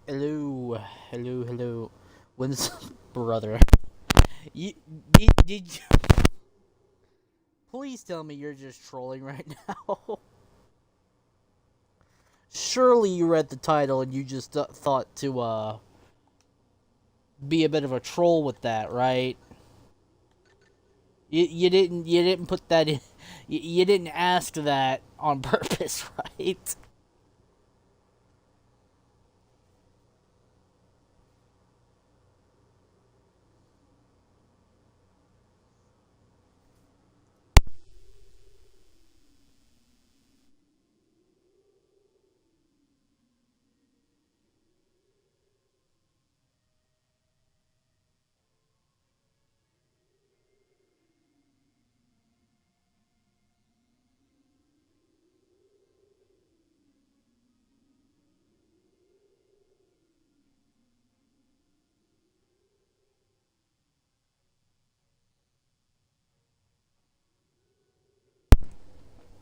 Hello, hello. When's brother? You did you? Please tell me you're just trolling right now. Surely you read the title and you just thought to be a bit of a troll with that, right? You didn't put that in. You didn't ask that on purpose, right?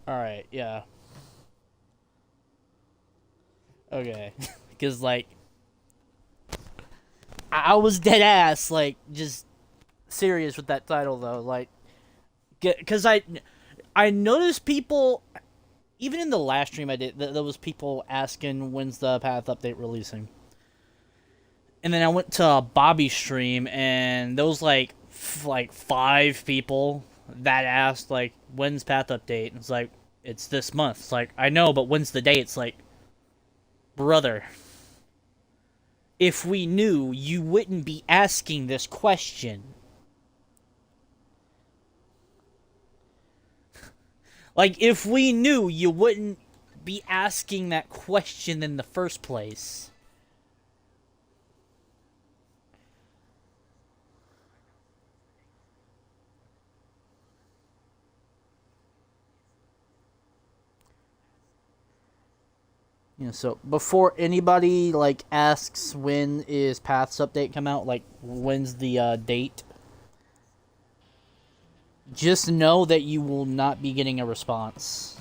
All right, yeah, okay. Because like I was dead ass, like just serious with that title though, like because I noticed people even in the last stream I did, there was people asking when's the Path update releasing. And then I went to Bobby's stream, and there was like 5 people that asked like when's Path update. And it's like it's this month. It's like I know, but when's the date? It's like brother, if we knew, you wouldn't be asking this question. Like if we knew, you wouldn't be asking that question in the first place. You know, so before anybody like asks when is Path's update come out, like when's the date, just know that you will not be getting a response.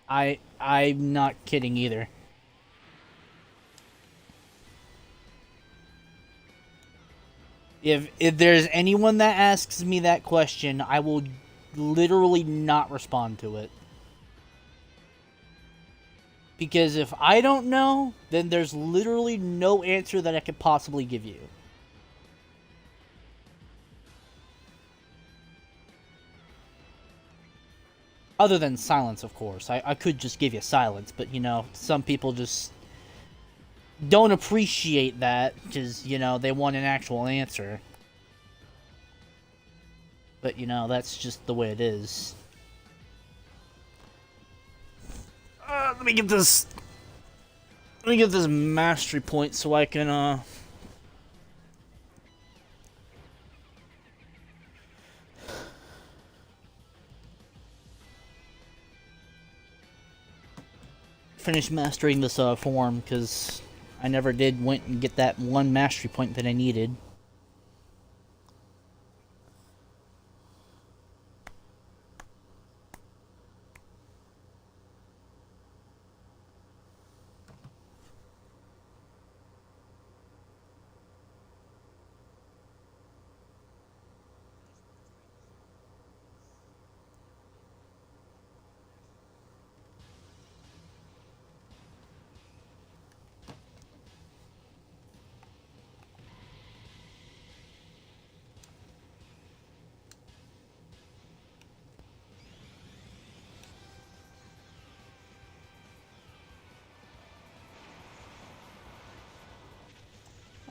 I'm not kidding either. If there's anyone that asks me that question, I will literally not respond to it. Because if I don't know, then there's literally no answer that I could possibly give you. Other than silence, of course. I could just give you silence, but, you know, some people just don't appreciate that because, you know, they want an actual answer. But, you know, that's just the way it is. Let me get this... Let me get this mastery point so I can, finish mastering this, form, because I never did went and get that one mastery point that I needed.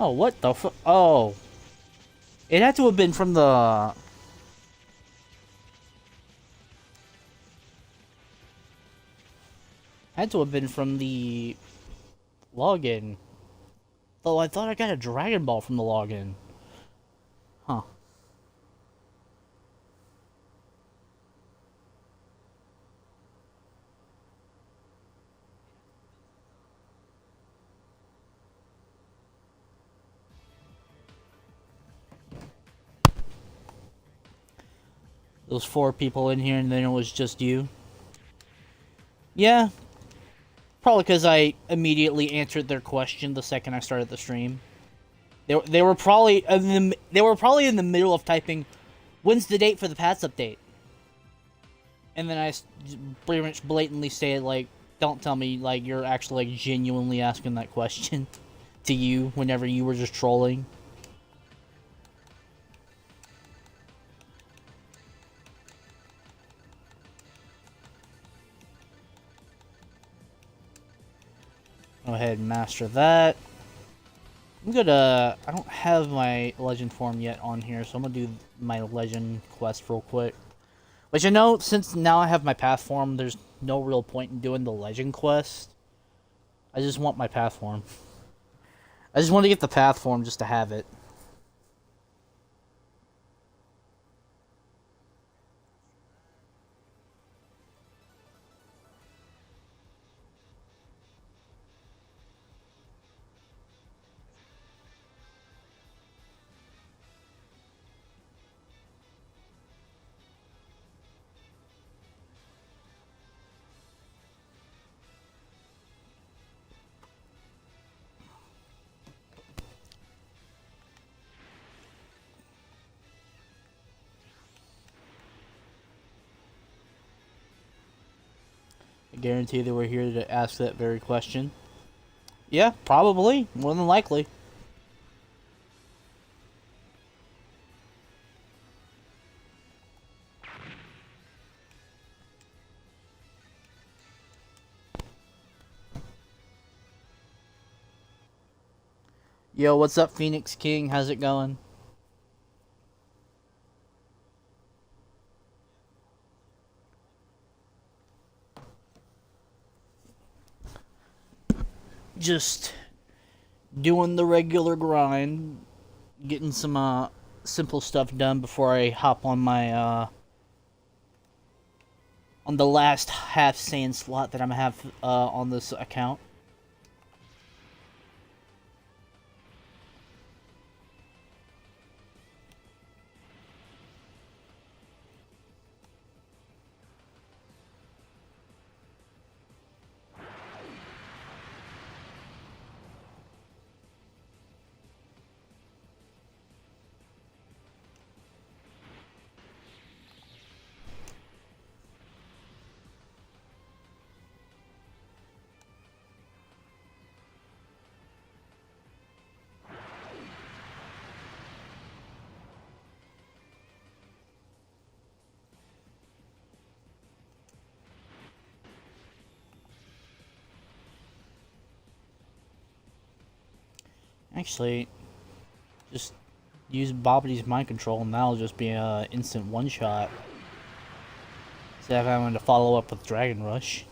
Oh, what the fu- Oh. It had to have been from the... Had to have been from the login. Though I thought I got a Dragon Ball from the login. Huh. Those 4 people in here and then it was just you. Yeah. Probably because I immediately answered their question the second I started the stream. They were probably in the middle of typing, "When's the date for the patch update?" And then I pretty much blatantly say like, "Don't tell me like you're actually like genuinely asking that question to you whenever you were just trolling." Go ahead and master that. I'm gonna... I don't have my legend form yet on here, so I'm gonna do my legend quest real quick. But you know, since now I have my path form, there's no real point in doing the legend quest. I just want my path form. I just want to get the path form just to have it. I guarantee they were here to ask that very question. Yeah, probably. More than likely. Yo, what's up, Phoenix King? How's it going? Just doing the regular grind, getting some simple stuff done before I hop on my on the last half sand slot that I'm gonna have on this account. Actually, just use Bobbity's mind control and that'll just be a instant one shot. Instead of having to follow up with Dragon Rush.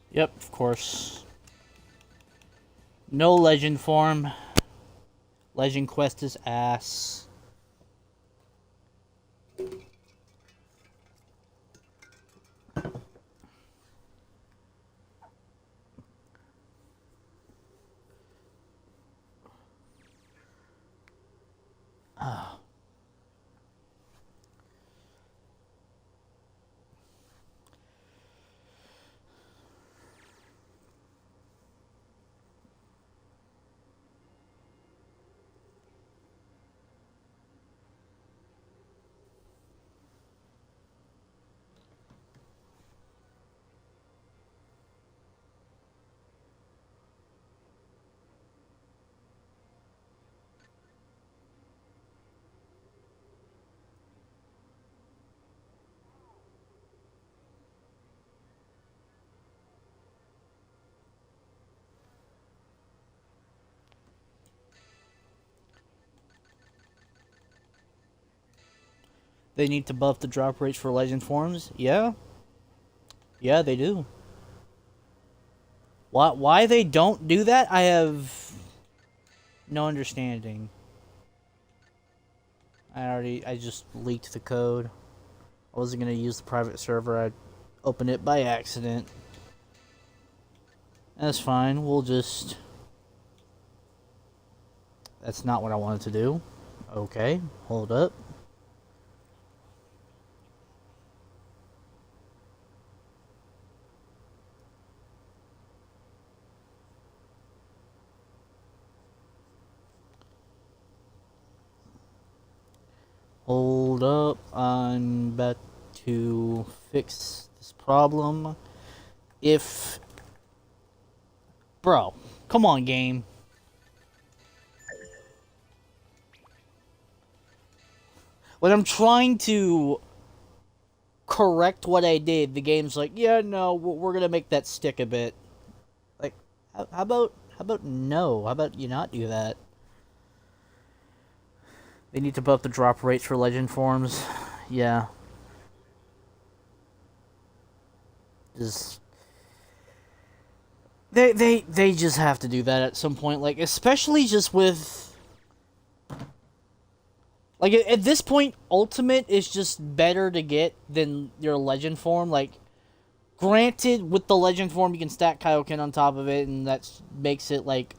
Yep, of course. No legend form. Legend quest is ass. Ah. They need to buff the drop rates for legend forms. Yeah. Yeah, they do. Why they don't do that, I have no understanding. I just leaked the code. I wasn't gonna use the private server. I opened it by accident. That's fine. We'll just... That's not what I wanted to do. Okay, hold up. Hold up. I'm about to fix this problem. If... Bro, come on, game. When I'm trying to correct what I did, the game's like, yeah, no, we're gonna make that stick a bit. Like, how about no? How about you not do that? They need to buff the drop rates for legend forms. Yeah. Just... They just have to do that at some point, like, especially just with... Like, at this point, Ultimate is just better to get than your Legend form. Like, granted, with the Legend form, you can stack Kaioken on top of it, and that makes it, like,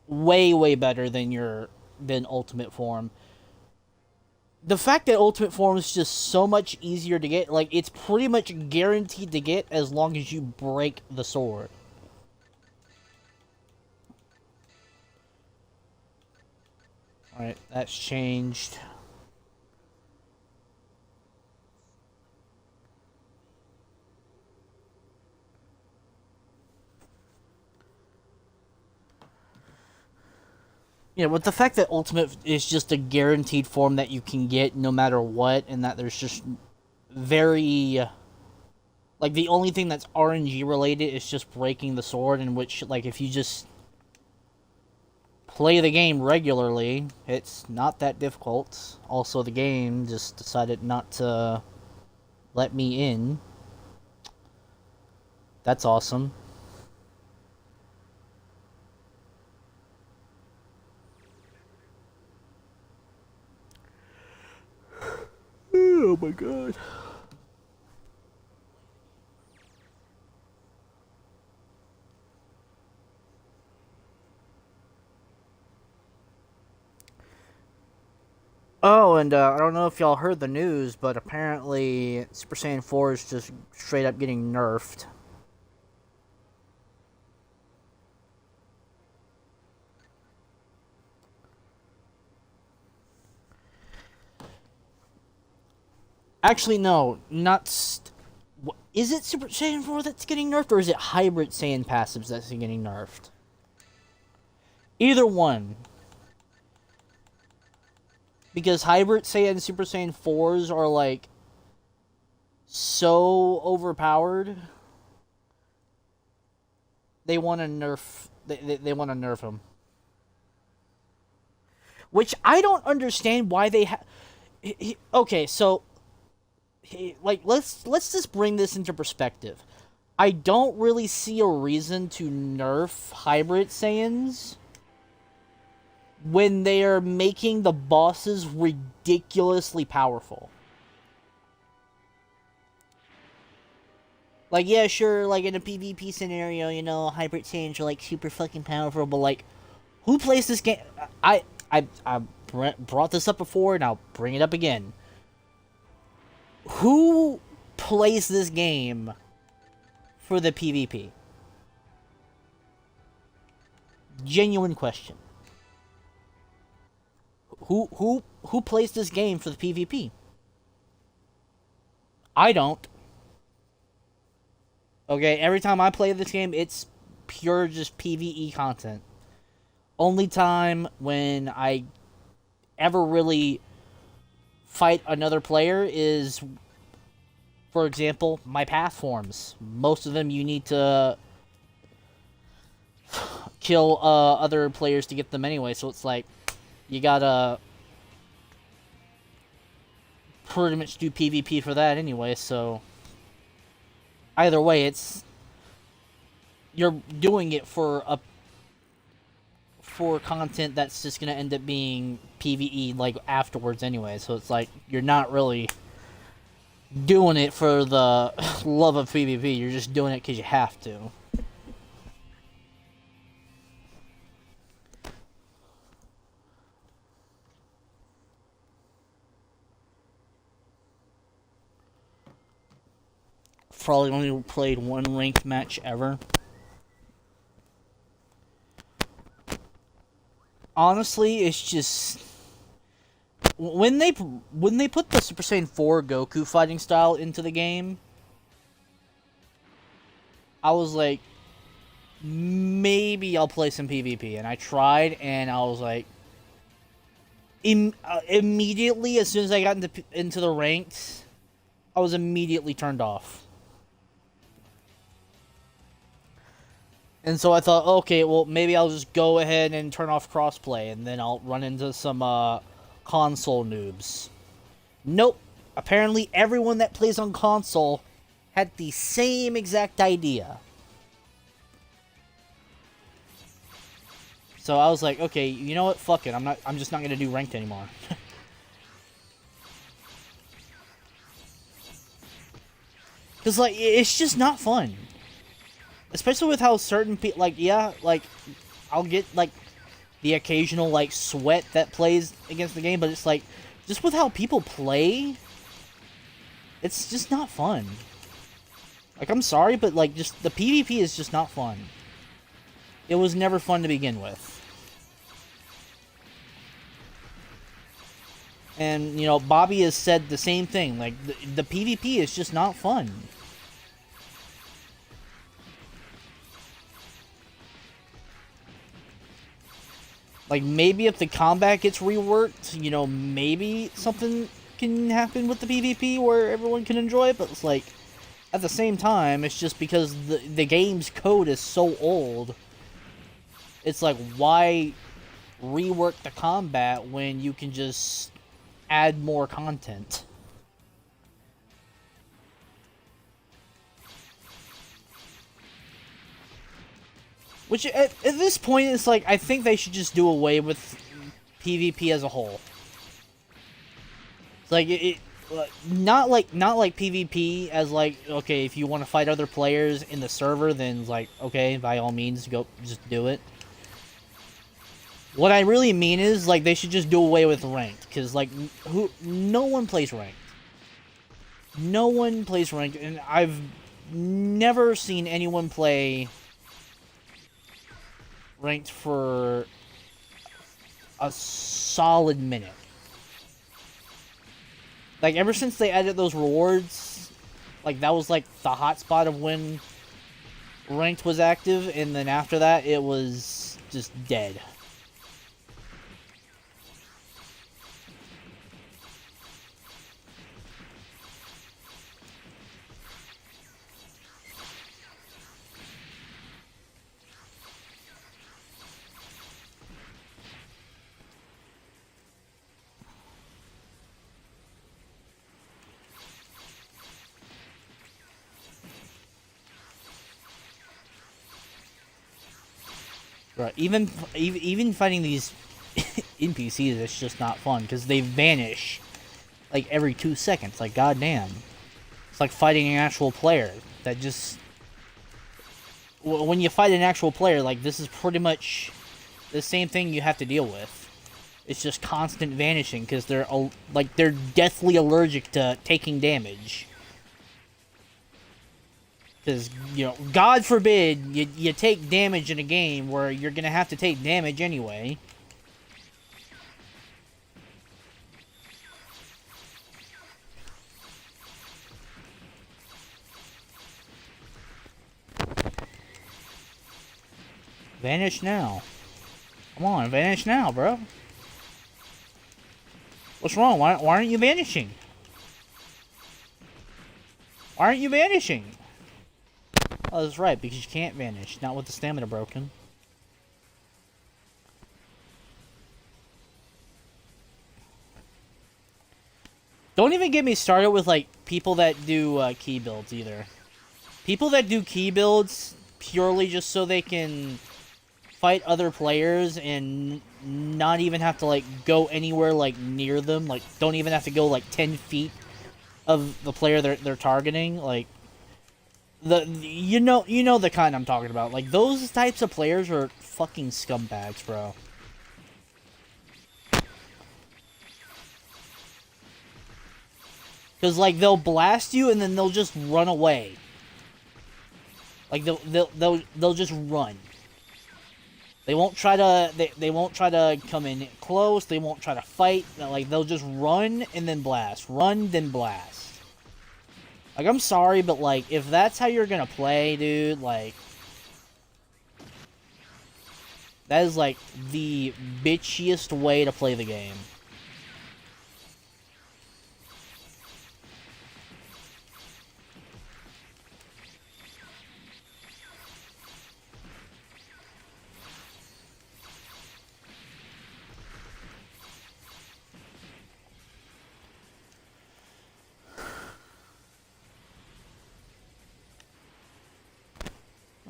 way better than Ultimate form. The fact that Ultimate form is just so much easier to get, like, it's pretty much guaranteed to get as long as you break the sword. Alright, that's changed. Yeah, with the fact that Ultimate is just a guaranteed form that you can get no matter what, and that there's just very... Like, the only thing that's RNG related is just breaking the sword, in which, like, if you just play the game regularly, it's not that difficult. Also, the game just decided not to let me in. That's awesome. Oh my god. Oh, and I don't know if y'all heard the news, but apparently Super Saiyan 4 is just straight up getting nerfed. Actually, no, not... Is it Super Saiyan 4 that's getting nerfed, or is it Hybrid Saiyan passives that's getting nerfed? Either one. Because Hybrid Saiyan and Super Saiyan 4s are, like, so overpowered. They want to nerf... They want to nerf them. Which I don't understand why they have... Okay, so... Like, let's just bring this into perspective. I don't really see a reason to nerf Hybrid Saiyans when they are making the bosses ridiculously powerful. Like, yeah, sure, like, in a PvP scenario, you know, Hybrid Saiyans are, like, super fucking powerful, but, like, who plays this game? I brought this up before, and I'll bring it up again. Who plays this game for the PvP? Genuine question. Who plays this game for the PvP? I don't. Okay, every time I play this game, it's pure just PvE content. Only time when I ever really fight another player is, for example, my path forms. Most of them you need to kill other players to get them anyway, so it's like you gotta pretty much do PvP for that anyway, so either way, you're doing it for content that's just gonna end up being PvE like afterwards anyway. So it's like you're not really doing it for the love of PvP. You're just doing it because you have to. Probably only played one ranked match ever. Honestly, it's just when they put the Super Saiyan 4 Goku fighting style into the game, I was like, maybe I'll play some PvP, and I tried, and I was like, immediately as soon as I got into the ranked, I was immediately turned off. And so I thought, okay, well, maybe I'll just go ahead and turn off crossplay, and then I'll run into some console noobs. Nope. Apparently, everyone that plays on console had the same exact idea. So I was like, okay, you know what? Fuck it. I'm just not gonna do ranked anymore. Cause like it's just not fun. Especially with how certain people, like, yeah, like, I'll get, like, the occasional, like, sweat that plays against the game, but it's, like, just with how people play, it's just not fun. Like, I'm sorry, but, like, just, the PvP is just not fun. It was never fun to begin with. And, you know, Bobby has said the same thing, like, the PvP is just not fun. Like, maybe if the combat gets reworked, you know, maybe something can happen with the PvP where everyone can enjoy it, but it's like, at the same time, it's just because the game's code is so old, it's like, why rework the combat when you can just add more content? Which, at this point, it's like, I think they should just do away with PvP as a whole. It's like, not like PvP as like, okay, if you want to fight other players in the server, then like, okay, by all means, go, just do it. What I really mean is, like, they should just do away with ranked, because, like, no one plays ranked. No one plays ranked, and I've never seen anyone play ranked for a solid minute. Like, ever since they added those rewards, like, that was, like, the hotspot of when ranked was active, and then after that, it was just dead. Right, even fighting these NPCs, it's just not fun, because they vanish, like, every 2 seconds, like, goddamn. It's like fighting an actual player, that just... When you fight an actual player, like, this is pretty much the same thing you have to deal with. It's just constant vanishing, because they're deathly allergic to taking damage. Because, you know, God forbid you take damage in a game where you're going to have to take damage anyway. Vanish now. Come on, vanish now, bro. What's wrong? Why aren't you vanishing? Why aren't you vanishing? Oh, that's right, because you can't vanish. Not with the stamina broken. Don't even get me started with like people that do key builds either. People that do key builds purely just so they can fight other players and not even have to like go anywhere like near them. Like don't even have to go like 10 feet of the player they're targeting. Like you know the kind I'm talking about. Like those types of players are fucking scumbags, bro. Because, like, they'll blast you and then they'll just run away. Like, they'll just run. They won't try to, they won't try to come in close. They won't try to fight. Like, they'll just run and then blast. Run, then blast. Like, I'm sorry, but, like, if that's how you're gonna play, dude, like... That is, like, the bitchiest way to play the game.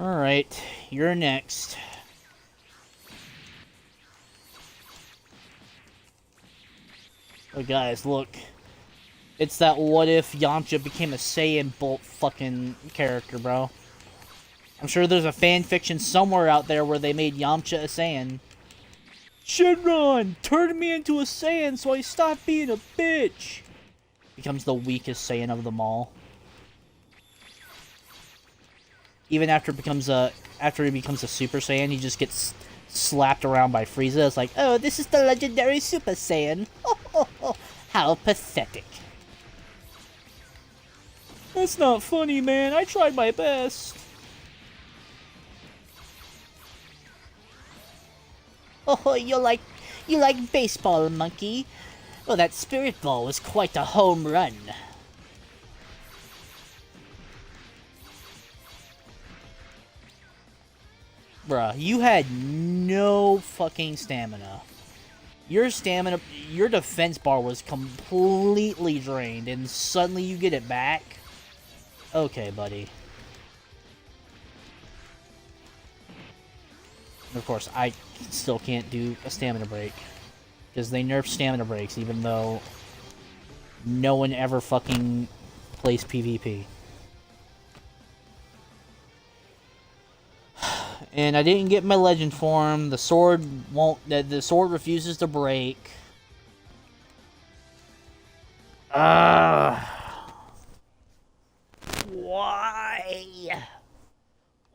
Alright, you're next. Oh, guys, look. It's that what if Yamcha became a Saiyan Bolt fucking character, bro. I'm sure there's a fan fiction somewhere out there where they made Yamcha a Saiyan. Shenron, turn me into a Saiyan so I stop being a bitch. Becomes the weakest Saiyan of them all. Even after he becomes a Super Saiyan, he just gets slapped around by Frieza. It's like, oh, this is the legendary Super Saiyan. How pathetic. That's not funny, man. I tried my best. Oh, you like baseball, monkey? Well, that spirit ball was quite a home run. Bruh, you had no fucking stamina. Your defense bar was completely drained, and suddenly you get it back? Okay, buddy. Of course, I still can't do a stamina break. Because they nerfed stamina breaks, even though no one ever fucking plays PvP. And I didn't get my legend form. The sword the sword refuses to break. Why?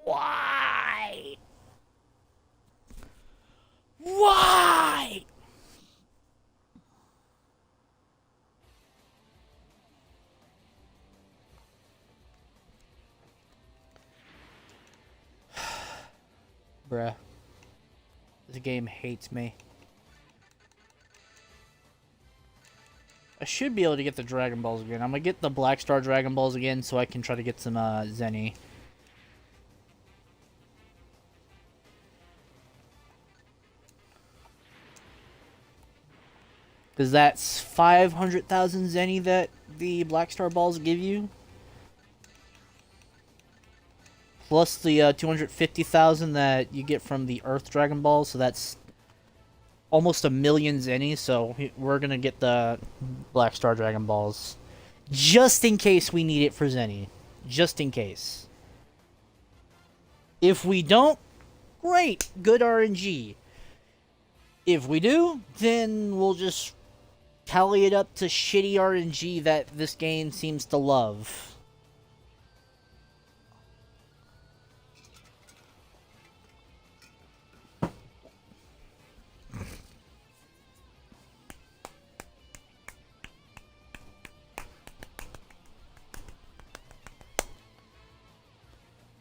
Why? Why? Bruh. This game hates me. I should be able to get the Dragon Balls again. I'm gonna get the Black Star Dragon Balls again so I can try to get some Zeni. Because that's 500,000 Zeni that the Black Star Balls give you. Plus the 250,000 that you get from the Earth Dragon Balls. So that's almost 1,000,000 Zeni. So we're going to get the Black Star Dragon Balls. Just in case we need it for Zeni. Just in case. If we don't, great. Good RNG. If we do, then we'll just tally it up to shitty RNG that this game seems to love.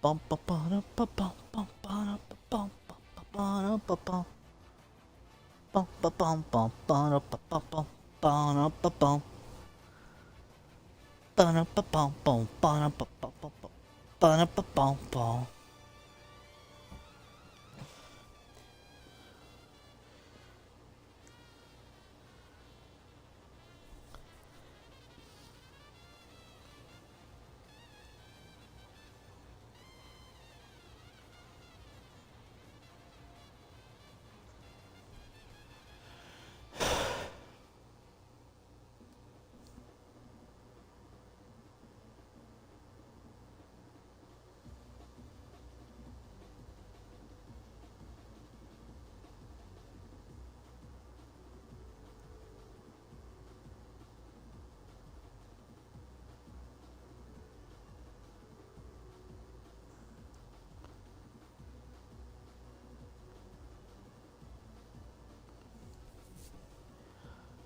Bum ba ba da ba bum bum ba da ba bum ba da ba bum bum ba bum bum ba da ba ba bum ba da ba bum ba da ba bum bum ba da ba ba bum ba da ba bum bum.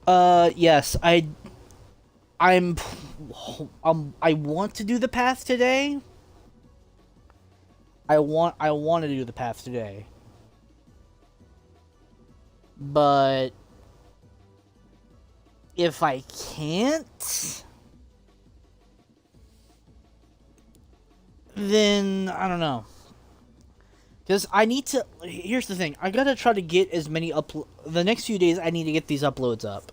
Yes, I'm, I want to do the path today. I want to do the path today. But if I can't, then I don't know. Because I need to. Here's the thing. I gotta try to get as many the next few days. I need to get these uploads up.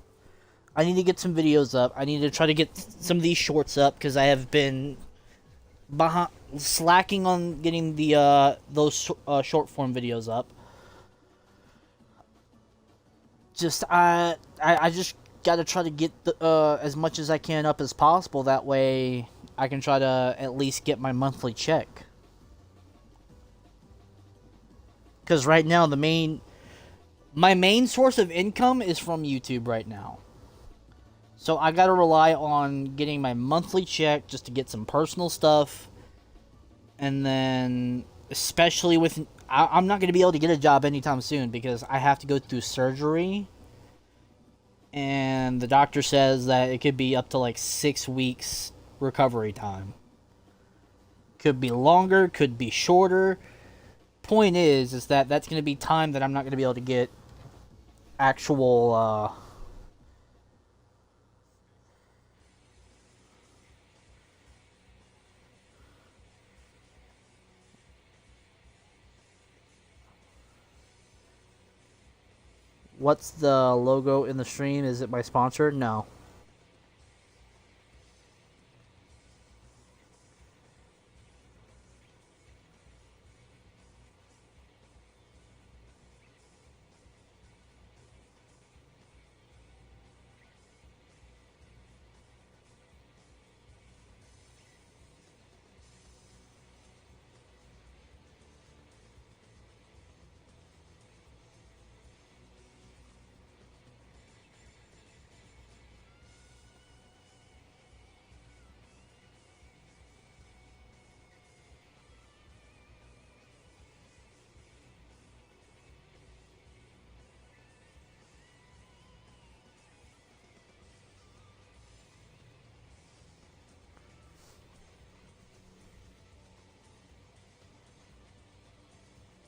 I need to get some videos up. I need to try to get some of these shorts up because I have been behind, slacking on getting the those short form videos up. Just I just gotta try to get the as much as I can up as possible. That way, I can try to at least get my monthly check. Because right now, my main source of income is from YouTube right now. So I gotta rely on getting my monthly check just to get some personal stuff. And then, especially with... I'm not gonna be able to get a job anytime soon because I have to go through surgery. And the doctor says that it could be up to like 6 weeks recovery time. Could be longer, could be shorter. Point is that that's going to be time that I'm not going to be able to get actual what's the logo in the stream? Is it my sponsor? No.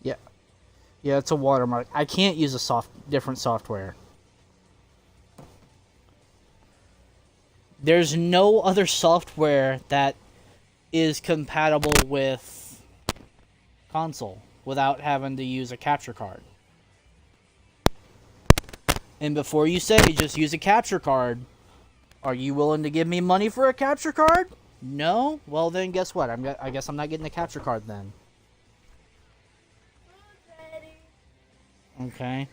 Yeah. Yeah, it's a watermark. I can't use different software. There's no other software that is compatible with console without having to use a capture card. And before you say just use a capture card, are you willing to give me money for a capture card? No? Well then guess what? I guess I'm not getting a capture card then. Okay.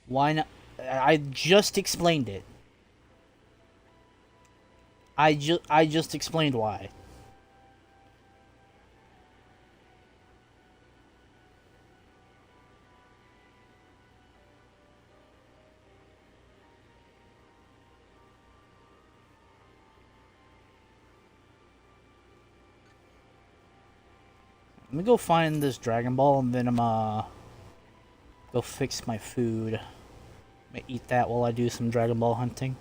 Why not? I just explained it. I just explained why. Let me go find this Dragon Ball and then I'm go fix my food. I'm gonna eat that while I do some Dragon Ball hunting.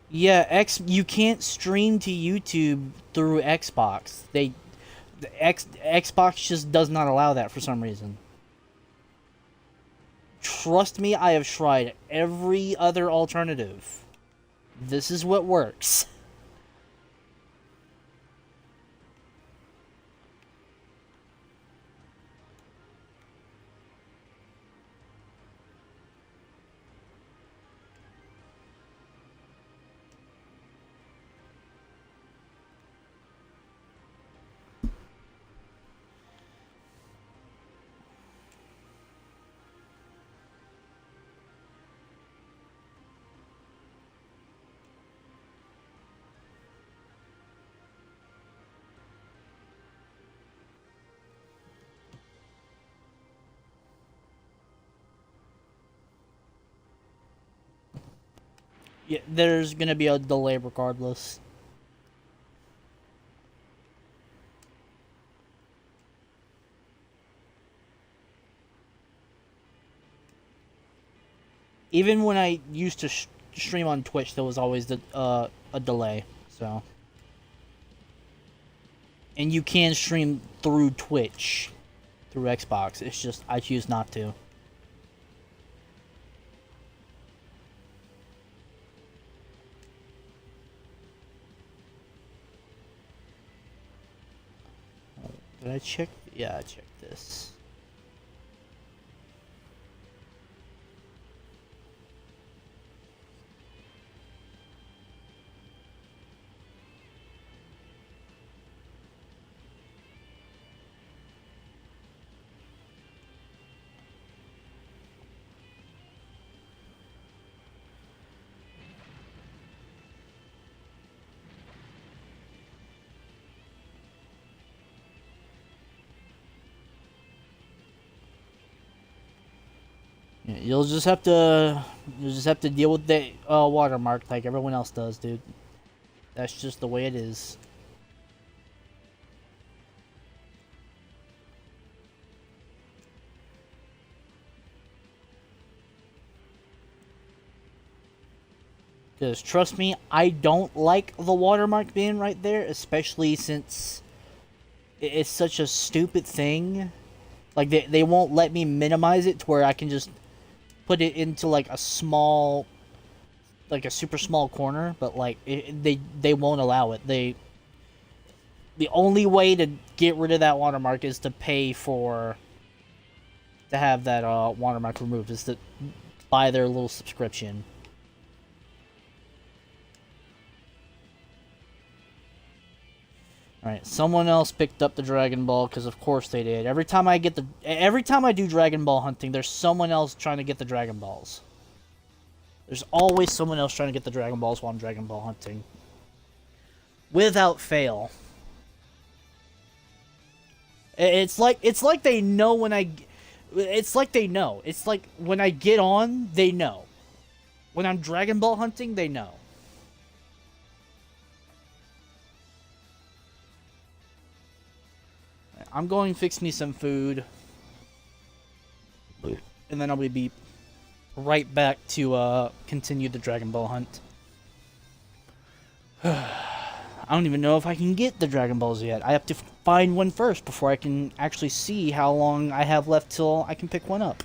Yeah, you can't stream to YouTube through Xbox. Xbox just does not allow that for some reason. Trust me, I have tried every other alternative. This is what works. Yeah, there's gonna be a delay regardless. Even when I used to stream on Twitch, there was always a delay. So, and you can stream through Twitch, through Xbox. It's just I choose not to. Did I check? Yeah, I checked this. Yeah, you'll just have to deal with the watermark like everyone else does, dude. That's just the way it is. Because trust me, I don't like the watermark being right there, especially since it's such a stupid thing. Like they won't let me minimize it to where I can just put it into like a small, like a super small corner, but like they won't allow it. The only way to get rid of that watermark is to pay for to have that watermark removed, is to buy their little subscription. All right, someone else picked up the Dragon Ball because of course they did. Every time I do Dragon Ball hunting, there's someone else trying to get the Dragon Balls. There's always someone else trying to get the Dragon Balls while I'm Dragon Ball hunting. Without fail. It's like they know when I it's like they know. It's like when I get on, they know. When I'm Dragon Ball hunting, they know. I'm going to fix me some food. And then I'll be right back to continue the Dragon Ball hunt. I don't even know if I can get the Dragon Balls yet. I have to find one first before I can actually see how long I have left till I can pick one up.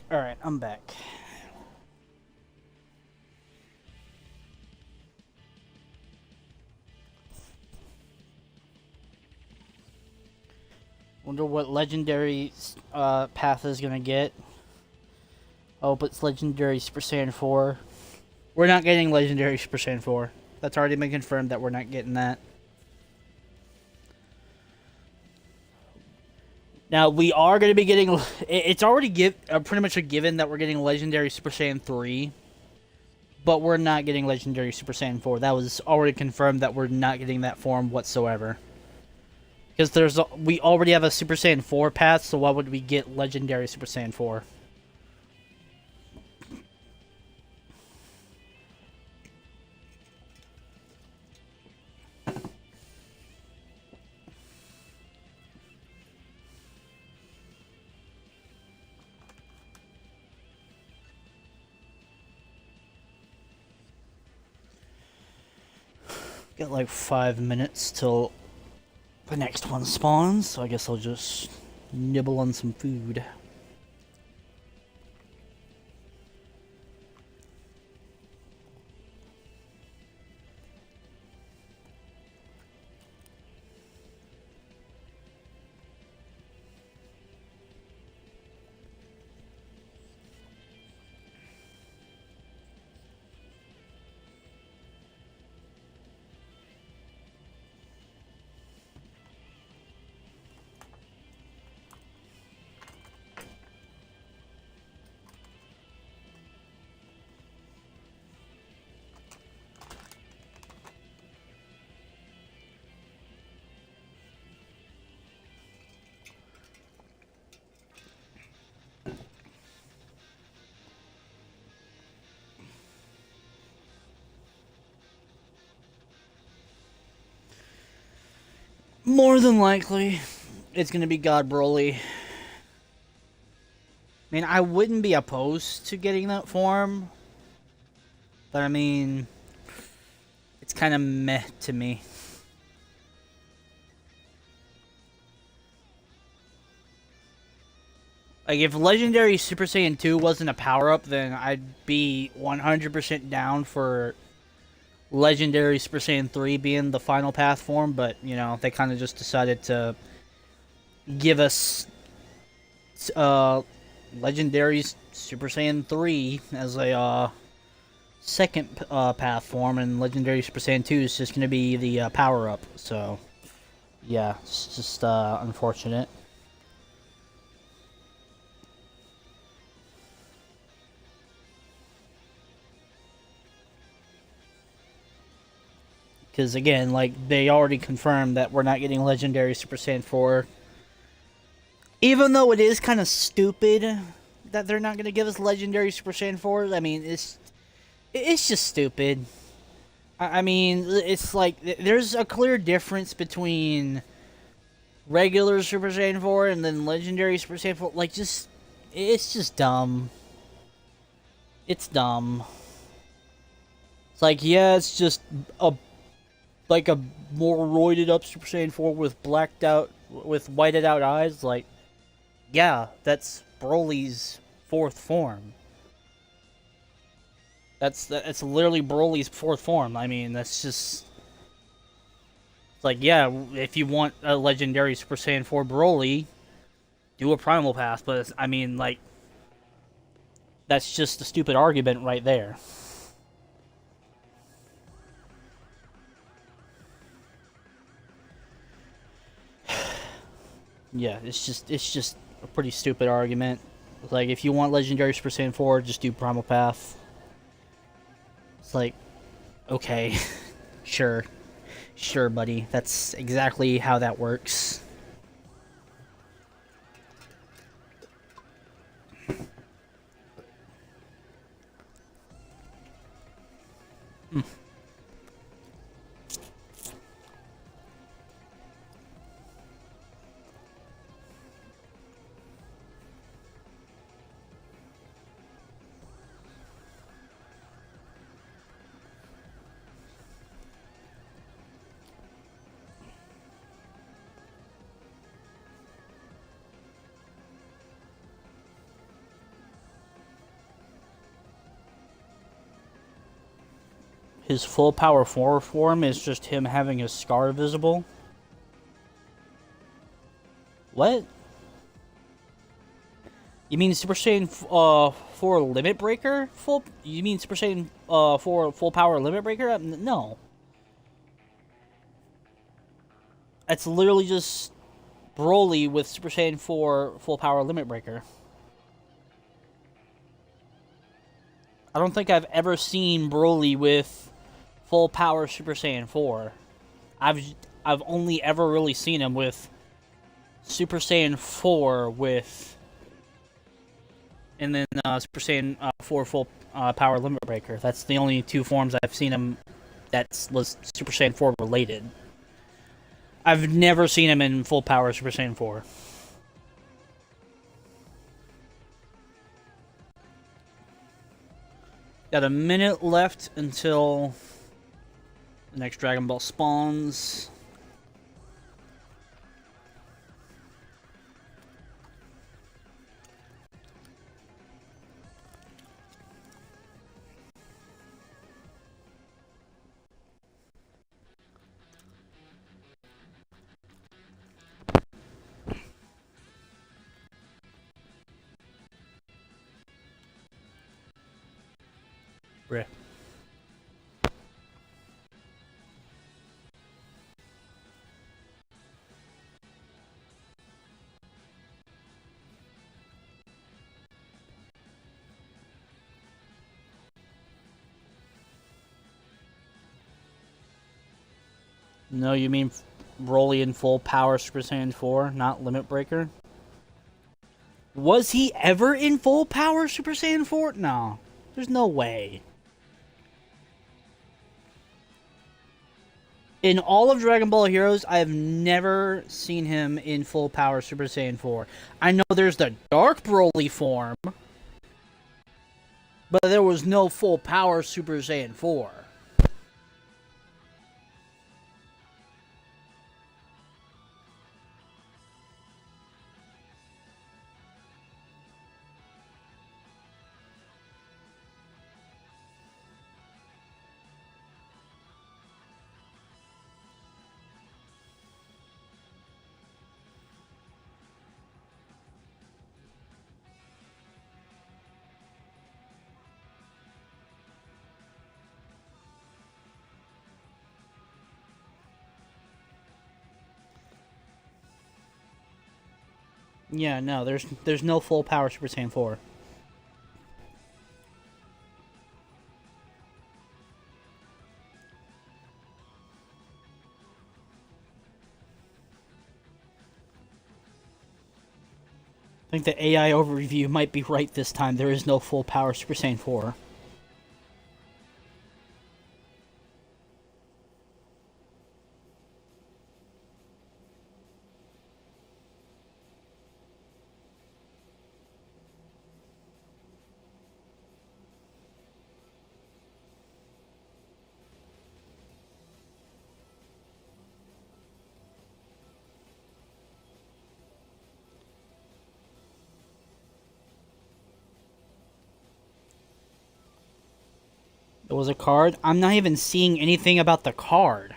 Alright, I'm back. Wonder what legendary path is gonna get. Oh, but it's legendary Super Saiyan 4. We're not getting legendary Super Saiyan 4. That's already been confirmed that we're not getting that. Now, we are going to be getting... It's already pretty much a given that we're getting legendary Super Saiyan 3. But we're not getting legendary Super Saiyan 4. That was already confirmed that we're not getting that form whatsoever. Because we already have a Super Saiyan 4 path, so why would we get legendary Super Saiyan 4? Got like 5 minutes till the next one spawns, so I guess I'll just nibble on some food. More than likely, it's gonna be God Broly. I mean, I wouldn't be opposed to getting that form, but I mean, it's kind of meh to me. Like, if Legendary Super Saiyan 2 wasn't a power-up, then I'd be 100% down for Legendary Super Saiyan 3 being the final path form, but, you know, they kind of just decided to give us Legendary Super Saiyan 3 as a second path form, and Legendary Super Saiyan 2 is just going to be the power-up, so, yeah, it's just unfortunate. Because, again, like, they already confirmed that we're not getting Legendary Super Saiyan 4. Even though it is kind of stupid that they're not going to give us Legendary Super Saiyan 4. I mean, it's just stupid. I mean, it's like, there's a clear difference between regular Super Saiyan 4 and then Legendary Super Saiyan 4. Like, it's just dumb. It's dumb. It's like, yeah, it's just a more roided up Super Saiyan 4 with whited out eyes. Like, yeah, that's Broly's fourth form. That's literally Broly's fourth form. I mean, that's just... It's like, yeah, if you want a legendary Super Saiyan 4 Broly, do a Primal Pass, but I mean, like, that's just a stupid argument right there. Yeah, it's just a pretty stupid argument. Like, if you want Legendary Super Saiyan 4, just do Primal Path. It's like, okay, sure, buddy. That's exactly how that works. His full power 4 form is just him having his scar visible. What? You mean Super Saiyan 4 Limit Breaker? You mean Super Saiyan 4 Full Power Limit Breaker? No. That's literally just Broly with Super Saiyan 4 Full Power Limit Breaker. I don't think I've ever seen Broly with Full Power Super Saiyan 4. I've only ever really seen him with Super Saiyan 4 with, and then Super Saiyan 4 Full Power Limit Breaker. That's the only two forms I've seen him that was Super Saiyan 4 related. I've never seen him in Full Power Super Saiyan 4. Got a minute left until the next Dragon Ball spawns. Bruh. No, you mean Broly in Full Power Super Saiyan 4, not Limit Breaker? Was he ever in Full Power Super Saiyan 4? No. There's no way. In all of Dragon Ball Heroes, I have never seen him in Full Power Super Saiyan 4. I know there's the Dark Broly form, but there was no Full Power Super Saiyan 4. Yeah, no, there's no Full Power Super Saiyan 4. I think the AI overview might be right this time. There is no Full Power Super Saiyan 4. It was a card? I'm not even seeing anything about the card.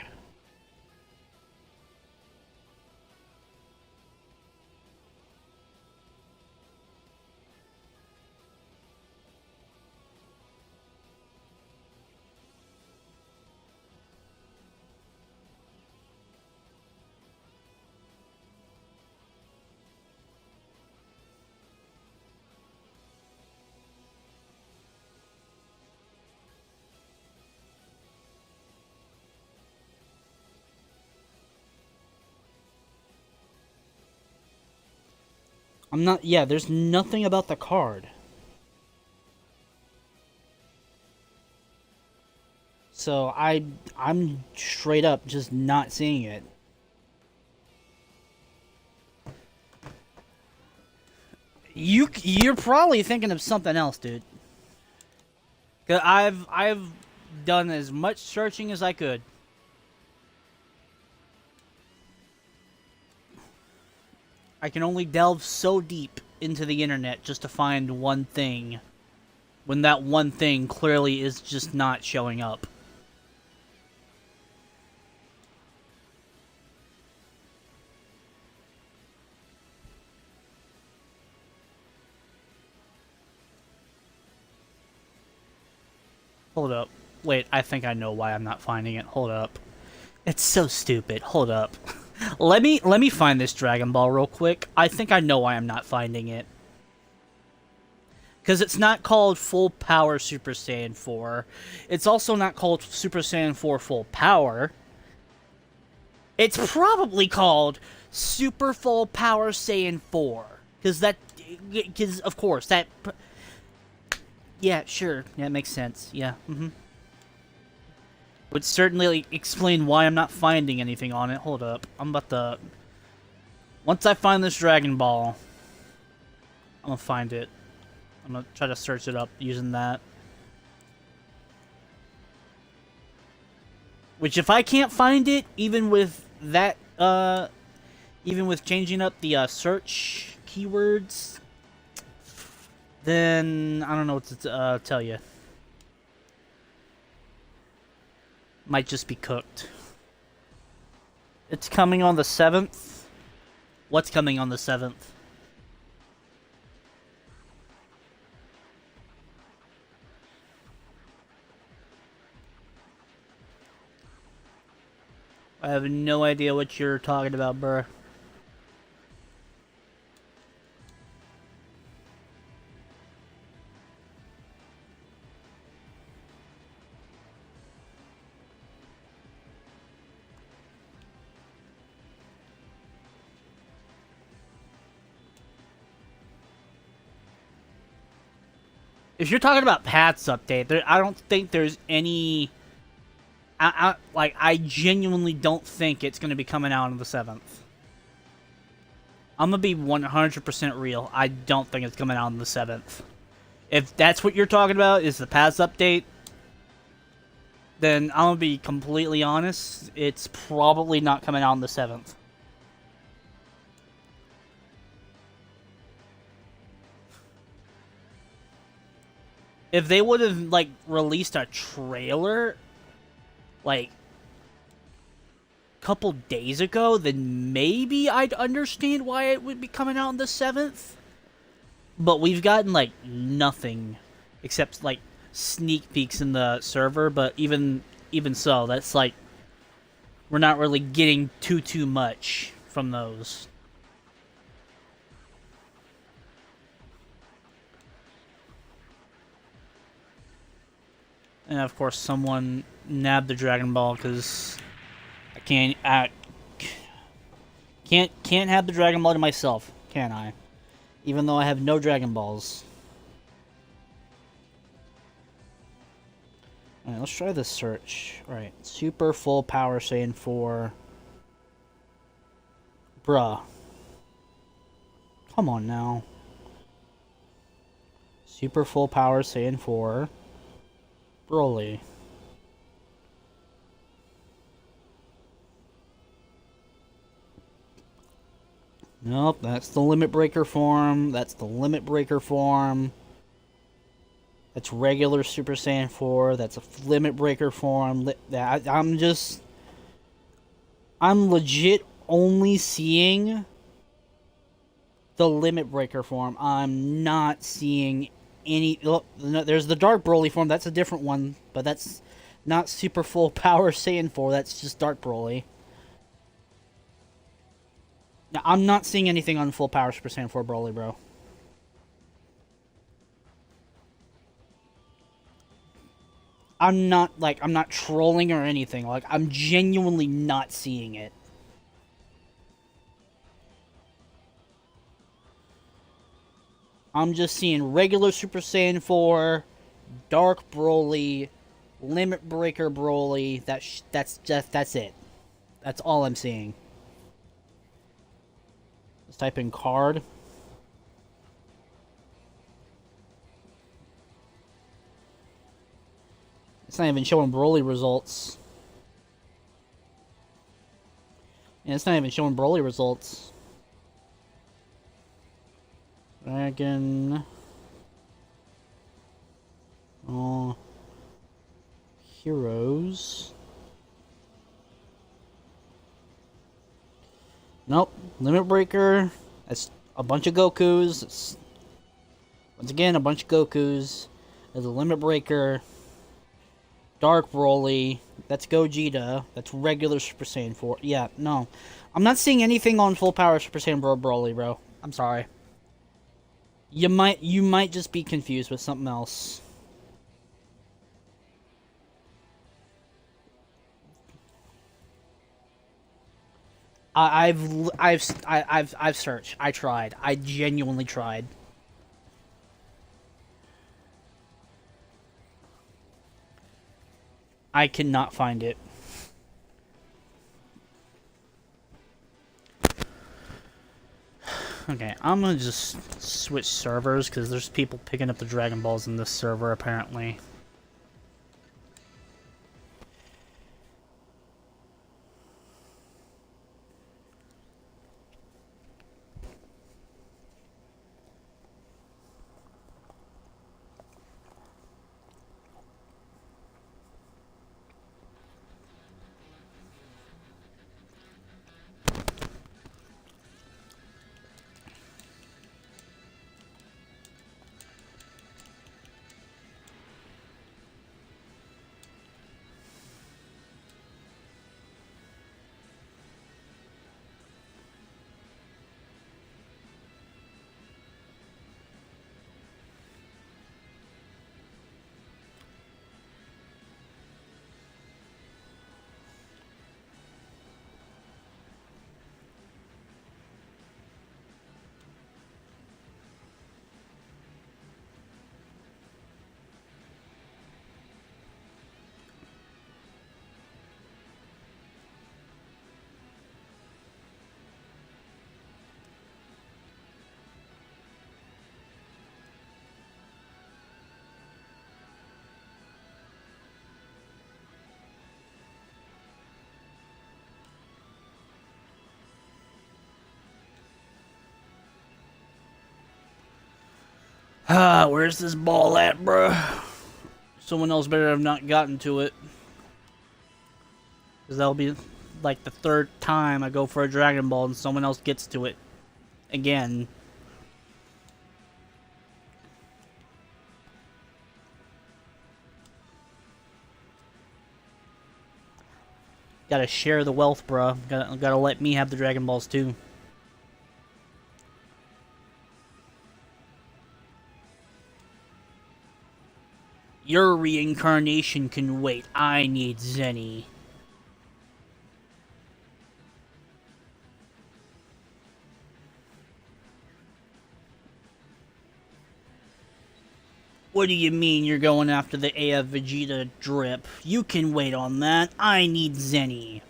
I'm not... Yeah, there's nothing about the card. So I'm straight up just not seeing it. You're probably thinking of something else, dude. 'Cause I've done as much searching as I could. I can only delve so deep into the internet just to find one thing, when that one thing clearly is just not showing up. Hold up. Wait, I think I know why I'm not finding it. Hold up. It's so stupid. Hold up. let me find this Dragon Ball real quick. I think I know why I'm not finding it. Because it's not called Full Power Super Saiyan 4. It's also not called Super Saiyan 4 Full Power. It's probably called Super Full Power Saiyan 4. Because of course, that... Yeah, sure. Yeah, it makes sense. Yeah, Would certainly explain why I'm not finding anything on it. Hold up. I'm about to... Once I find this Dragon Ball, I'm gonna find it. I'm gonna try to search it up using that. Which, if I can't find it, even with that, even with changing up the search keywords, then I don't know what to tell you. Might just be cooked. It's coming on the 7th. What's coming on the 7th? I have no idea what you're talking about, bruh. If you're talking about Pat's update, I don't think there's any... I genuinely don't think it's going to be coming out on the 7th. I'm going to be 100% real. I don't think it's coming out on the 7th. If that's what you're talking about, is the Pat's update, then I'm going to be completely honest. It's probably not coming out on the 7th. If they would have, like, released a trailer, like, a couple days ago, then maybe I'd understand why it would be coming out on the 7th. But we've gotten, like, nothing except, like, sneak peeks in the server. But even so, that's, like, we're not really getting too much from those. And of course, someone nabbed the Dragon Ball because I can't have the Dragon Ball to myself, can I? Even though I have no Dragon Balls. Alright, let's try this search. Alright, Super Full Power Saiyan 4. Bruh. Come on now. Super Full Power Saiyan 4. Broly. Nope, that's the Limit Breaker form. That's the Limit Breaker form. That's regular Super Saiyan 4. That's a Limit Breaker form. I'm legit only seeing the Limit Breaker form. I'm not seeing any... Look, there's the Dark Broly form. That's a different one. But that's not Super Full Power Saiyan 4. That's just Dark Broly. Now, I'm not seeing anything on Full Power Super Saiyan 4 Broly, bro. I'm not trolling or anything. Like, I'm genuinely not seeing it. I'm just seeing regular Super Saiyan 4, Dark Broly, Limit Breaker Broly. That's it. That's all I'm seeing. Let's type in card. It's not even showing Broly results. Yeah, it's not even showing Broly results. Dragon. Oh. Heroes. Nope. Limit Breaker. That's a bunch of Gokus. It's, once again, a bunch of Gokus. There's a Limit Breaker. Dark Broly. That's Gogeta. That's regular Super Saiyan 4. Yeah, no. I'm not seeing anything on full power Super Saiyan Broly, bro. I'm sorry. You might just be confused with something else. I've searched. I tried. I genuinely tried. I cannot find it. Okay, I'm gonna just switch servers because there's people picking up the Dragon Balls in this server apparently. Ah, where's this ball at, bruh? Someone else better have not gotten to it. Because that'll be like the third time I go for a Dragon Ball and someone else gets to it. Again. Gotta share the wealth, bruh. Gotta let me have the Dragon Balls too. Your reincarnation can wait. I need Zeni. What do you mean you're going after the AF Vegeta drip? You can wait on that. I need Zeni.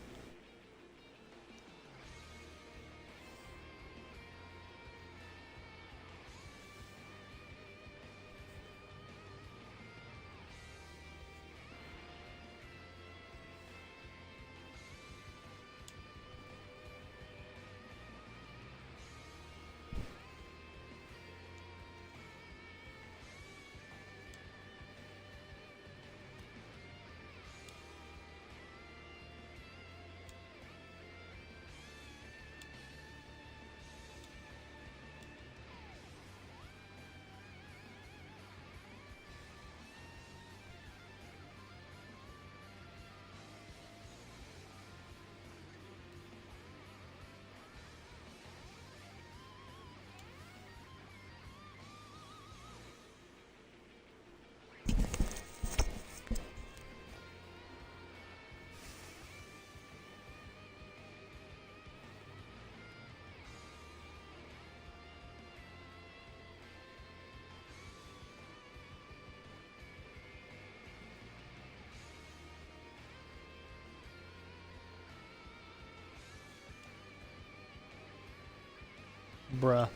Bruh.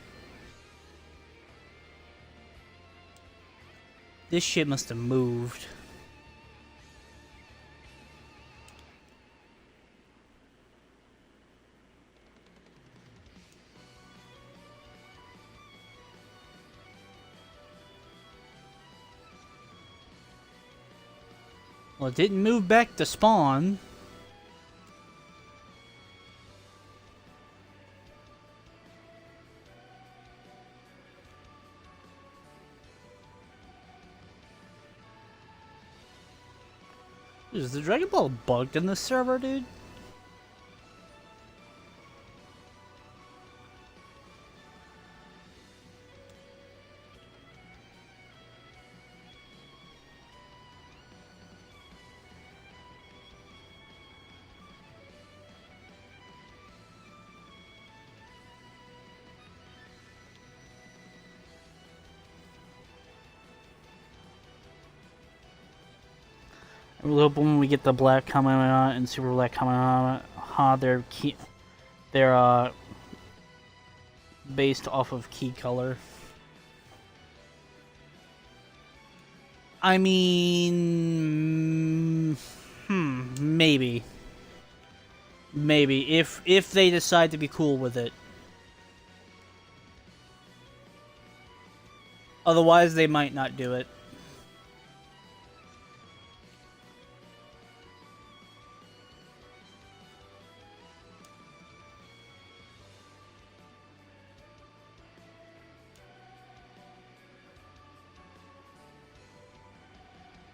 This shit must have moved. Well, it didn't move back to spawn. Is the Dragon Ball bugged in this server, dude? I'm really hoping when we get the Black Kamehameha and Super Black Kamehameha, they're based off of key color. I mean, maybe if they decide to be cool with it. Otherwise, they might not do it.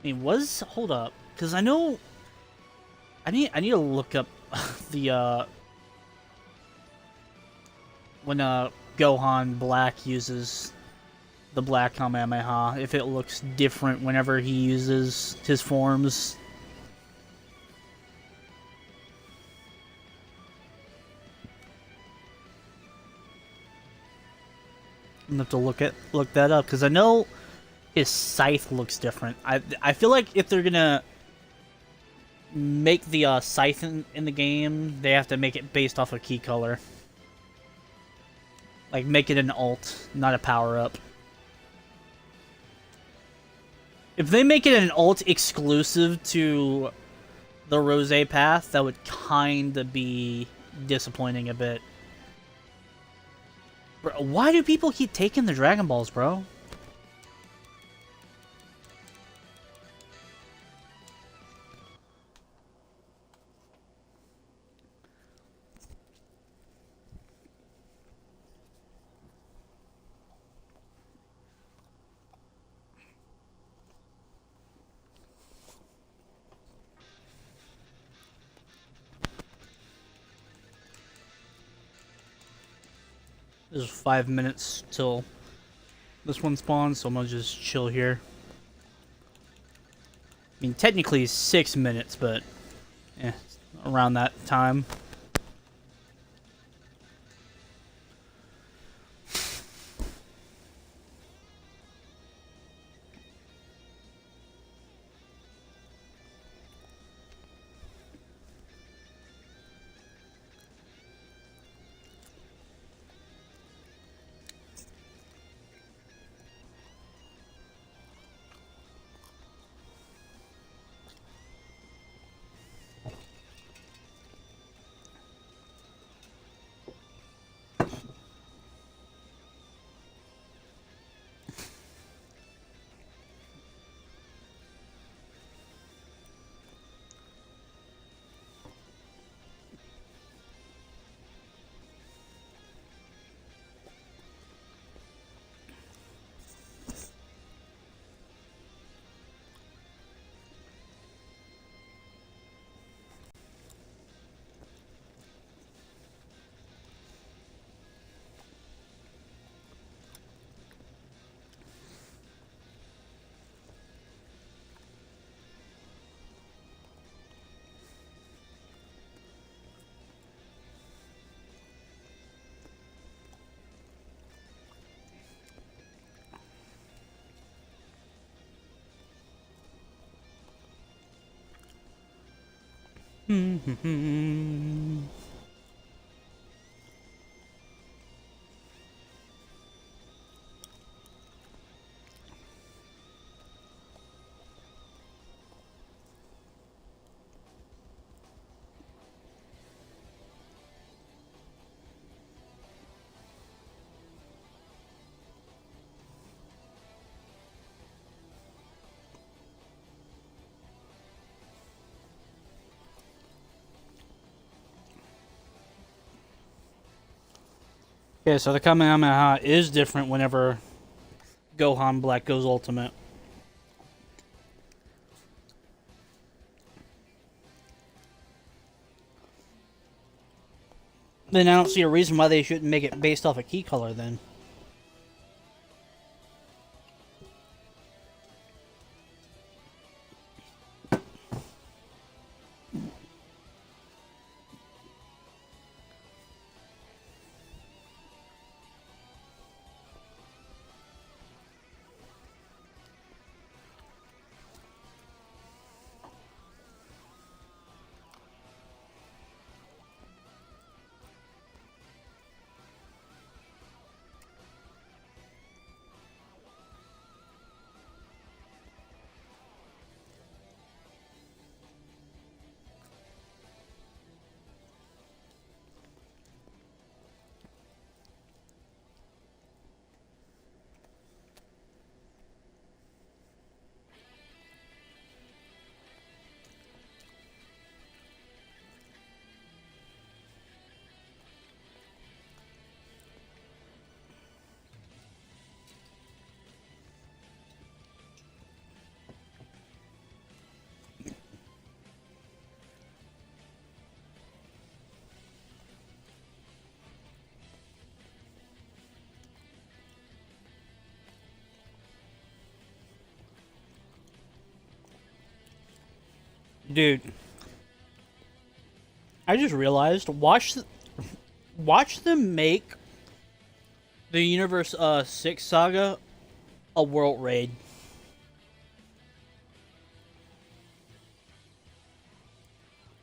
I mean, hold up, because I know I need to look up the when Gohan Black uses the Black Kamehameha, if it looks different whenever he uses his forms. I'm gonna have to look that up, because I know his scythe looks different. I feel like if they're gonna make the scythe in the game, they have to make it based off of key color. Like, make it an alt, not a power-up. If they make it an alt exclusive to the Rose path, that would kinda be disappointing a bit. Bro, why do people keep taking the Dragon Balls, bro? There's 5 minutes till this one spawns, so I'm gonna just chill here. I mean, technically 6 minutes, but yeah, around that time. Okay, so the Kamehameha is different whenever Gohan Black goes ultimate. Then I don't see a reason why they shouldn't make it based off a key color then. Dude, I just realized, watch them make the Universe 6 saga a world raid.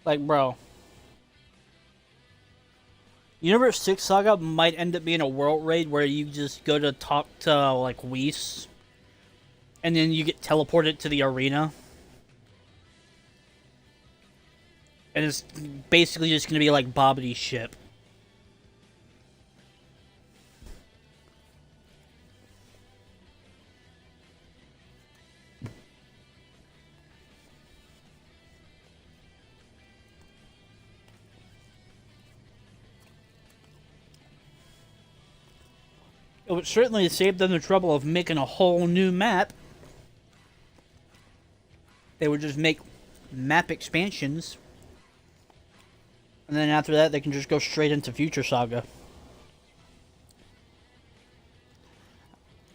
Like, bro, Universe 6 saga might end up being a world raid where you just go to talk to, like, Whis, and then you get teleported to the arena. And it's basically just going to be like Bobbity's ship. It would certainly save them the trouble of making a whole new map. They would just make map expansions. And then after that, they can just go straight into Future Saga.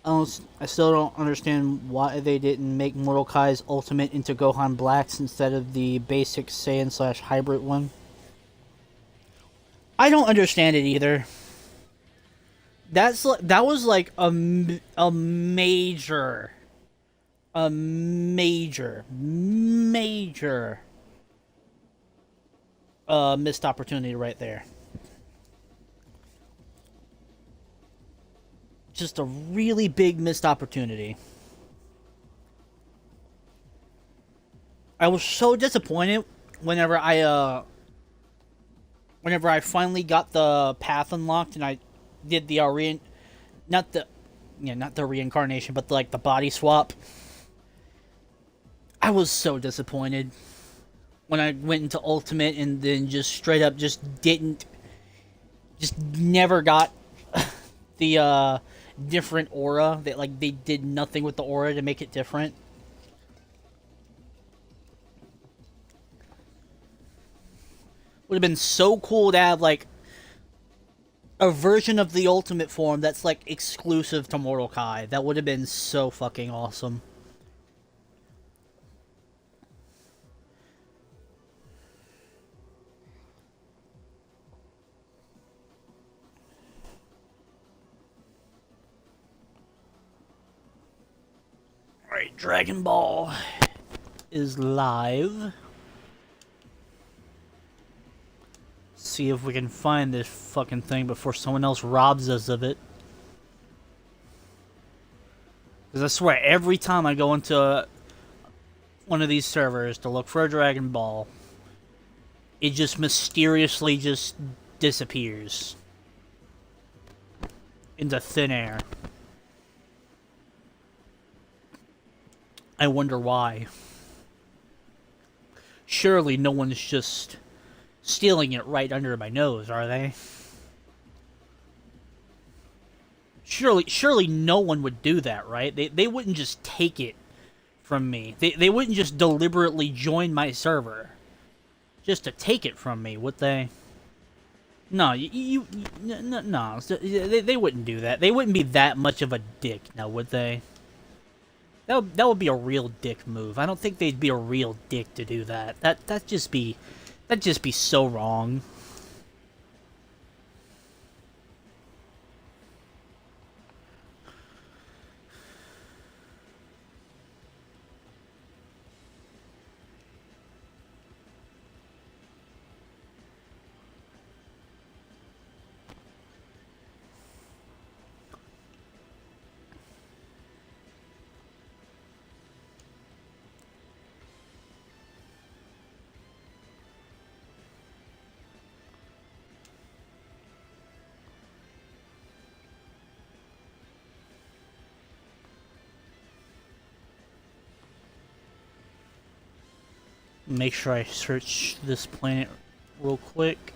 I still don't understand why they didn't make Mortal Kai's Ultimate into Gohan Blacks instead of the basic Saiyan / hybrid one. I don't understand it either. That was like a major missed opportunity right there. Just a really big missed opportunity. I was so disappointed whenever I finally got the path unlocked and I did the not the reincarnation, but the body swap. I was so disappointed when I went into Ultimate and then just straight up just never got the different aura. That they did nothing with the aura to make it different. Would have been so cool to have a version of the Ultimate form that's exclusive to Mortal Kai. That would have been so fucking awesome. Alright, Dragon Ball is live. See if we can find this fucking thing before someone else robs us of it. Because I swear, every time I go into one of these servers to look for a Dragon Ball, it just mysteriously just disappears into thin air. I wonder why. Surely no one's just stealing it right under my nose, are they? Surely no one would do that, right? They wouldn't just take it from me. They wouldn't just deliberately join my server just to take it from me, would they? No, no, they wouldn't do that. They wouldn't be that much of a dick, now would they? That would be a real dick move. I don't think they'd be a real dick to do that. That'd just be so wrong. Make sure I search this planet real quick.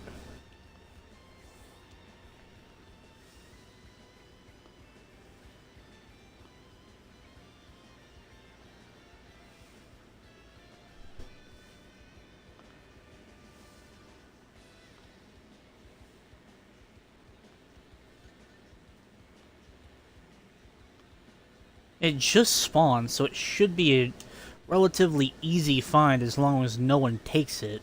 It just spawned, so it should be a relatively easy find as long as no one takes it.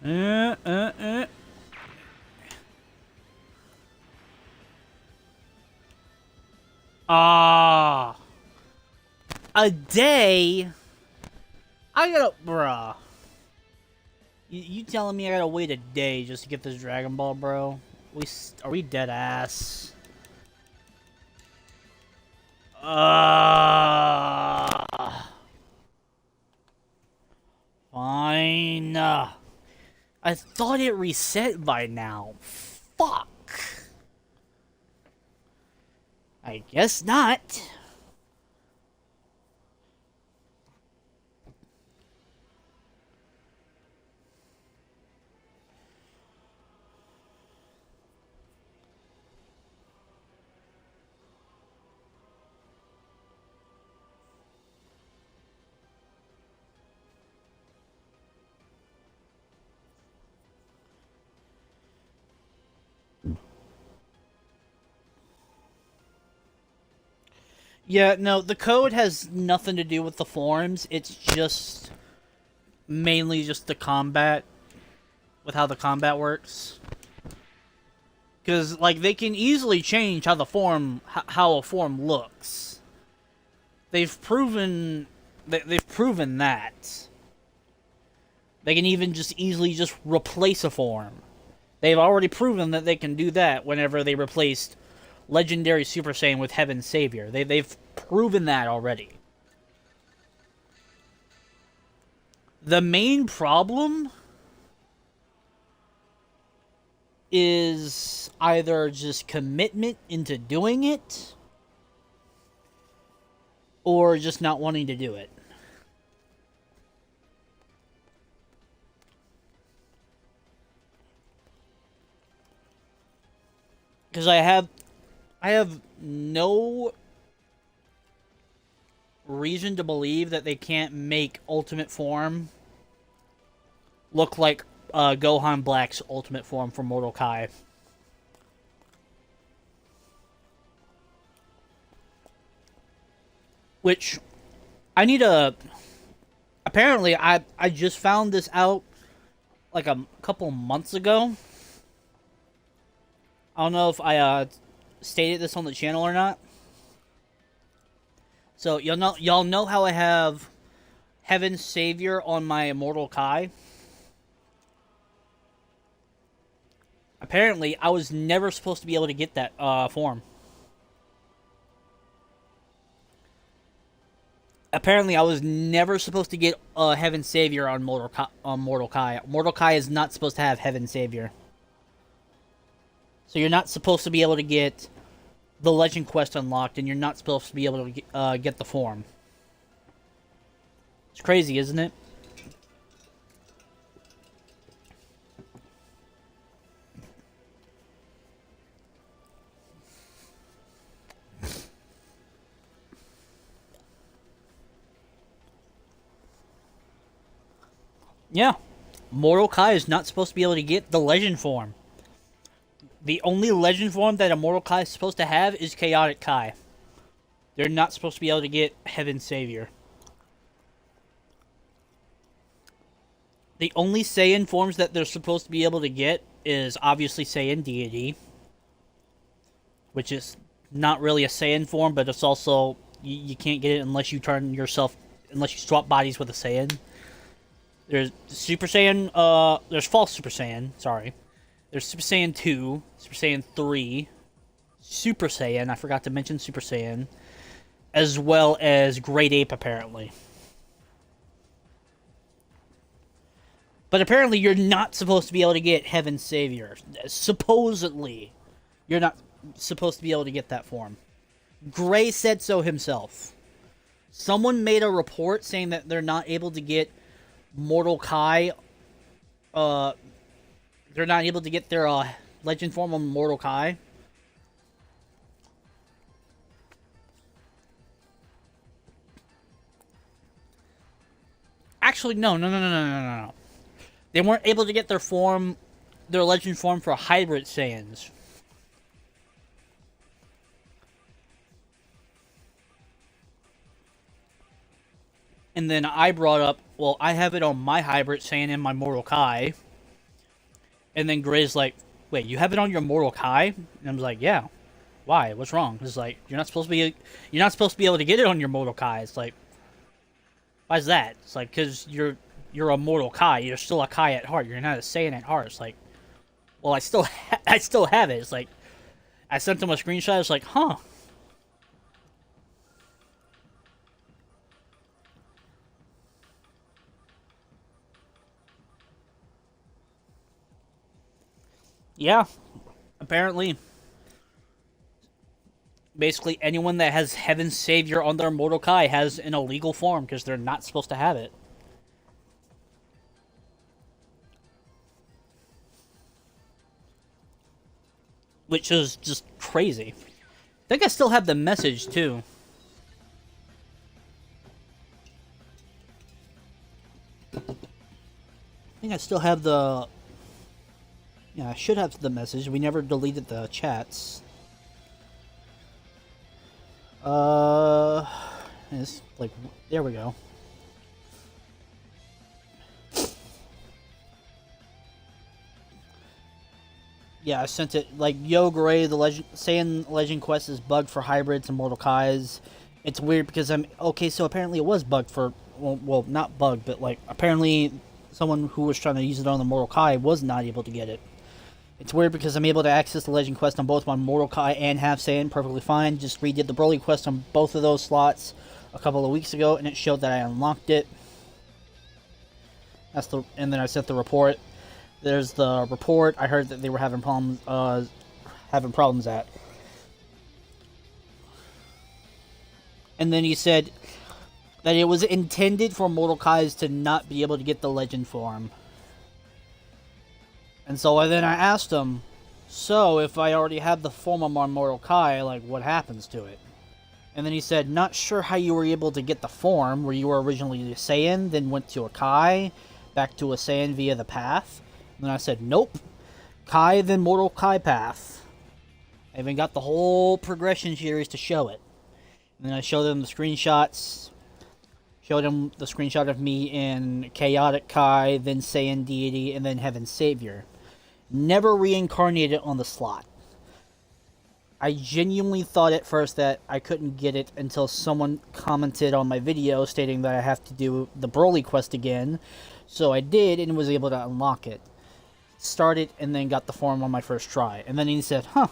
Uh, uh, uh. Ah, a day? I gotta, bruh. You telling me I gotta wait a day just to get this Dragon Ball, bro? Are we dead ass? Fine. I thought it reset by now. Fuck. I guess not. Yeah, no, the code has nothing to do with the forms. It's just mainly just the combat, with how the combat works. Because, like, they can easily change how how a form looks. They've proven that. They can even just easily just replace a form. They've already proven that they can do that whenever they replaced Legendary Super Saiyan with Heaven's Savior. They've proven that already. The main problem is either just commitment into doing it or just not wanting to do it. Because I have no reason to believe that they can't make Ultimate Form look like Gohan Black's Ultimate Form from Mortal Kai. Which, I need a... Apparently, I just found this out like a couple months ago. I don't know if I stated this on the channel or not. So y'all know how I have Heaven's Savior on my Immortal Kai. Apparently, I was never supposed to be able to get that form. Apparently, I was never supposed to get Heaven Savior on Mortal Kai. Mortal Kai is not supposed to have Heaven Savior. So you're not supposed to be able to get the Legend Quest unlocked, and you're not supposed to be able to get the form. It's crazy, isn't it? Yeah. Mortal Kai is not supposed to be able to get the Legend form. The only Legend form that a Mortal Kai is supposed to have is Chaotic Kai. They're not supposed to be able to get Heaven Savior. The only Saiyan forms that they're supposed to be able to get is obviously Saiyan Deity, which is not really a Saiyan form, but it's also you can't get it unless you unless you swap bodies with a Saiyan. There's Super Saiyan, there's False Super Saiyan, sorry. There's Super Saiyan 2, Super Saiyan 3, Super Saiyan, I forgot to mention Super Saiyan, as well as Great Ape, apparently. But apparently you're not supposed to be able to get Heaven Savior. Supposedly, you're not supposed to be able to get that form. Gray said so himself. Someone made a report saying that they're not able to get Mortal Kai. They're not able to get their Legend form on Mortal Kai. Actually, no. They weren't able to get their Legend form for Hybrid Saiyans. And then I brought up, well, I have it on my Hybrid Saiyan in my Mortal Kai. And then Gray's like, wait, you have it on your Mortal Kai? And I was like, yeah. Why? What's wrong? It's like, you're not supposed to be able to get it on your Mortal Kai. It's like, why is that? It's like, because you're a Mortal Kai. You're still a Kai at heart. You're not a Saiyan at heart. It's like, well, I still have it. It's like, I sent them a screenshot. I was like, huh. Yeah, apparently. Basically, anyone that has Heaven's Savior on their Mortal Kai has an illegal form because they're not supposed to have it. Which is just crazy. I think I still have the message, too. I think I still have the... Yeah, I should have the message. We never deleted the chats. It's like, there we go. Yeah, I sent it, like, Yo Gray, the Saiyan Legend Quest is bugged for hybrids and Mortal Kais. It's weird because okay, so apparently it was bugged for, well, not bugged, but, like, apparently someone who was trying to use it on the Mortal Kai was not able to get it. It's weird because I'm able to access the Legend Quest on both my Mortal Kai and Half Saiyan perfectly fine. Just redid the Broly Quest on both of those slots a couple of weeks ago, and it showed that I unlocked it. And then I sent the report. There's the report. I heard that they were having problems at. And then he said that it was intended for Mortal Kais to not be able to get the Legend form. And so then I asked him, so if I already have the form on my Mortal Kai, like, what happens to it? And then he said, not sure how you were able to get the form, where you were originally a Saiyan, then went to a Kai, back to a Saiyan via the path. And then I said, nope. Kai, then Mortal Kai path. I even got the whole progression series to show it. And then I showed them the screenshots. Showed him the screenshot of me in Chaotic Kai, then Saiyan Deity, and then Heaven Savior. Never reincarnated on the slot. I genuinely thought at first that I couldn't get it until someone commented on my video stating that I have to do the Broly quest again. So I did and was able to unlock it. Started and then got the form on my first try. And then he said, huh,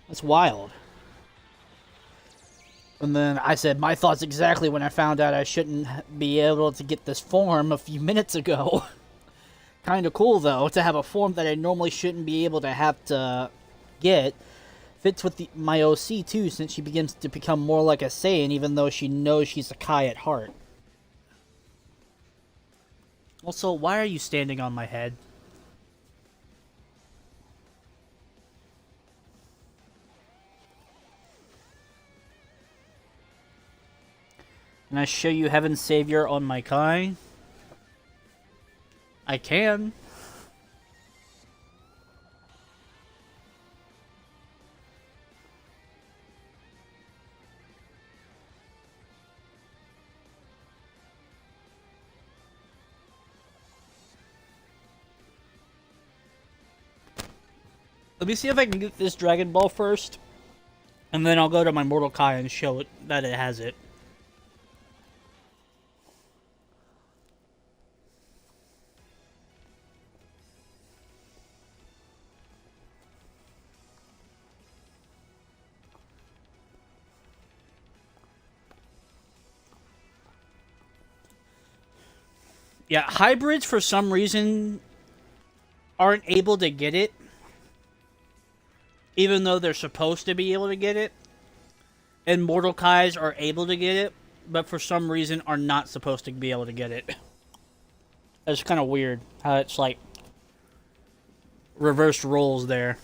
that's wild. And then I said my thoughts exactly when I found out I shouldn't be able to get this form a few minutes ago. Kind of cool, though, to have a form that I normally shouldn't be able to have to get. Fits with my OC, too, since she begins to become more like a Saiyan, even though she knows she's a Kai at heart. Also, why are you standing on my head? Can I show you Heaven's Savior on my Kai? I can. Let me see if I can get this Dragon Ball first. And then I'll go to my Mortal Kai and show it that it has it. Yeah, hybrids for some reason aren't able to get it. Even though they're supposed to be able to get it. And Mortal Kais are able to get it, but for some reason are not supposed to be able to get it. It's kind of weird how it's like reversed roles there.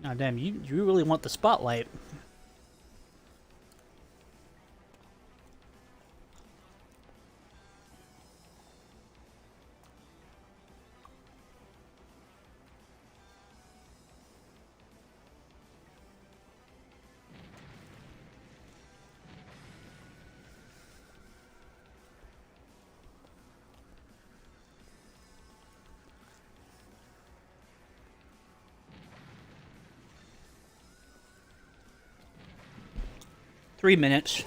Oh, damn, you really want the spotlight. Three minutes.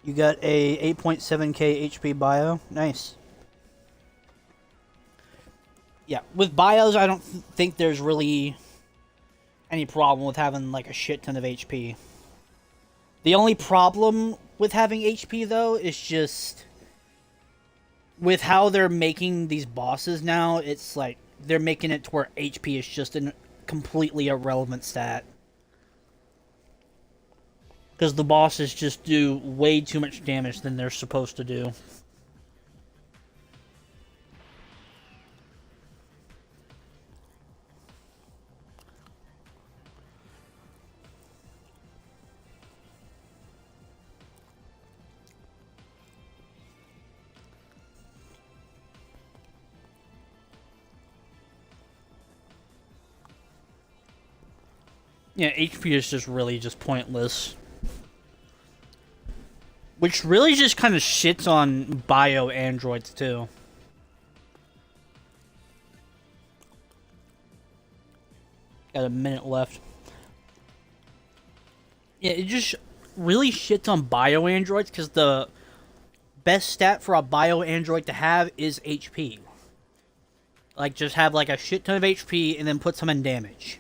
You got a 8.7k HP bio. Nice. Yeah, with bios, I don't think there's really any problem with having like a shit ton of HP. The only problem with having HP, though, is just with how they're making these bosses now, it's like they're making it to where HP is just a completely irrelevant stat. Because the bosses just do way too much damage than they're supposed to do. Yeah, HP is just really just pointless. Which really just kind of shits on bio androids, too. Got a minute left. Yeah, it just really shits on bio androids because the best stat for a bio android to have is HP. Like, just have like a shit ton of HP and then put some in damage.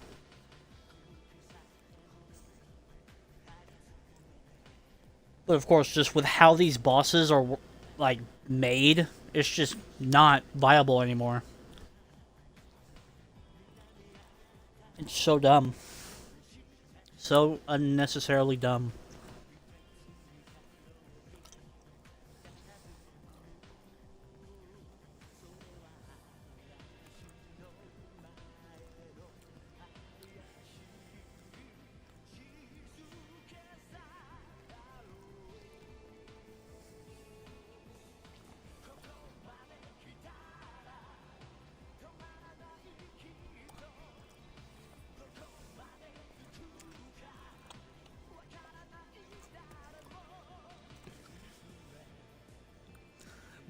But of course, just with how these bosses are, like, made, it's just not viable anymore. It's so dumb. So unnecessarily dumb.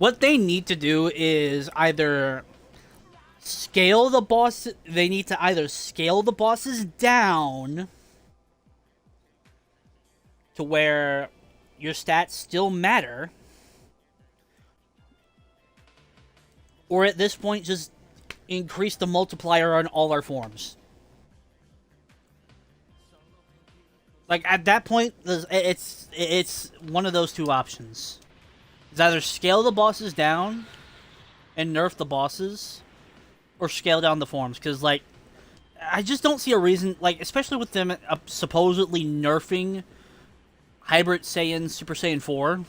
What they need to do is either scale the boss. They need to either scale the bosses down to where your stats still matter, or at this point just increase the multiplier on all our forms. Like at that point, it's one of those two options. It's either scale the bosses down and nerf the bosses, or scale down the forms. Because like, I just don't see a reason. Like, especially with them supposedly nerfing Hybrid Saiyan Super Saiyan 4.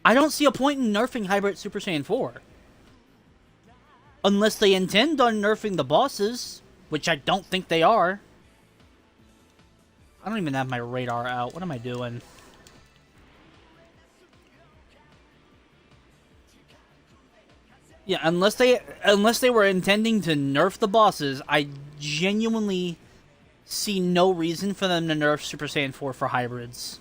I don't see a point in nerfing Hybrid Super Saiyan 4. Unless they intend on nerfing the bosses, which I don't think they are. I don't even have my radar out. What am I doing? Yeah, unless they were intending to nerf the bosses, I genuinely see no reason for them to nerf Super Saiyan 4 for hybrids.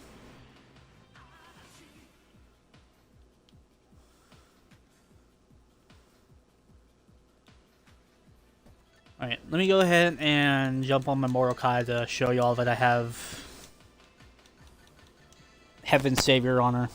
Alright, let me go ahead and jump on my Mordecai to show y'all that I have Heaven Savior on her.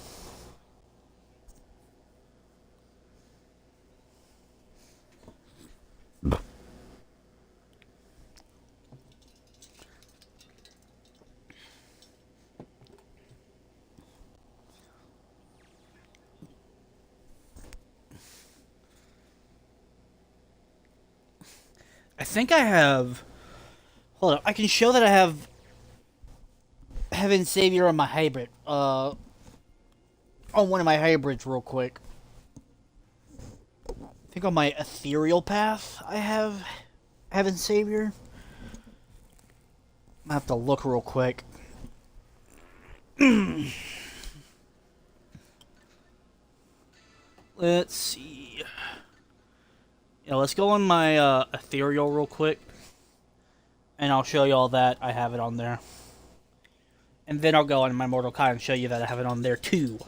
I think I have... Hold on, I can show that I have Heaven Savior on my hybrid. On one of my hybrids real quick. I think on my ethereal path I have Heaven Savior. I have to look real quick. Let's see. Yeah, let's go on my ethereal real quick. And I'll show you all that I have it on there. And then I'll go on my Mortal Kombat and show you that I have it on there too.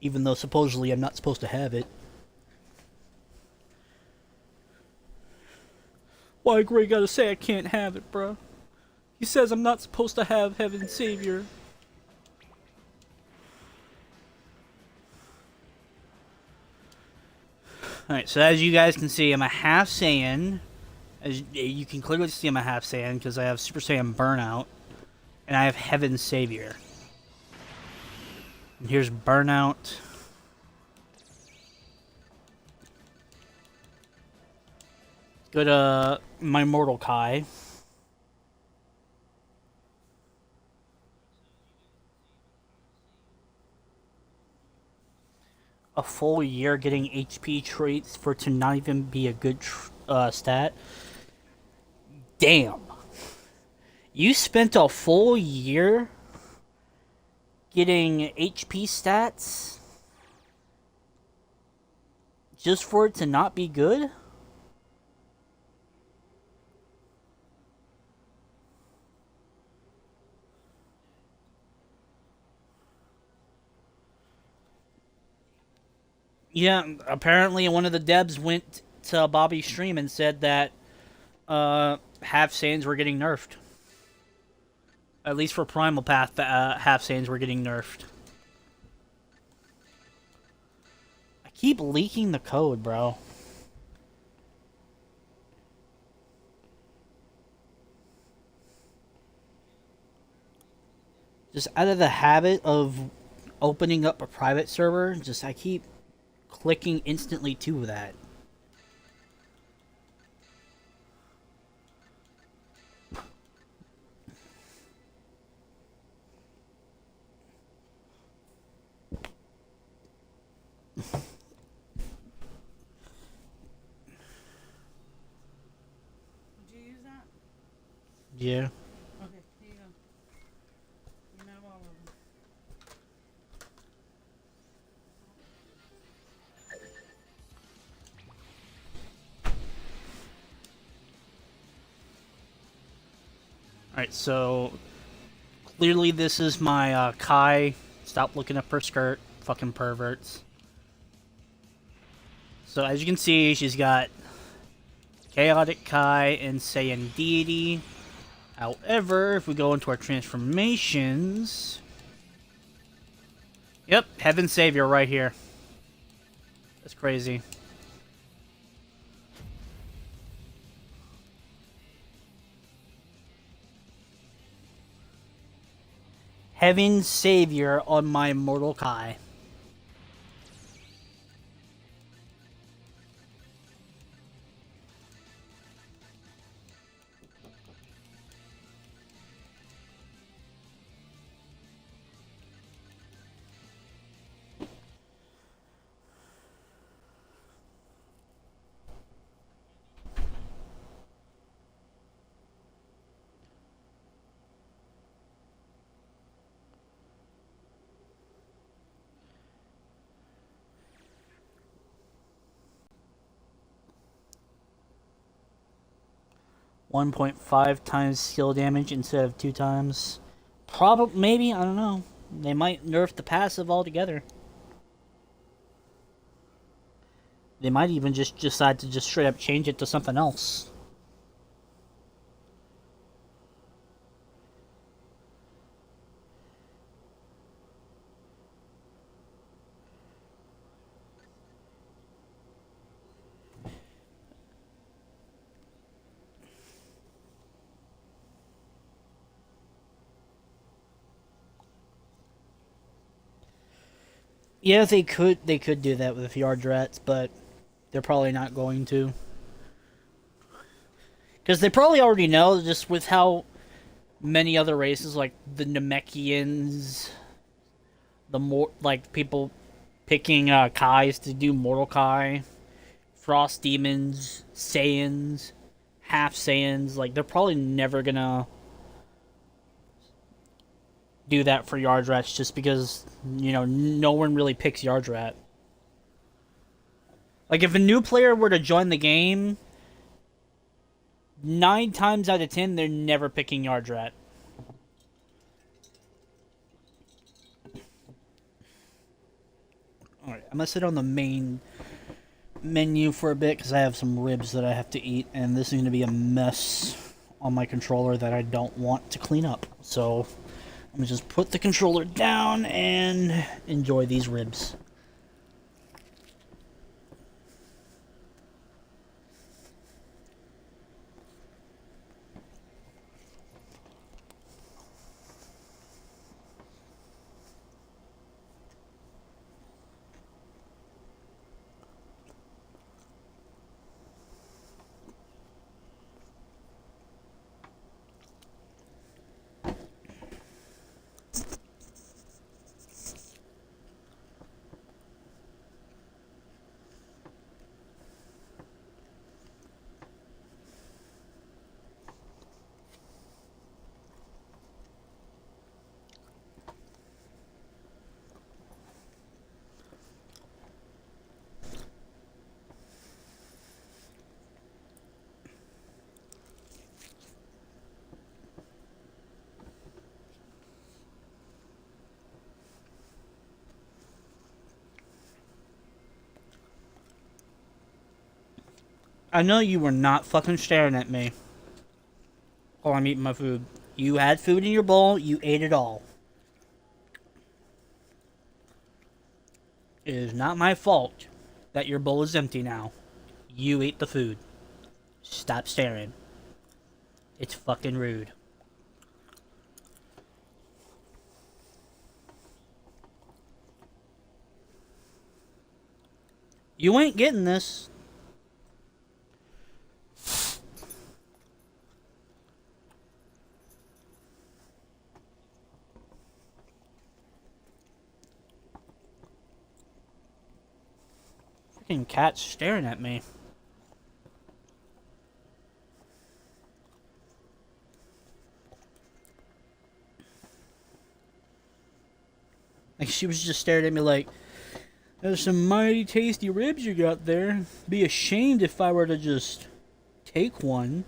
Even though supposedly I'm not supposed to have it. Why Gray gotta say I can't have it, bro? He says I'm not supposed to have Heaven Savior. Alright, so as you guys can see, I'm a half Saiyan. As you can clearly see, I'm a half Saiyan because I have Super Saiyan Burnout. And I have Heaven Savior. And here's Burnout. Go to my Mortal Kai. A full year getting HP traits for it to not even be a good stat. Damn. You spent a full year getting HP stats just for it to not be good? Yeah, apparently one of the devs went to Bobby's stream and said that half Saiyans were getting nerfed. At least for Primal Path, half Saiyans were getting nerfed. I keep leaking the code, bro. Just out of the habit of opening up a private server, I keep clicking instantly to that. Did you use that? Yeah. Okay, here you go. You can have all of them. Alright, so Clearly, this is my Kai. Stop looking up her skirt. Fucking perverts. So, as you can see, she's got Chaotic Kai and Saiyan Deity. However, if we go into our transformations... Yep, Heaven Savior right here. That's crazy. Heaven Savior on my Immortal Kai. .5 times skill damage instead of 2 times. Probably, maybe, I don't know. They might nerf the passive altogether. They might even just decide to just straight up change it to something else. Yeah, they could do that with Yardrats, but they're probably not going to. Because they probably already know, just with how many other races, like the Namekians, the more like people picking Kais to do Mortal Kai, Frost Demons, Saiyans, Half Saiyans, like they're probably never gonna do that for Yardrats just because, you know, no one really picks Yardrat. Like if a new player were to join the game, 9 times out of 10 they're never picking Yardrat. Alright, I'm gonna sit on the main menu for a bit because I have some ribs that I have to eat, and this is gonna be a mess on my controller that I don't want to clean up. So I'm gonna just put the controller down and enjoy these ribs. I know you were not fucking staring at me while I'm eating my food. You had food in your bowl, you ate it all. It is not my fault that your bowl is empty now. You ate the food. Stop staring. It's fucking rude. You ain't getting this. Freaking cat's staring at me. Like she was just staring at me like, there's some mighty tasty ribs you got there. Be ashamed if I were to just take one.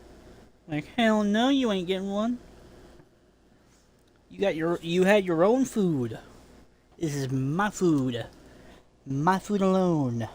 Like, hell no, you ain't getting one. You had your own food. This is my food. My food alone.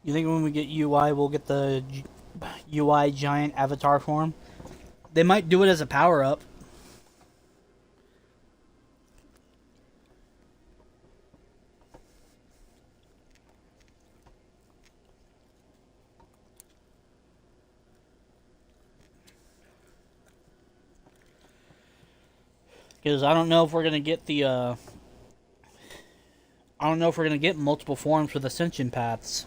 You think when we get UI, we'll get the UI giant avatar form? They might do it as a power up. Because I don't know if we're gonna get the. I don't know if we're gonna get multiple forms with ascension paths.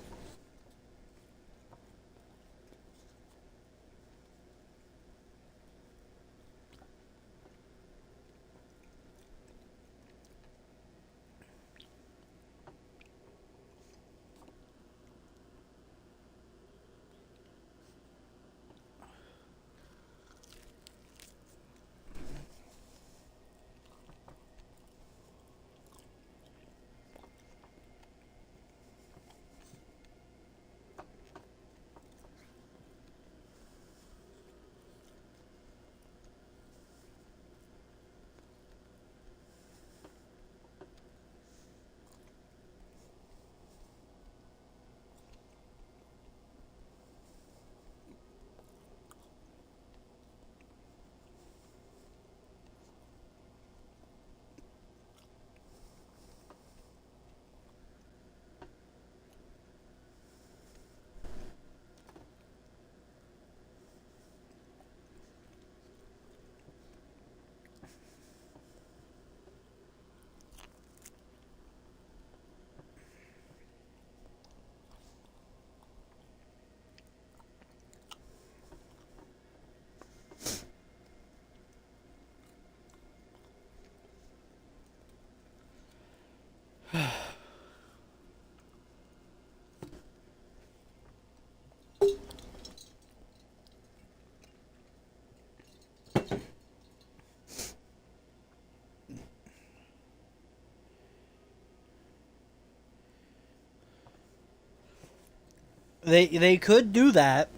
They could do that.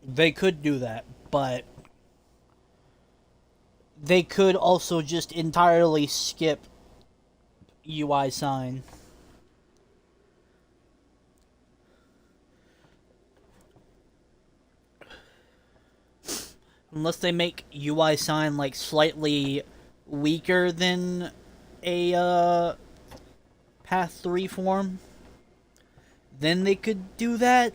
They could do that, but they could also just entirely skip UI sign. Unless they make UI sign like slightly weaker than a Path 3 form, then they could do that.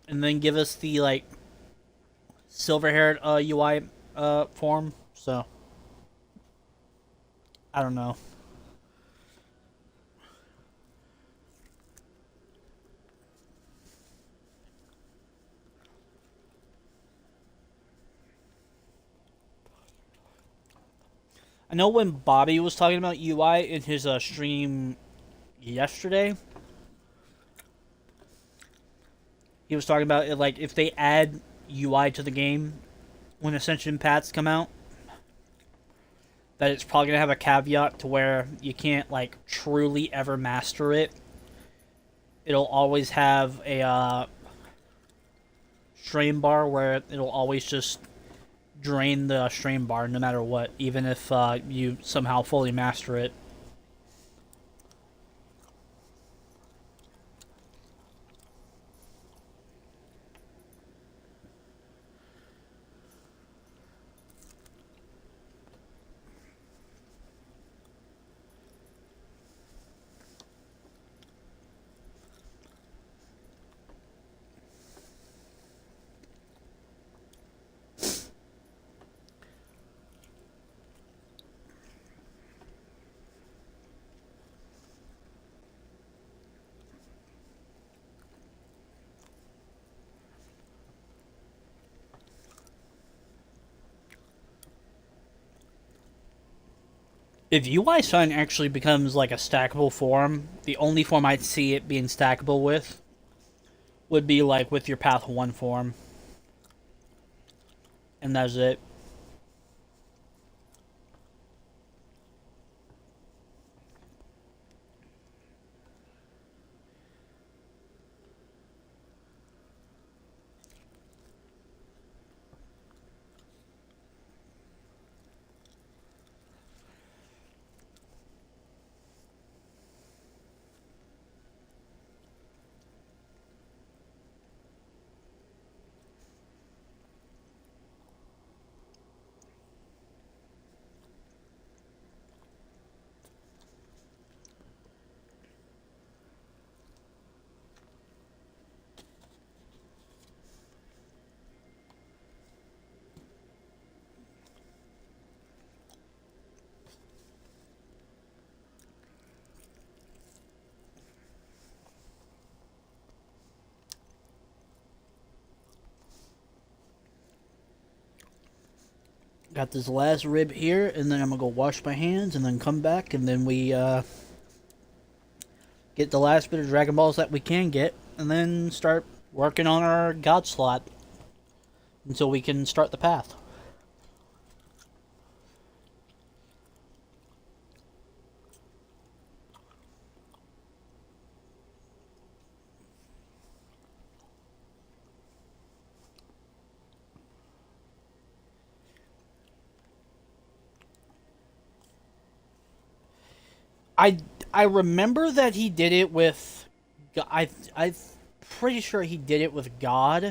And then give us the like silver haired UI form. So I don't know. I know when Bobby was talking about UI in his stream yesterday, he was talking about it, like if they add UI to the game when Ascension Paths come out, that it's probably gonna have a caveat to where you can't like truly ever master it. It'll always have a strain bar where it'll always just drain the strain bar no matter what, even if you somehow fully master it. If UI Sign actually becomes like a stackable form, the only form I'd see it being stackable with would be like with your Path 1 form. And that's it. got this last rib here, and then I'm gonna go wash my hands, and then come back, and then we get the last bit of Dragon Balls that we can get, and then start working on our God slot until we can start the path. I I remember that he did it with. I'm pretty sure he did it with God.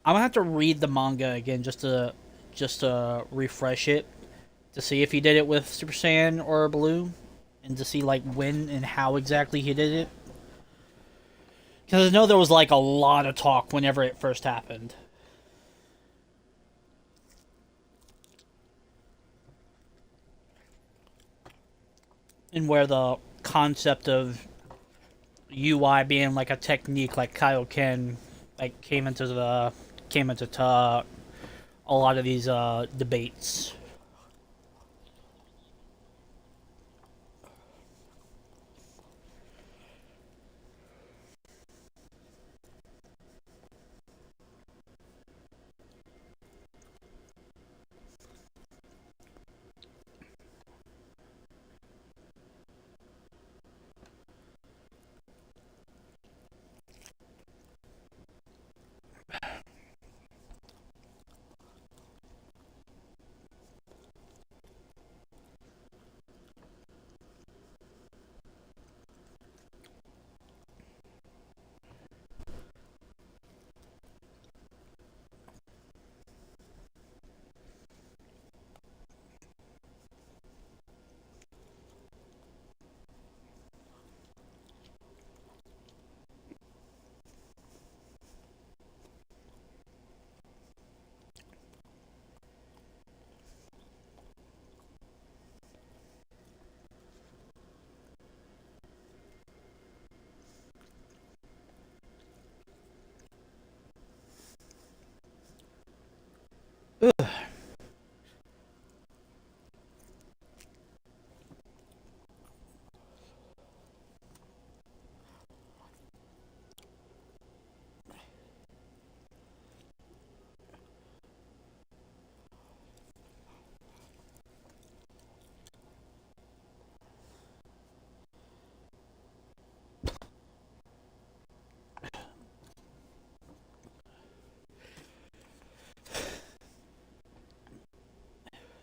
I'm gonna have to read the manga again just to refresh it to see if he did it with Super Saiyan or Blue, and to see like when and how exactly he did it. Because I know there was like a lot of talk whenever it first happened. And where the concept of UI being like a technique like Kaioken like came into a lot of these debates.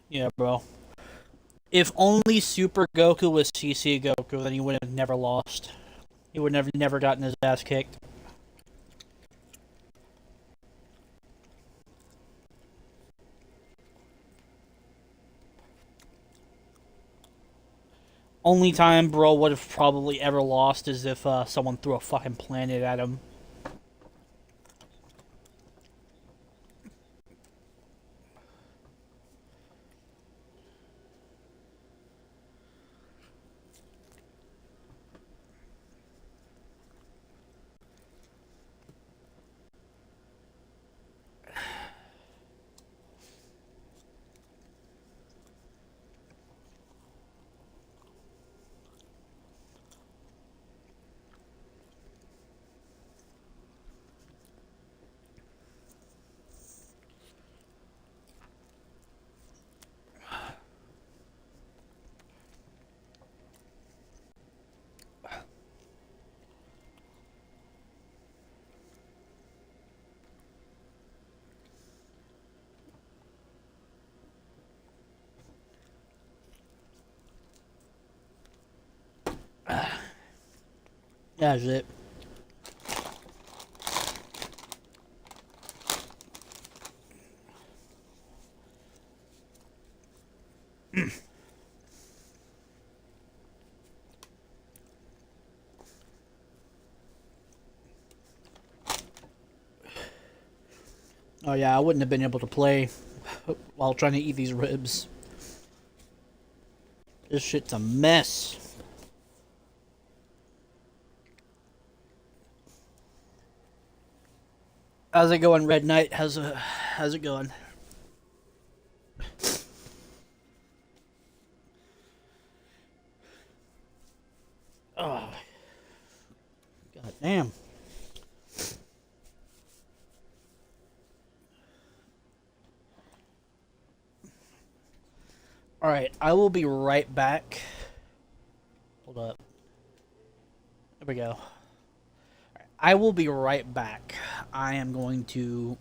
Yeah, bro. If only Super Goku was CC Goku, then he would have never lost. He would never gotten his ass kicked. Only time bro would have probably ever lost is if someone threw a fucking planet at him. That's it. Oh yeah, I wouldn't have been able to play while trying to eat these ribs. This shit's a mess. How's it going, Red Knight? How's it going? am. All right, I will be right back. Hold up. There we go. I will be right back. I am going to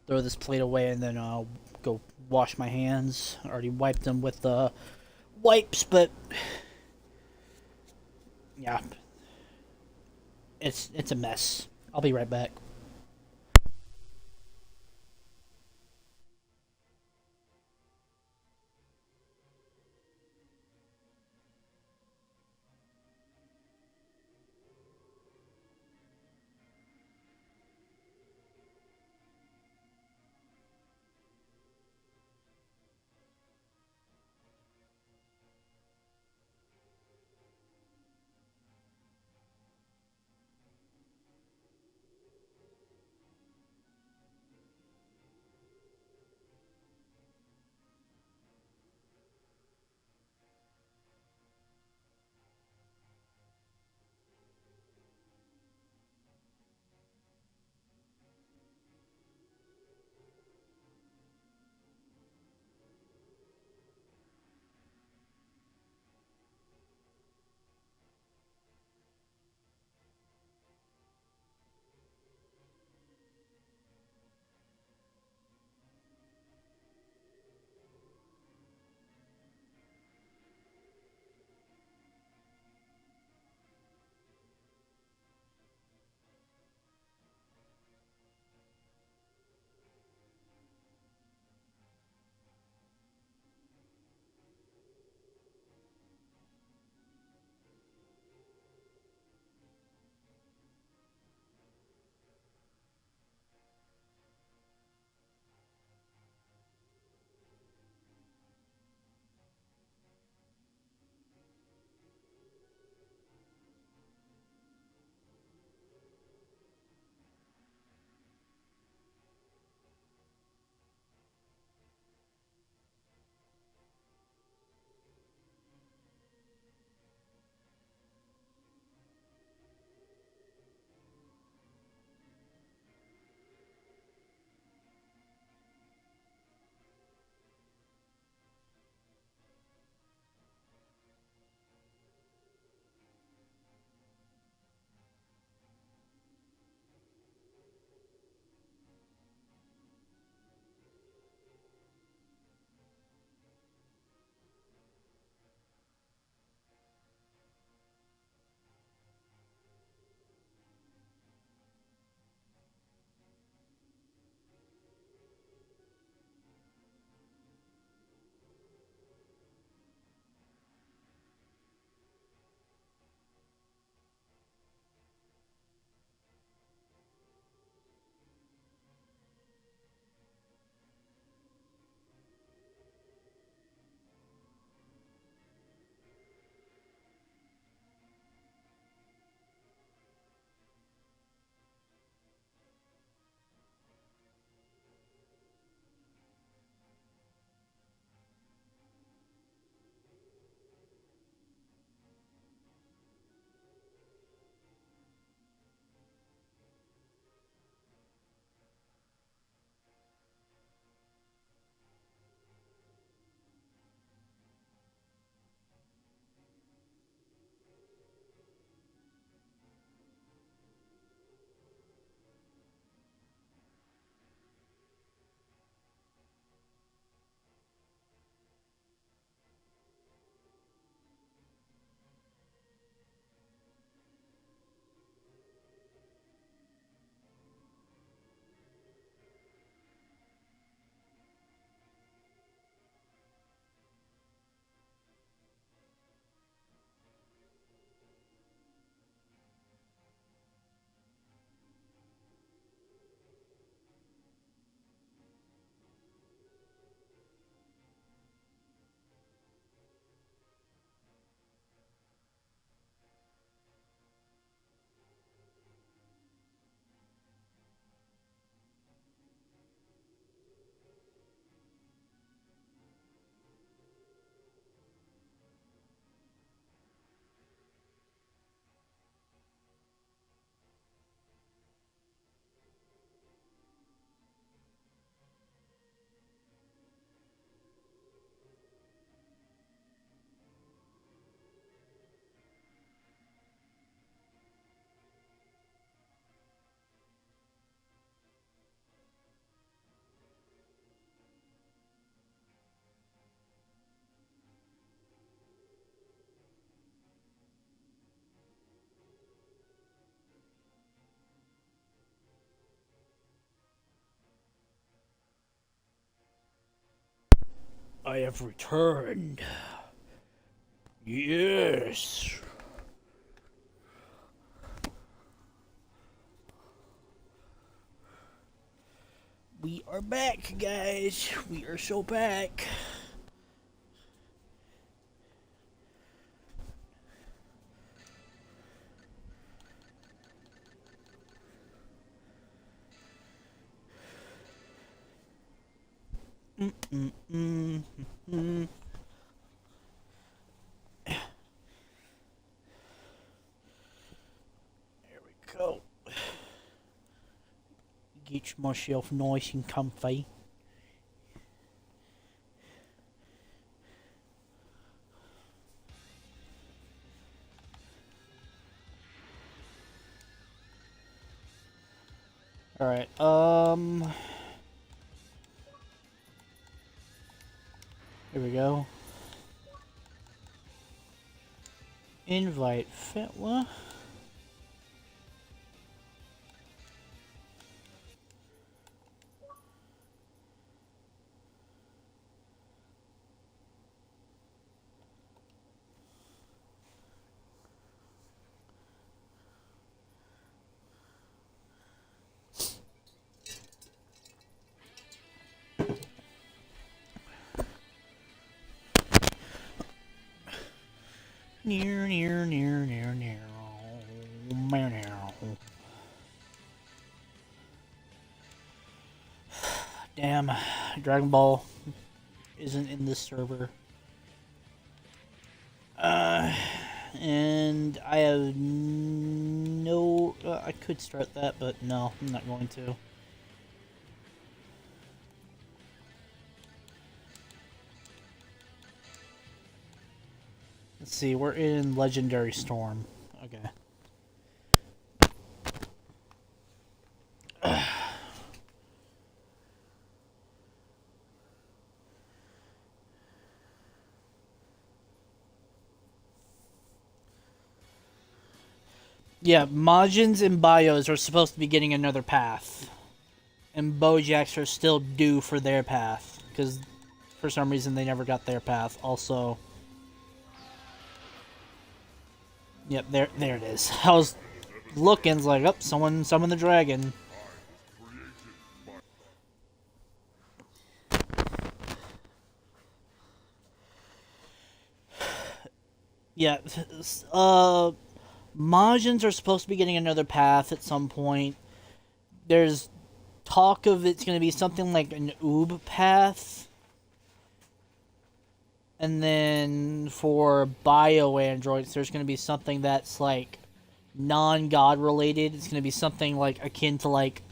throw this plate away and then I'll go wash my hands. I already wiped them with the wipes, but yeah, it's a mess. I'll be right back. I have returned. Yes. We are back, guys. We are so back. Mm-mm-mm-mm. There we go. Get myself nice and comfy. Alright, here we go. Invite Fetwa. Near, near, near, near, near. Meow, meow. Damn, Dragon Ball isn't in this server. And I have no... I could start that, but no, I'm not going to. Let's see, we're in Legendary Storm. Okay. Yeah, Majins and Bios are supposed to be getting another path. And Bojacks are still due for their path. Because for some reason they never got their path. Also... Yep, there it is. I was looking, like, oh, someone summoned the dragon. Yeah, Majins are supposed to be getting another path at some point. There's talk of it's going to be something like an Oob path. And then for bio androids, there's going to be something that's like non-god related. It's going to be something like akin to like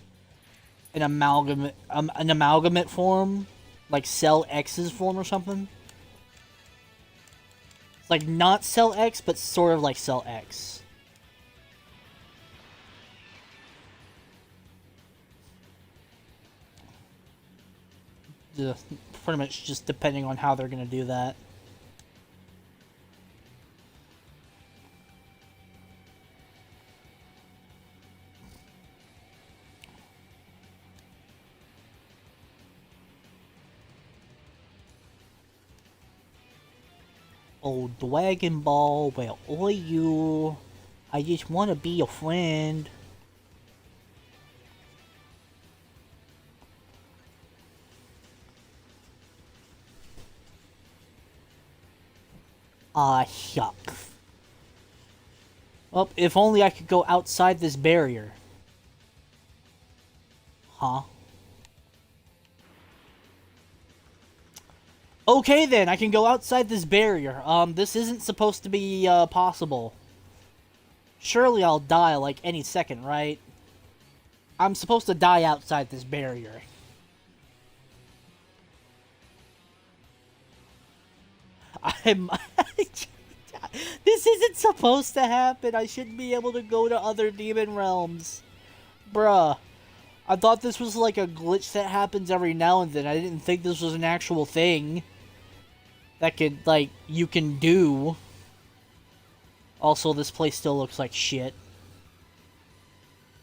an amalgamate form, like Cell X's form or something. It's like not Cell X, but sort of like Cell X. Pretty much just depending on how they're going to do that. Oh, Dragon Ball, where are you? I just want to be a friend. Ah, shucks. Well, if only I could go outside this barrier. Huh? Okay then, I can go outside this barrier. This isn't supposed to be, possible. Surely I'll die, like, any second, right? I'm supposed to die outside this barrier. I'm... This isn't supposed to happen. I shouldn't be able to go to other demon realms. Bruh. I thought this was like a glitch that happens every now and then. I didn't think this was an actual thing that could, like, you can do. Also, this place still looks like shit.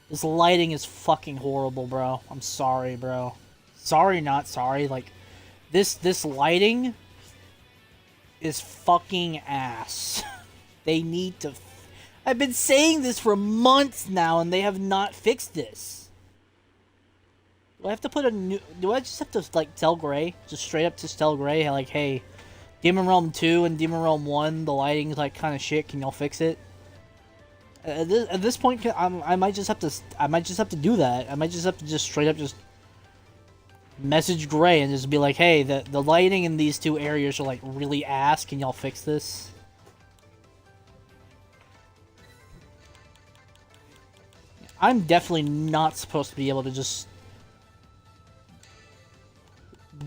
This lighting is fucking horrible, bro. I'm sorry, bro. Sorry, not sorry. Like, This lighting is fucking ass. They need to. I've been saying this for months now, and they have not fixed this. Do I have to put a new? Do I just have to like tell Gray, just straight up just tell Gray, like, hey, Demon Realm 2 and Demon Realm 1, the lighting's like kind of shit. Can y'all fix it? At this point, I might just have to. I might just have to do that. I might just have to just straight up just message Gray and just be like, hey, the lighting in these two areas are like really ass. Can y'all fix this? I'm definitely not supposed to be able to just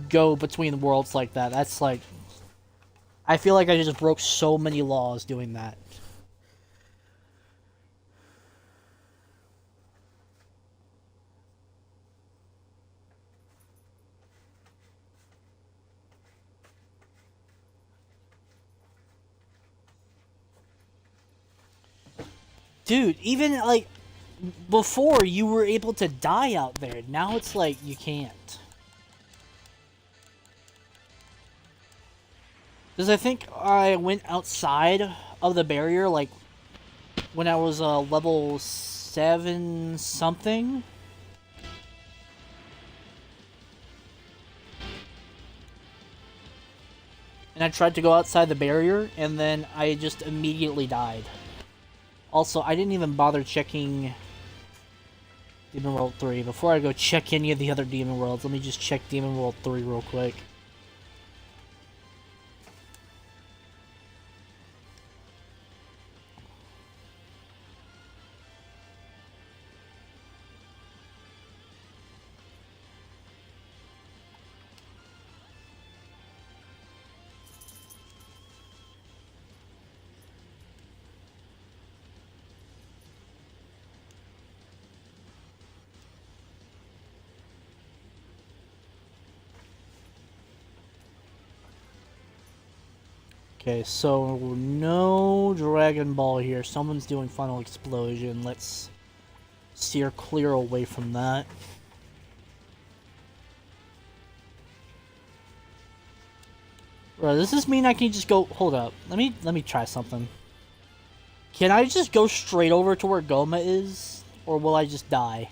go between worlds like that. That's like, I feel like I just broke so many laws doing that. Dude, even like before you were able to die out there. Now it's like you can't. Because I think I went outside of the barrier like when I was level 7 something. And I tried to go outside the barrier and then I just immediately died. Also, I didn't even bother checking Demon World 3. Before I go check any of the other Demon Worlds, let me just check Demon World 3 real quick. Okay, so no Dragon Ball here. Someone's doing Final Explosion. Let's steer clear away from that. Bro, does this mean I can just go? Hold up. Let me try something. Can I just go straight over to where Goma is, or will I just die?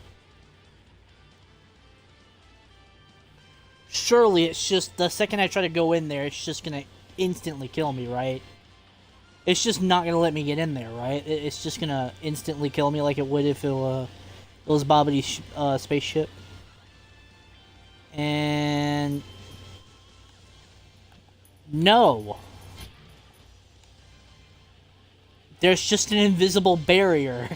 Surely it's just the second I try to go in there, it's just gonna instantly kill me, right? It's just not gonna let me get in there, right? It's just gonna instantly kill me like it would if it was Babbidy's spaceship. And no, there's just an invisible barrier.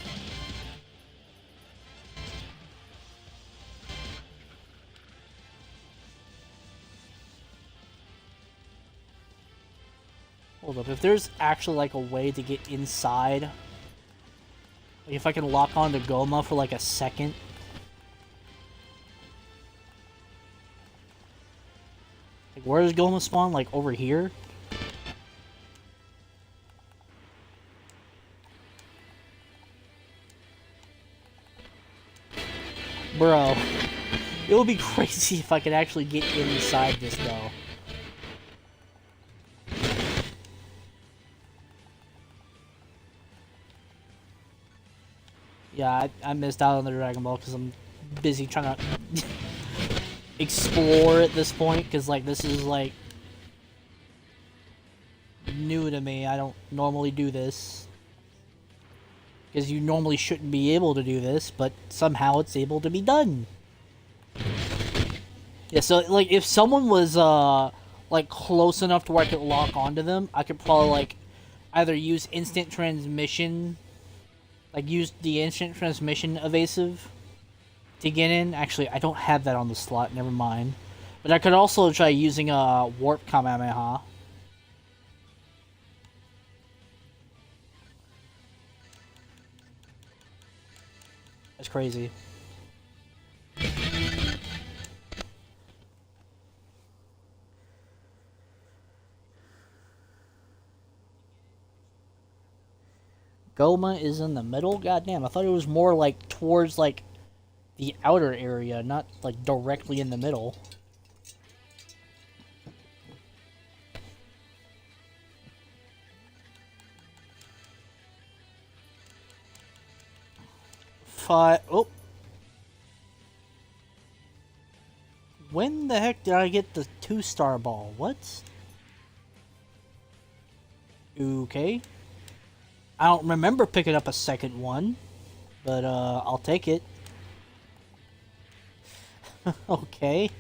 Hold up, if there's actually like a way to get inside, like if I can lock onto Goma for like a second. Like where does Goma spawn? Like over here? Bro, it would be crazy if I could actually get inside this though. Yeah, I missed out on the Dragon Ball because I'm busy trying to explore at this point, because like this is like new to me. I don't normally do this, because you normally shouldn't be able to do this, but somehow it's able to be done. Yeah, so like if someone was like close enough to where I could lock onto them, I could probably like either use instant transmission, like use the instant transmission evasive to get in. Actually, I don't have that on the slot, never mind. But I could also try using a warp Kamehameha. That's crazy. Goma is in the middle? Goddamn, I thought it was more like towards like the outer area, not like directly in the middle. 5. Oh. When the heck did I get the 2-star ball? What? Okay. I don't remember picking up a second one, but I'll take it. Okay.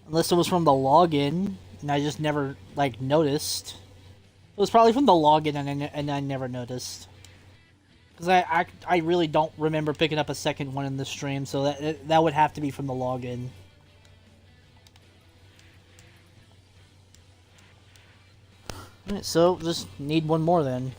Unless it was from the login, and I just never, like, noticed. It was probably from the login, and I never noticed. Because I really don't remember picking up a second one in the stream, so that would have to be from the login. Alright, so just need one more then.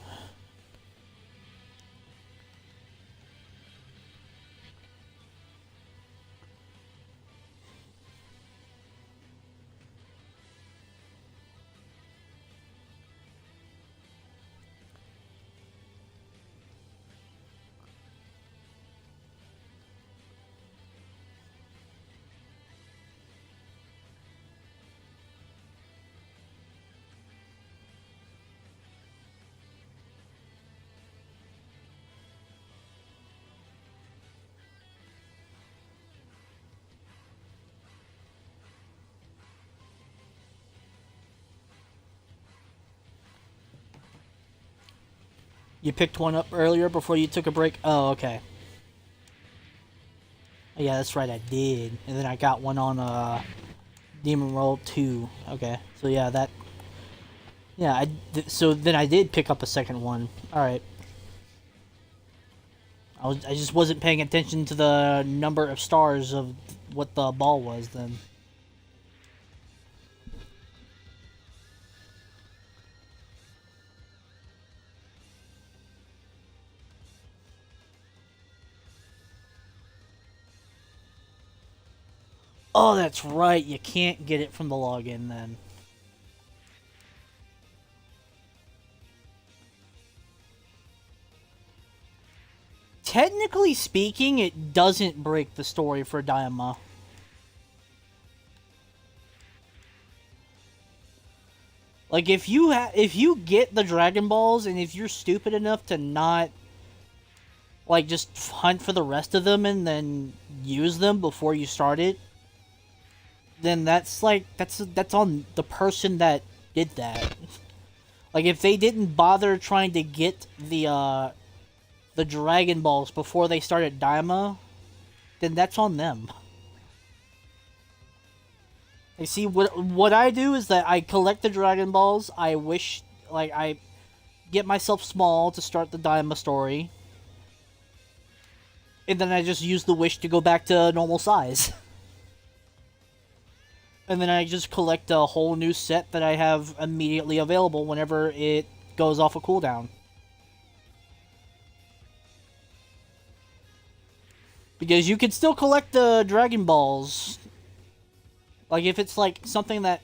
You picked one up earlier before you took a break? Oh, okay. Yeah, that's right, I did. And then I got one on Demon Roll 2. Okay, so yeah, that... Yeah, so then I did pick up a second one. Alright. I just wasn't paying attention to the number of stars of what the ball was then. Oh, that's right. You can't get it from the login then. Technically speaking, it doesn't break the story for Daima. Like, if you get the Dragon Balls, and if you're stupid enough to not, like, just hunt for the rest of them and then use them before you start it, then that's on the person that did that. Like, if they didn't bother trying to get the Dragon Balls before they started Daima, then that's on them. You see, what I do is that I collect the Dragon Balls. I get myself small to start the Daima story, and then I just use the wish to go back to normal size. And then I just collect a whole new set that I have immediately available whenever it goes off a cooldown. Because you can still collect the Dragon Balls. Like, if it's, like, something that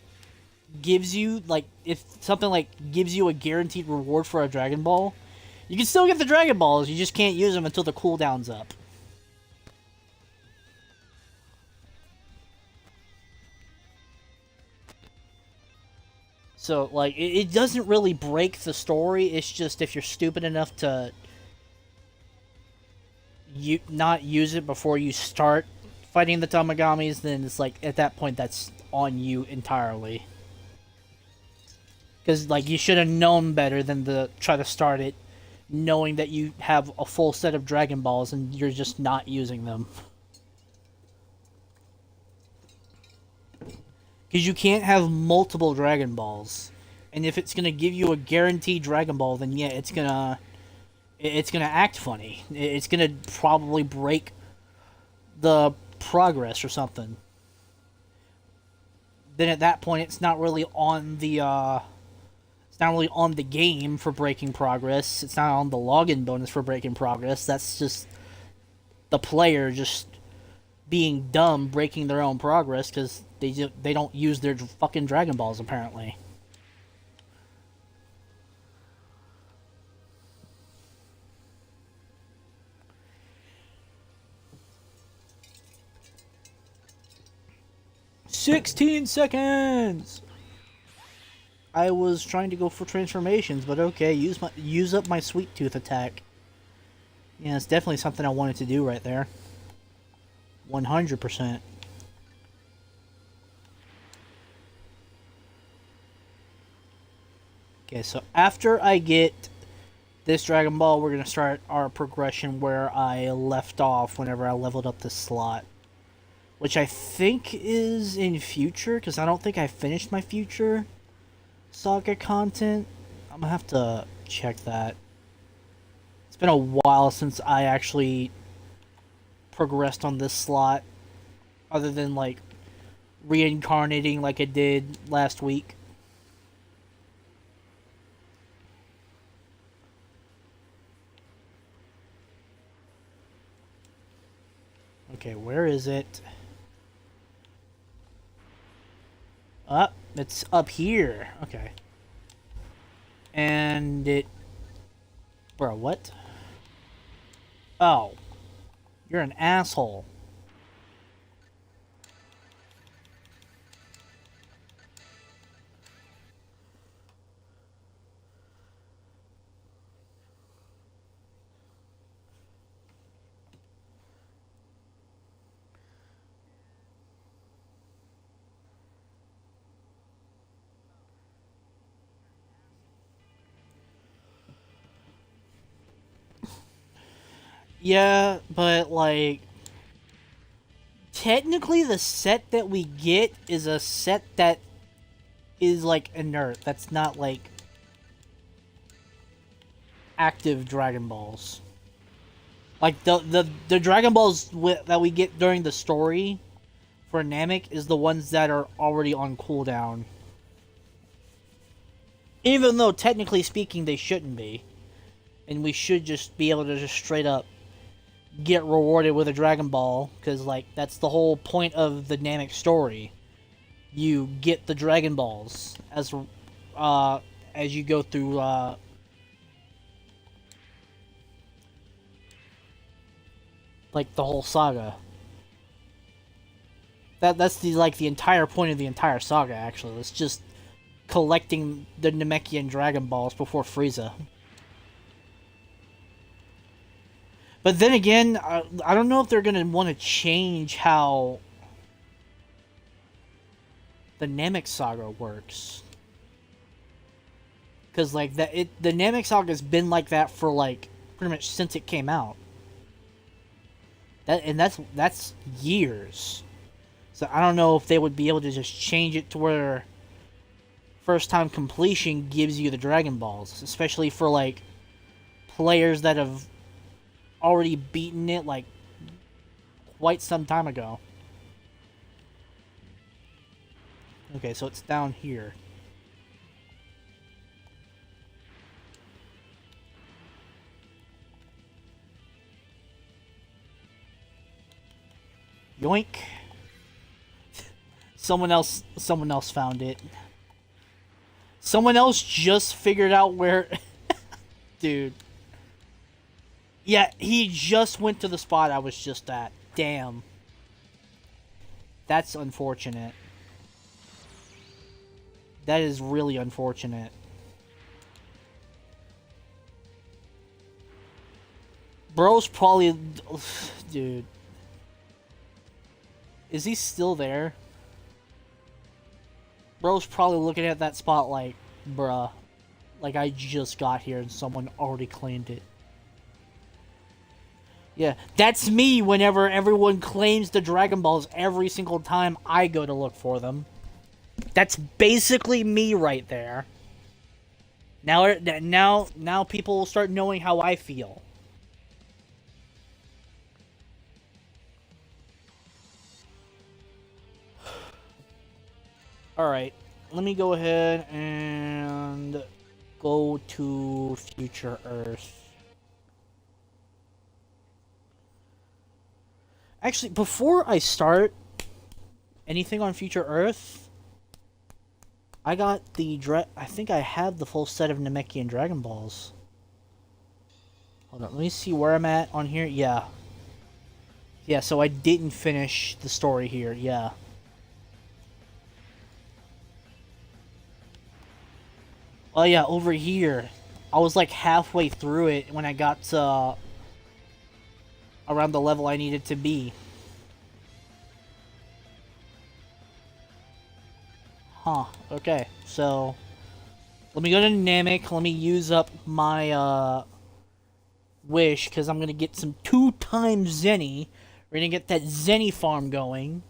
gives you, like, if something, like, gives you a guaranteed reward for a Dragon Ball, you can still get the Dragon Balls, you just can't use them until the cooldown's up. So, like, it doesn't really break the story, it's just if you're stupid enough to not use it before you start fighting the Tamagamis, then it's like, at that point, that's on you entirely. Because, like, you should have known better than to try to start it knowing that you have a full set of Dragon Balls and you're just not using them. Because you can't have multiple Dragon Balls. And if it's going to give you a guaranteed Dragon Ball, then yeah, it's going to act funny. It's going to probably break the progress or something. Then at that point, it's not really on the game for breaking progress. It's not on the login bonus for breaking progress. That's just the player just being dumb, breaking their own progress because they don't use their fucking Dragon Balls apparently. "16 seconds!" I was trying to go for transformations, but okay, use up my sweet tooth attack. Yeah, it's definitely something I wanted to do right there. 100%. Okay, so after I get this Dragon Ball, we're going to start our progression where I left off whenever I leveled up this slot. Which I think is in future, because I don't think I finished my future saga content. I'm going to have to check that. It's been a while since I actually progressed on this slot, other than like reincarnating like I did last week. Okay, where is it? It's up here. Okay. And it... Bro, what? Oh. You're an asshole. Yeah, but like... Technically, the set that we get is a set that is like inert. That's not like active Dragon Balls. Like the Dragon Balls that we get during the story for Namek is the ones that are already on cooldown. Even though technically speaking they shouldn't be. And we should just be able to just straight up get rewarded with a Dragon Ball, because like that's the whole point of the Namek story. You get the Dragon Balls as you go through like the whole saga. That's the entire point of the entire saga. Actually, it's just collecting the Namekian Dragon Balls before Frieza. But then again, I don't know if they're gonna want to change how the Namek saga works. Because like the Namek saga has been like that for like pretty much since it came out. That's years. So I don't know if they would be able to just change it to where first time completion gives you the Dragon Balls, especially for like players that have already beaten it like quite some time ago. Okay, so it's down here. Yoink. Someone else found it. Someone else just figured out where dude. Yeah, he just went to the spot I was just at. Damn. That's unfortunate. That is really unfortunate. Bro's probably... Dude. Is he still there? Bro's probably looking at that spot like, bruh. Like I just got here and someone already claimed it. Yeah, that's me whenever everyone claims the Dragon Balls every single time I go to look for them. That's basically me right there. Now people will start knowing how I feel. Alright, let me go ahead and go to Future Earth. Actually, before I start anything on Future Earth, I got I think I have the full set of Namekian Dragon Balls. Hold on, let me see where I'm at on here. Yeah. Yeah, so I didn't finish the story here. Yeah. Oh yeah, over here. I was like halfway through it when I got to around the level I need it to be. Huh, okay, so let me go to Namek, let me use up my wish, because I'm gonna get some 2 times Zeni. We're gonna get that Zeni farm going.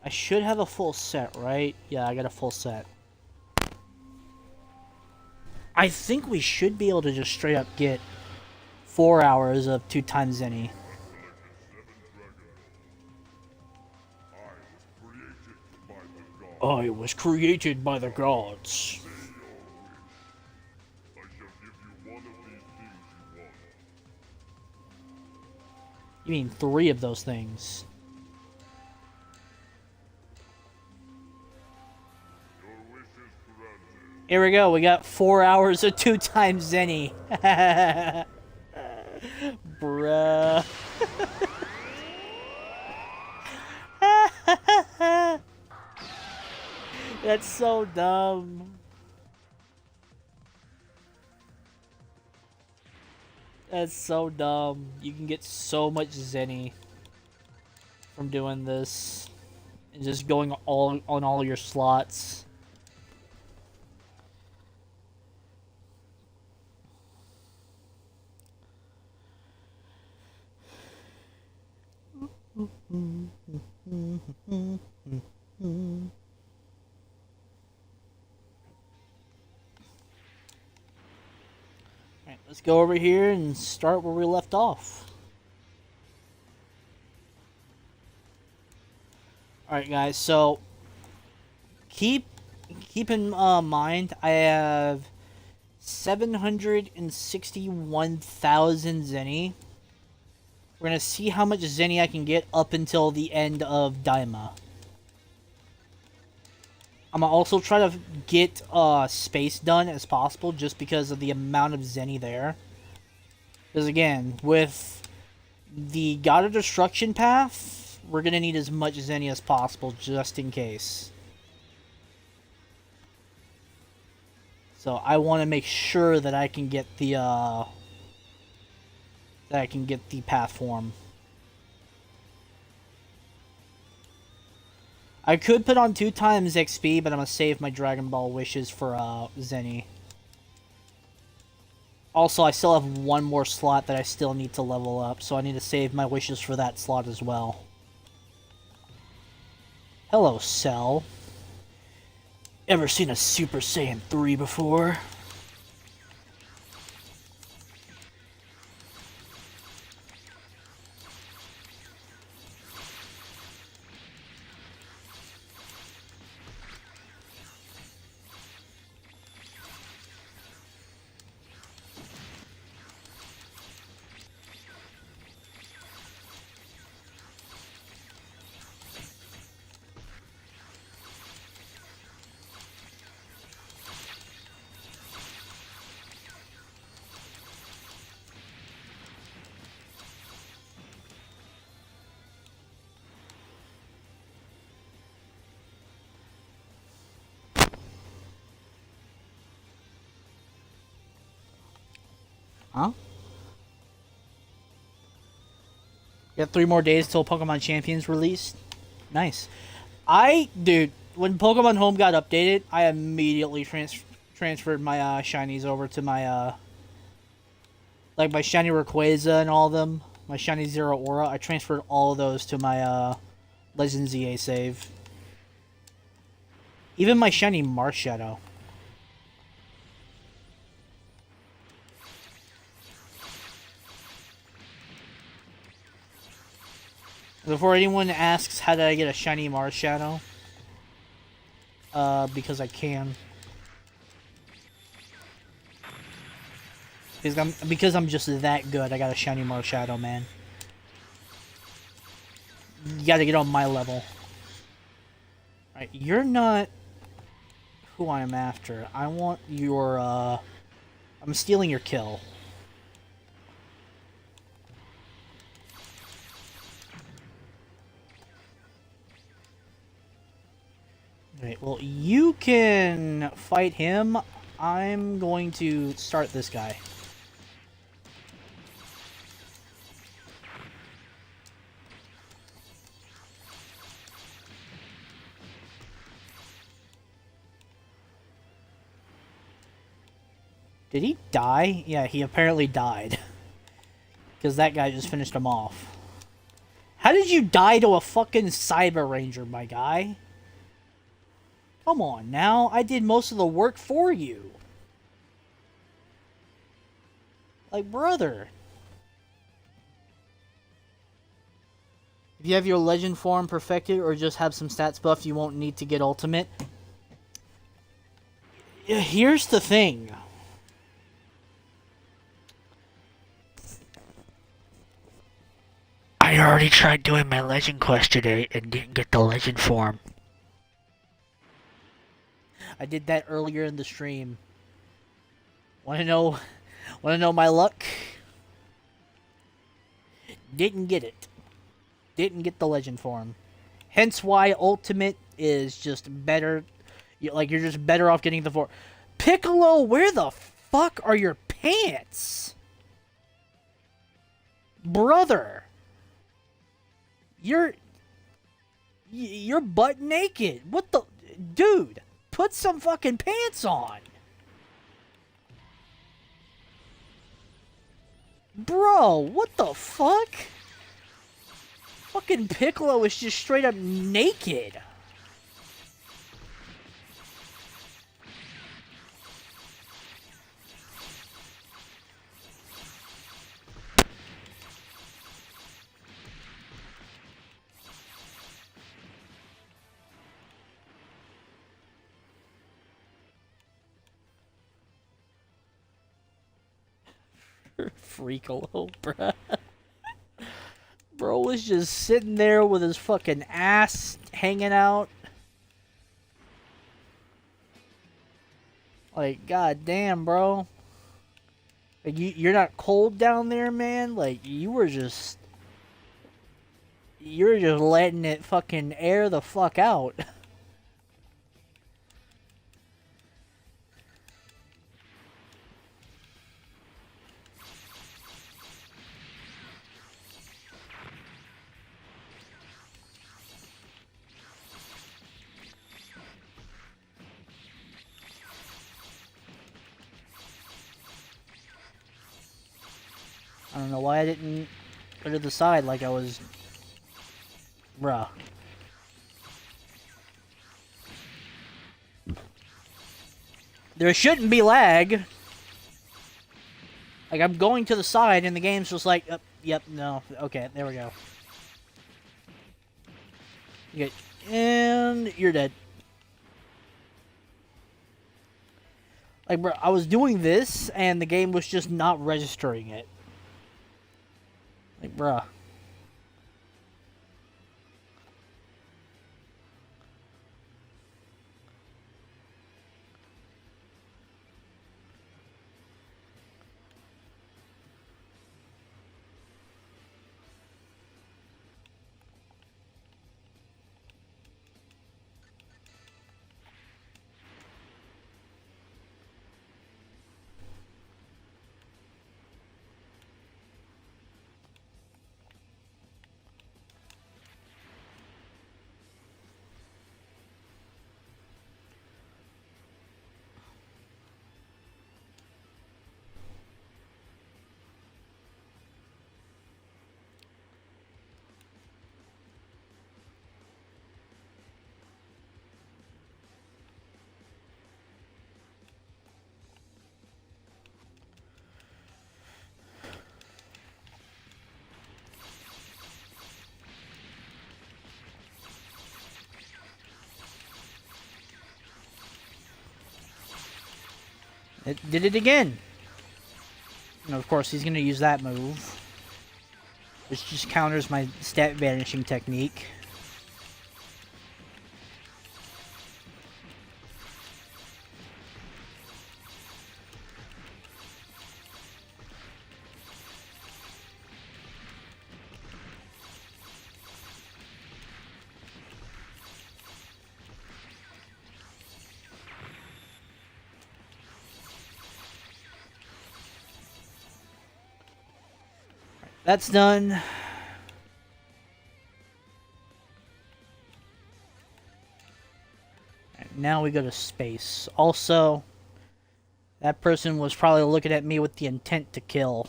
I should have a full set, right? Yeah, I got a full set. I think we should be able to just straight up get 4 hours of 2 times Zeni. I was created by the gods. You mean 3 of those things? Here we go. We got 4 hours of 2 times Zeni. Bruh. That's so dumb. That's so dumb. You can get so much Zeni from doing this. And just going all on all your slots. Alright, let's go over here and start where we left off. Alright guys, so keep in mind I have 761,000 Zeni. We're gonna see how much Zeni I can get up until the end of Daima. I'm gonna also try to get space done as possible just because of the amount of Zeni there. Because again, with the God of Destruction path, we're gonna need as much Zeni as possible just in case. So I want to make sure that I can get the path form. I could put on 2 times XP, but I'm gonna save my Dragon Ball wishes for Zeni. Also, I still have 1 more slot that I still need to level up, so I need to save my wishes for that slot as well. Hello, Cell. Ever seen a Super Saiyan 3 before? Huh? You got 3 more days till Pokemon Champions released. Nice. Dude, when Pokemon Home got updated, I immediately transferred my shinies over to my like my shiny Rayquaza and all of them, my shiny Zero Aura. I transferred all of those to my Legend ZA save. Even my shiny Marshadow. Before anyone asks how did I get a shiny Marshadow, because I can. Because I'm just that good, I got a shiny Marshadow, man. You gotta get on my level. Alright, you're not who I am after. I want your, I'm stealing your kill. Well, you can fight him. I'm going to start this guy. Did he die? Yeah, he apparently died. Because that guy just finished him off. How did you die to a fucking Cyber Ranger, my guy? Come on now, I did most of the work for you. Like, brother. If you have your legend form perfected or just have some stats buff, you won't need to get ultimate. Here's the thing. I already tried doing my legend quest today and didn't get the legend form. I did that earlier in the stream. Wanna know my luck? Didn't get it. Didn't get the legend form. Hence why ultimate is just better. Like, you're just better off getting the form. Piccolo, where the fuck are your pants? Brother. You're butt naked. What the... Dude, put some fucking pants on. Bro, what the fuck? Fucking Piccolo is just straight up naked. Freakalo, bruh. Bro was just sitting there with his fucking ass hanging out. Like, goddamn, bro. Like, you're not cold down there, man? Like, you're just letting it fucking air the fuck out. I don't know why I didn't go to the side like I was... Bruh. There shouldn't be lag. Like, I'm going to the side and the game's just like, yep, no. Okay, there we go. Okay, and you're dead. Like, bro, I was doing this and the game was just not registering it. Like, bruh. It did it again. And of course, he's going to use that move, which just counters my stat vanishing technique. That's done. Now we go to space. Also, that person was probably looking at me with the intent to kill.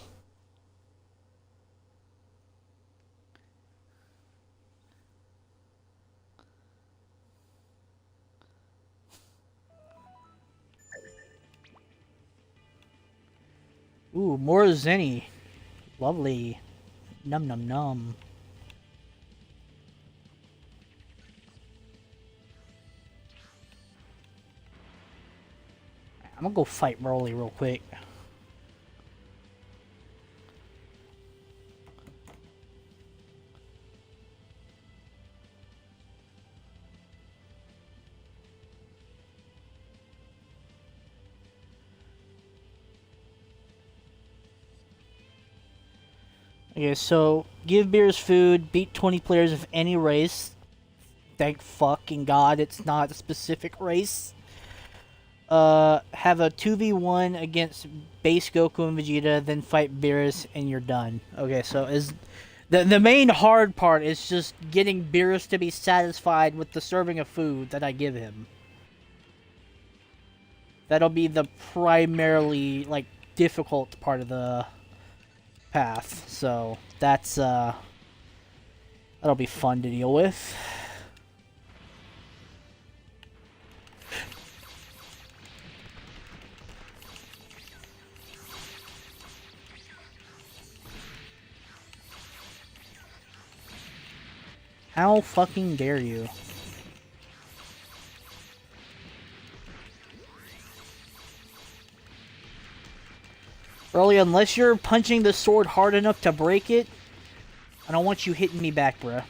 Ooh, more Zeni. Lovely. Num num num. I'm gonna go fight Broly real quick. Okay, so give Beerus food, beat 20 players of any race. Thank fucking god it's not a specific race. Have a 2v1 against base Goku and Vegeta, then fight Beerus and you're done. Okay, so is the main hard part is just getting Beerus to be satisfied with the serving of food that I give him. That'll be the primarily like difficult part of the path. So that's that'll be fun to deal with. How fucking dare you? Early, unless you're punching the sword hard enough to break it, I don't want you hitting me back, bruh.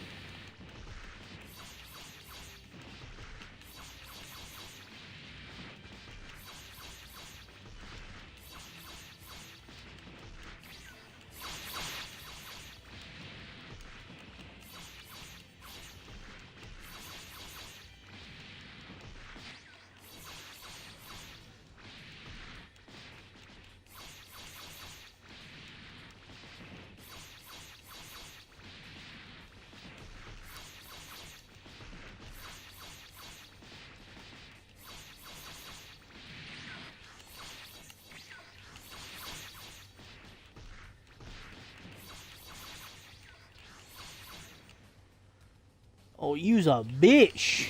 Oh, you's a bitch.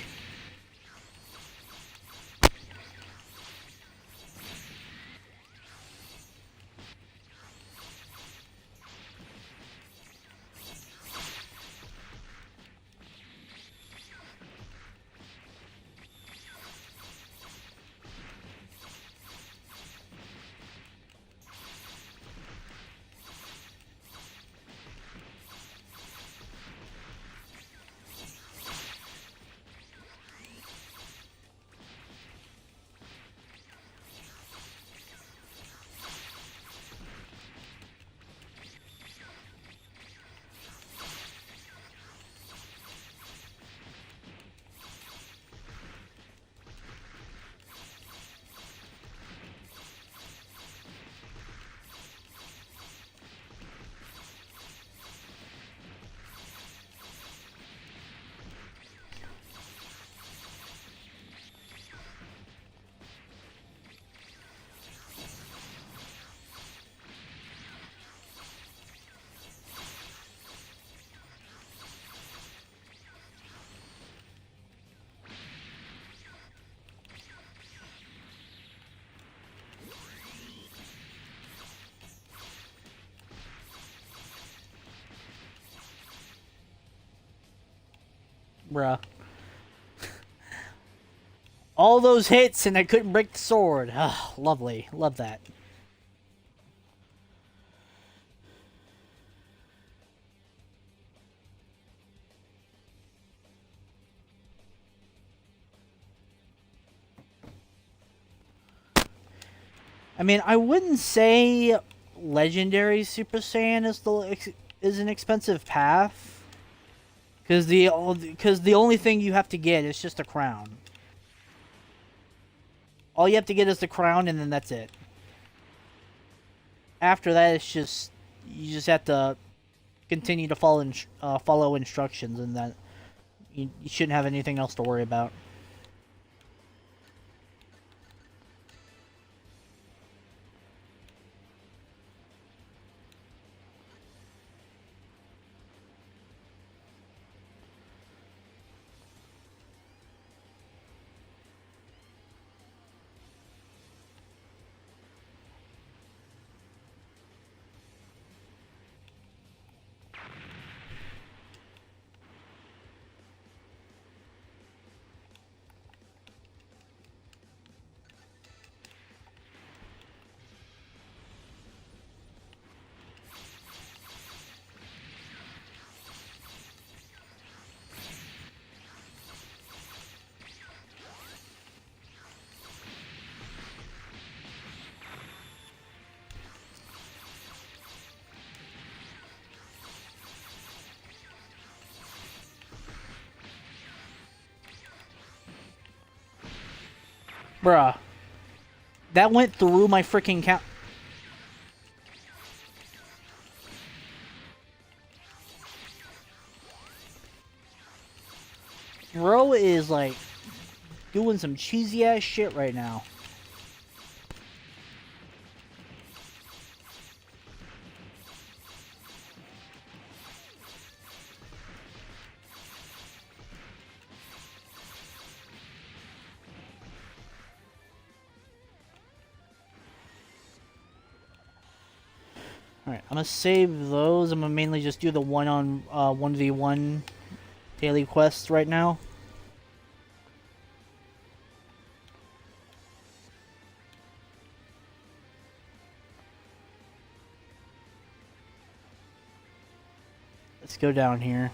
Bruh. All those hits and I couldn't break the sword. Ah, lovely. Love that. I mean, I wouldn't say legendary Super Saiyan is an expensive path, because the only thing you have to get is just a crown. All you have to get is the crown, and then that's it. After that, it's just you just have to continue to follow instructions, and that you shouldn't have anything else to worry about. Bruh. That went through my freaking count. Bro is like doing some cheesy ass shit right now. Alright, I'm gonna save those. I'm gonna mainly just do the 1v1 daily quests right now. Let's go down here.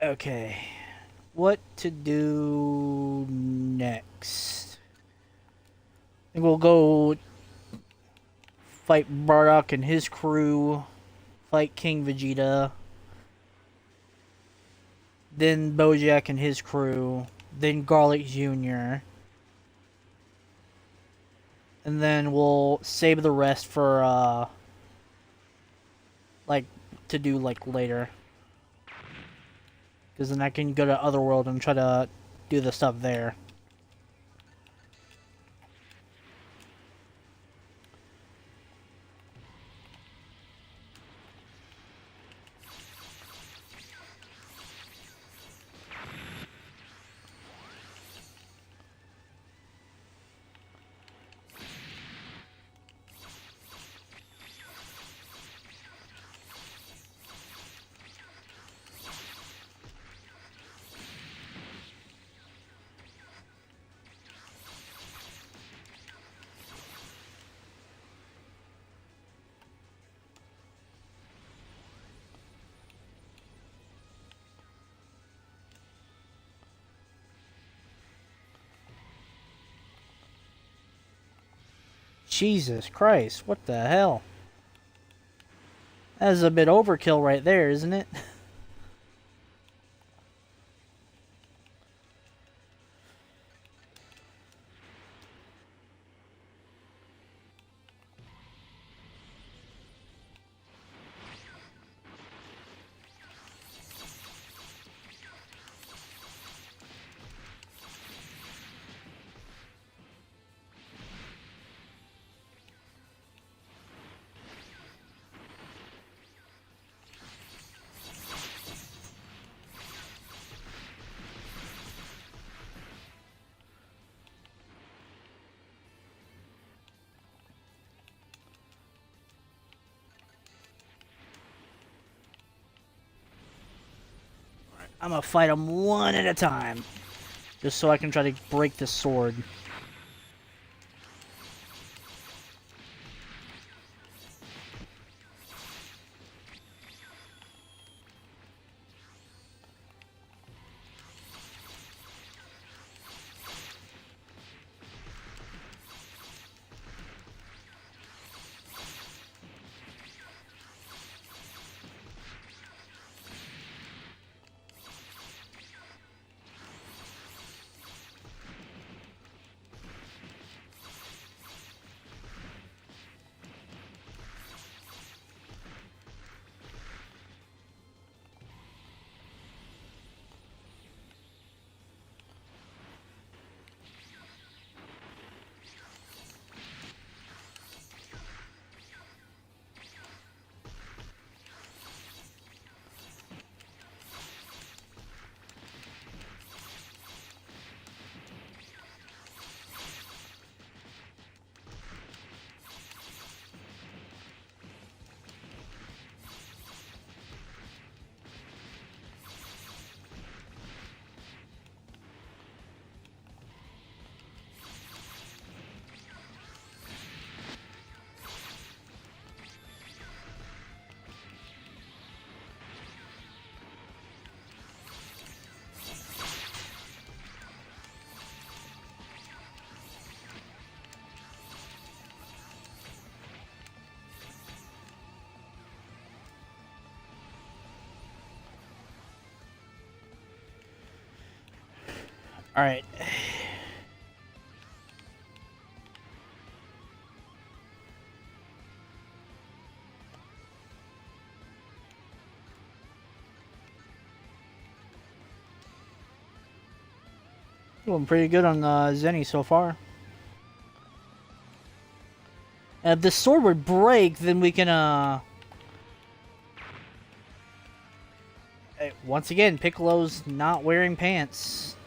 Okay. What to do next? I think we'll go fight Bardock and his crew, fight King Vegeta, then Bojack and his crew, then Garlic Jr., and then we'll save the rest for, like, to do, like, later. Because then I can go to Otherworld and try to do the stuff there. Jesus Christ, what the hell? That is a bit overkill right there, isn't it? I'm gonna fight them one at a time. Just so I can try to break the sword. Alright. Doing pretty good on Zeni so far. And if the sword would break, then we can, once again, Piccolo's not wearing pants.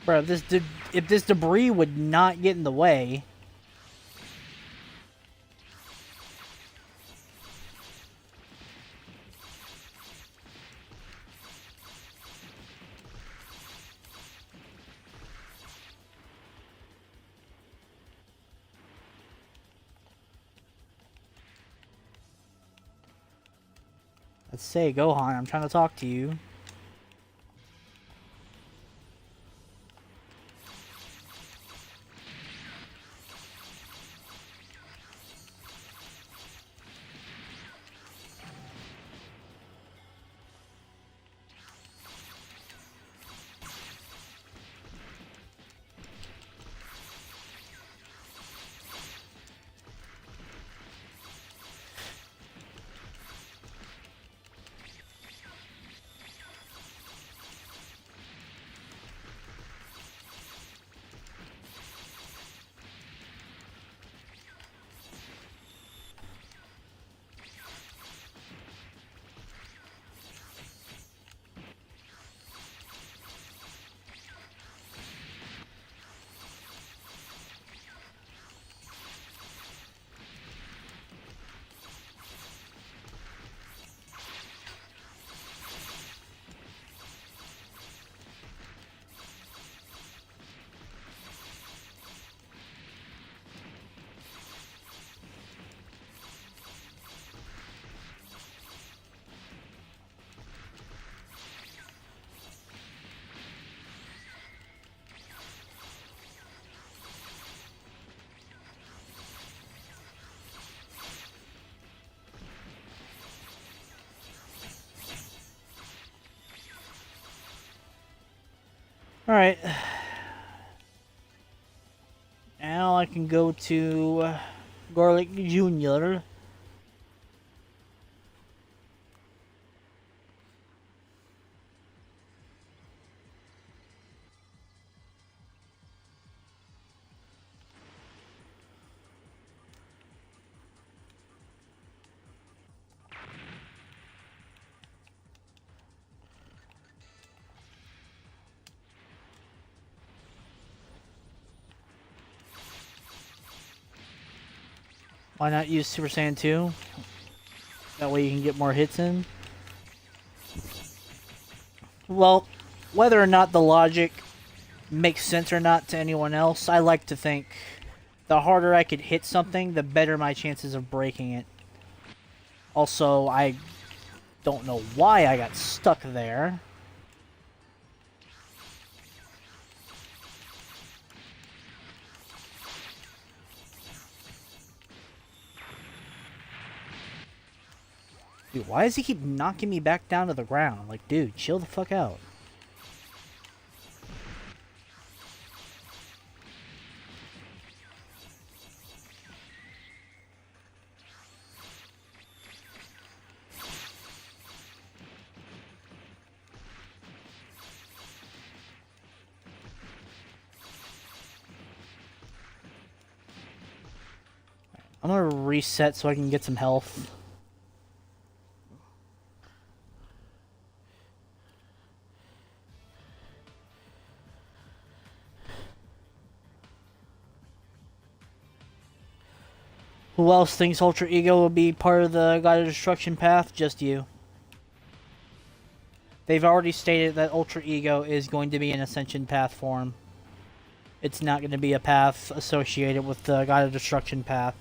Bro, if this debris would not get in the way. Let's say, Gohan, I'm trying to talk to you. Alright. Now I can go to Garlic Jr. Why not use Super Saiyan 2? That way you can get more hits in. Well, whether or not the logic makes sense or not to anyone else, I like to think the harder I could hit something, the better my chances of breaking it. Also, I don't know why I got stuck there. Dude, why does he keep knocking me back down to the ground? Like, dude, chill the fuck out. I'm gonna reset so I can get some health. Who else thinks Ultra Ego will be part of the God of Destruction path? Just you. They've already stated that Ultra Ego is going to be an Ascension path form. It's not going to be a path associated with the God of Destruction path.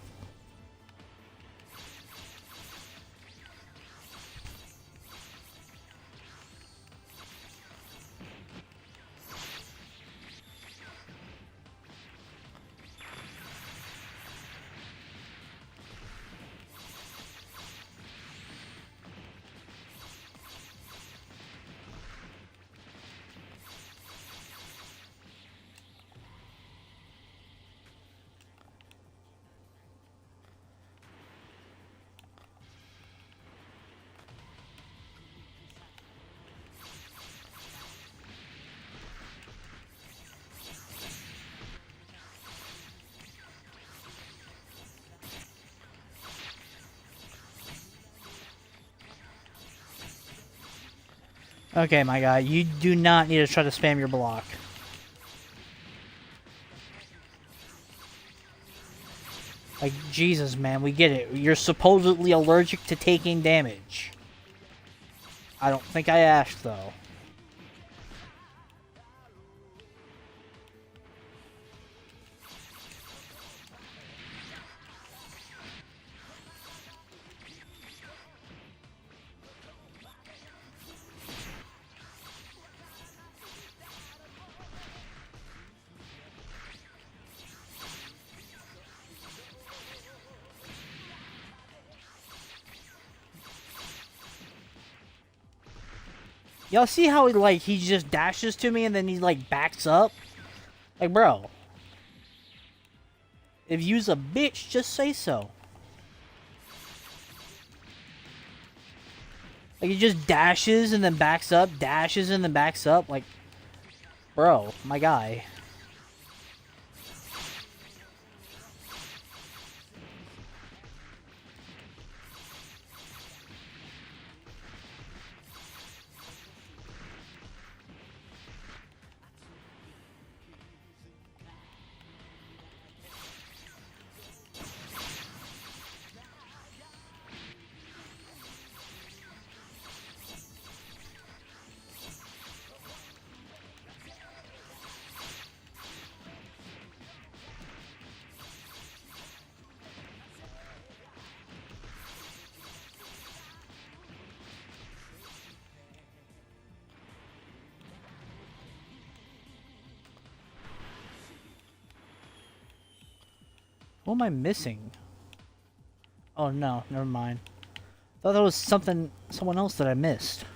Okay, my guy, you do not need to try to spam your block. Like, Jesus, man, we get it. You're supposedly allergic to taking damage. I don't think I asked, though. Y'all see how he just dashes to me and then he, like, backs up? Like, bro. If you's a bitch, just say so. Like, he just dashes and then backs up, dashes and then backs up. Like, bro, my guy. What am I missing? Oh, no, never mind. I thought that was someone else that I missed.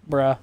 Bruh.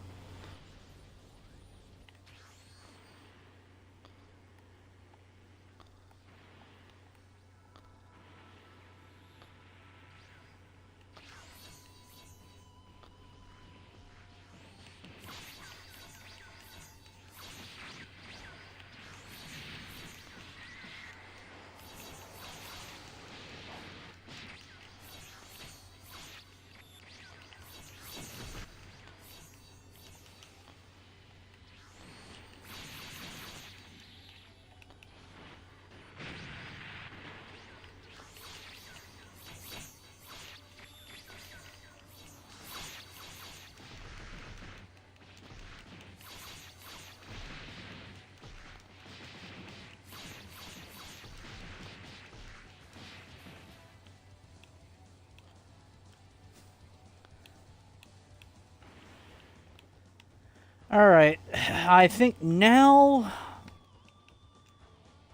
Alright, I think now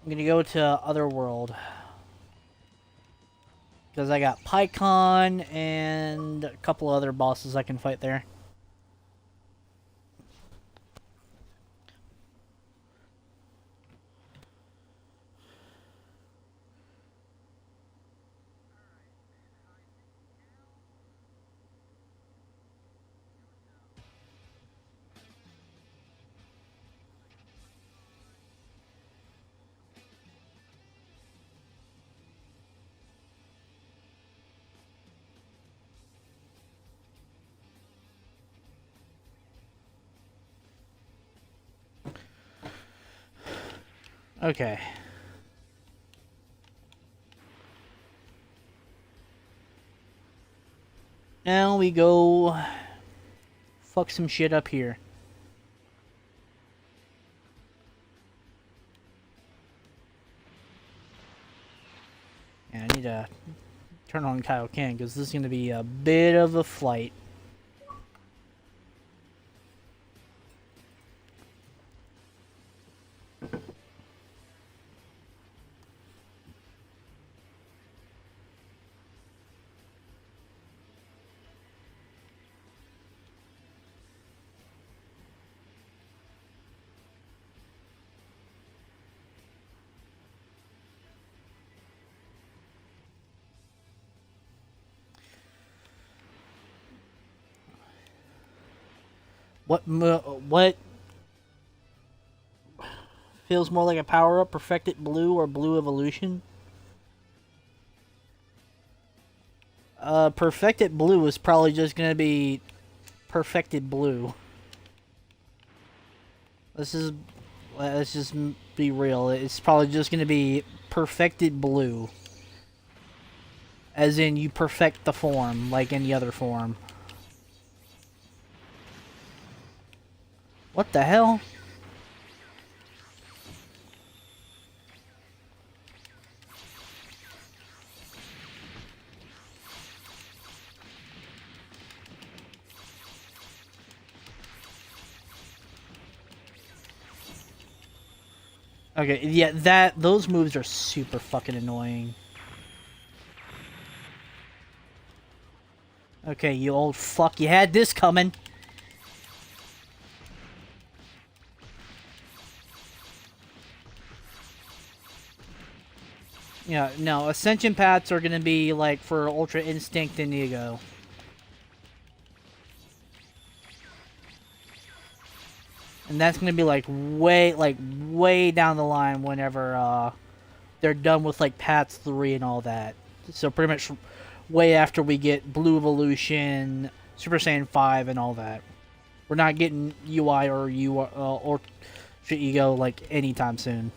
I'm gonna go to Otherworld. Because I got PyCon and a couple other bosses I can fight there. Okay. Now we go fuck some shit up here. Yeah, I need to turn on Kaioken, because this is going to be a bit of a flight. What feels more like a power-up, Perfected Blue or Blue Evolution? Perfected Blue is probably just gonna be Perfected Blue. Let's just be real. It's probably just gonna be Perfected Blue. As in, you perfect the form, like any other form. What the hell? Okay, yeah, those moves are super fucking annoying. Okay, you old fuck, you had this coming. Yeah, no, Ascension Paths are gonna be like for Ultra Instinct and Ego. And that's gonna be like way down the line whenever they're done with like Paths 3 and all that. So pretty much way after we get Blue Evolution, Super Saiyan 5 and all that. We're not getting UI or Ultra Ego like anytime soon.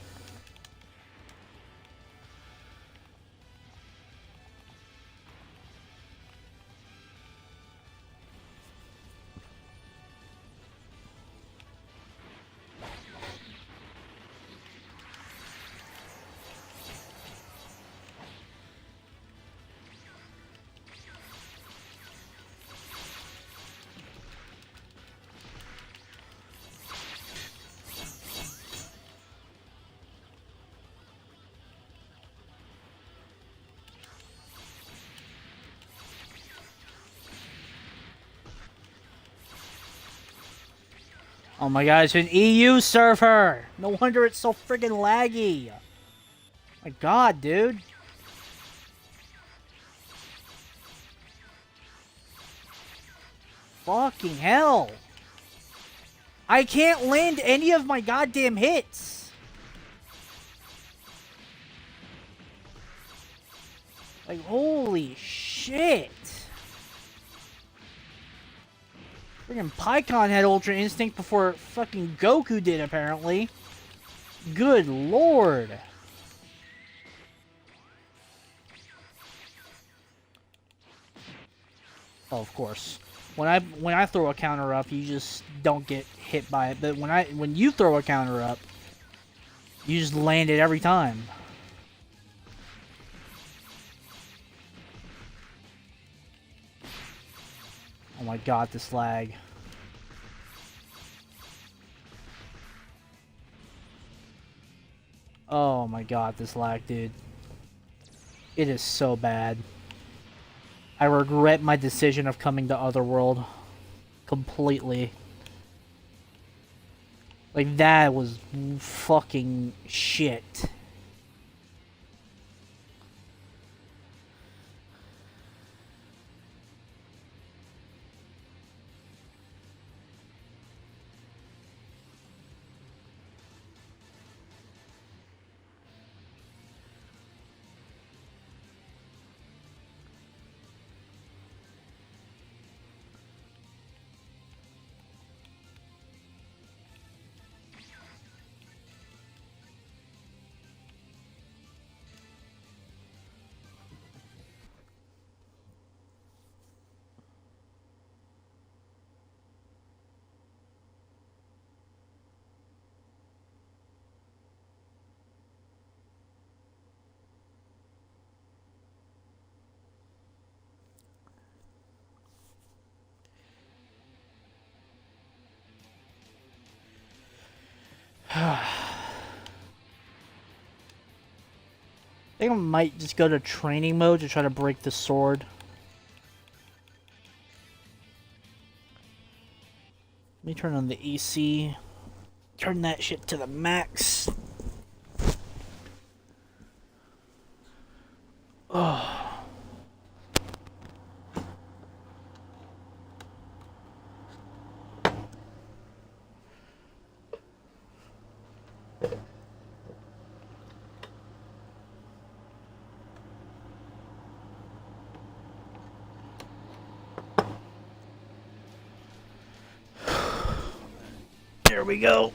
Oh my god, it's an EU server! No wonder it's so friggin' laggy! My god, dude. Fucking hell! I can't land any of my goddamn hits! Like, holy shit! Friggin' Pikkon had Ultra Instinct before fucking Goku did, apparently. Good lord! Oh, of course. When I throw a counter up, you just don't get hit by it. But when you throw a counter up, you just land it every time. Oh my god, this lag. Oh my god, this lag, dude. It is so bad. I regret my decision of coming to Otherworld. Completely. Like, that was fucking shit. I think I might just go to training mode to try to break the sword. Let me turn on the AC. Turn that shit to the max. Oh. There we go.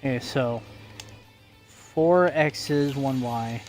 Okay, so 4 X's, 1 Y.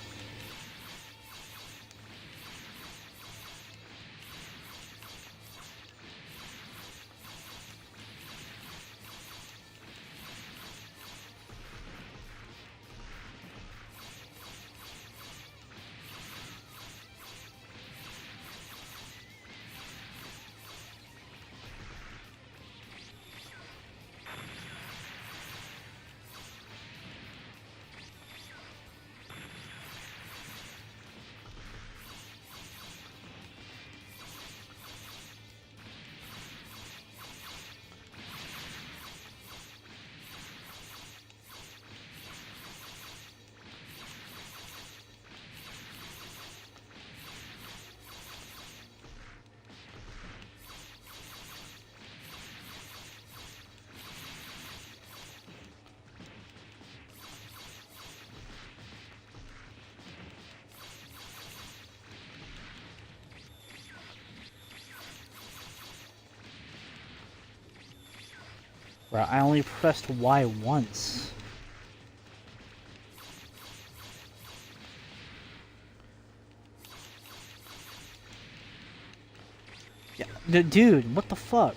Bro, I only pressed Y once. Yeah, dude, what the fuck?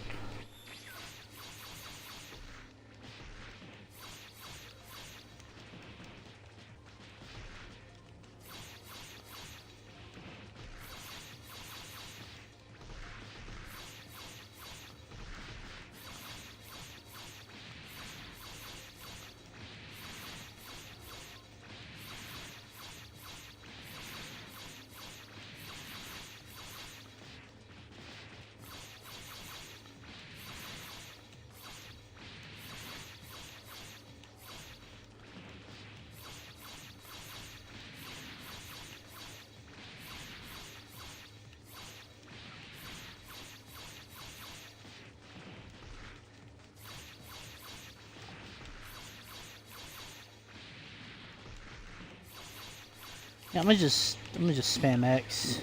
Yeah, I'm gonna just spam X.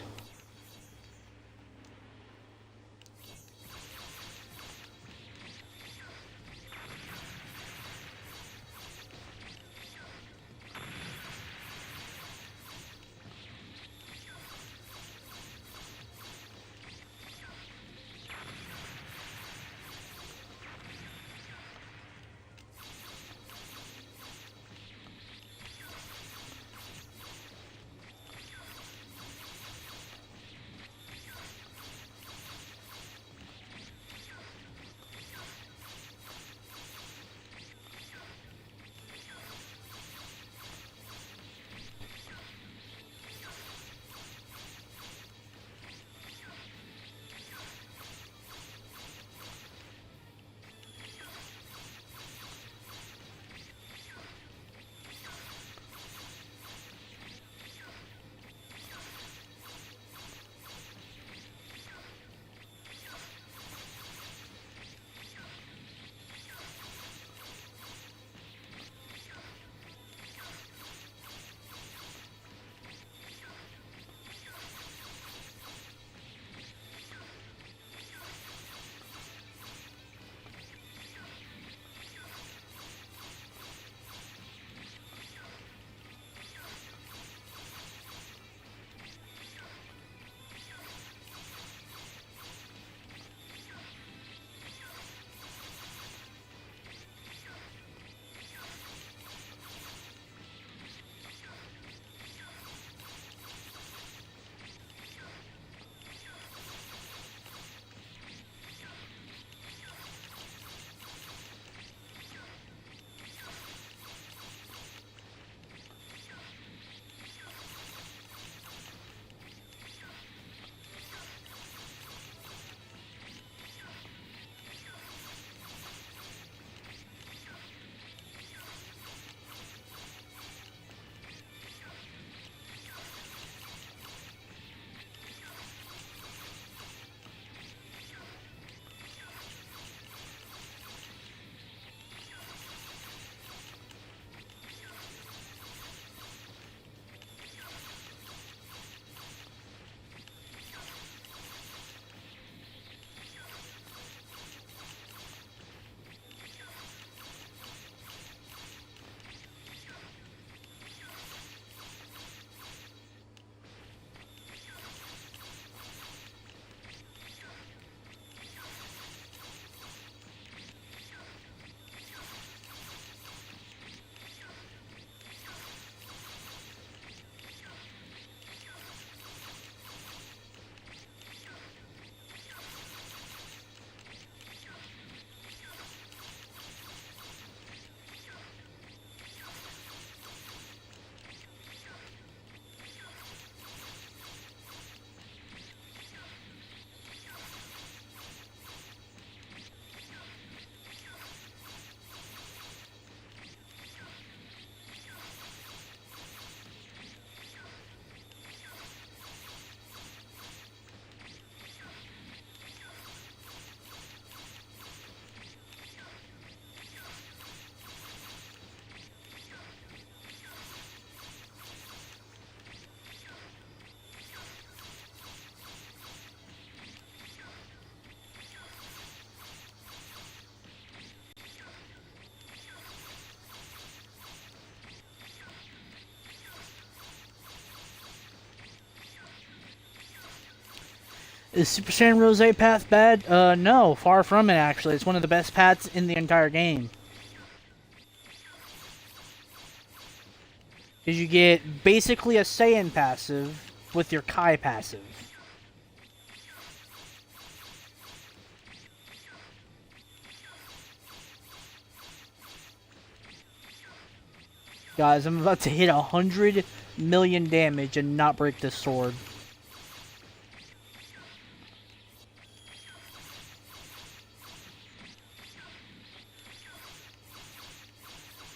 Is Super Saiyan Rose path bad? No, far from it actually. It's one of the best paths in the entire game. Because you get basically a Saiyan passive with your Kai passive. Guys, I'm about to hit 100 million damage and not break this sword.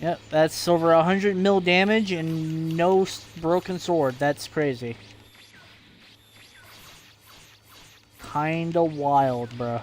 Yep, that's over 100 mil damage and no broken sword. That's crazy. Kinda wild, bruh.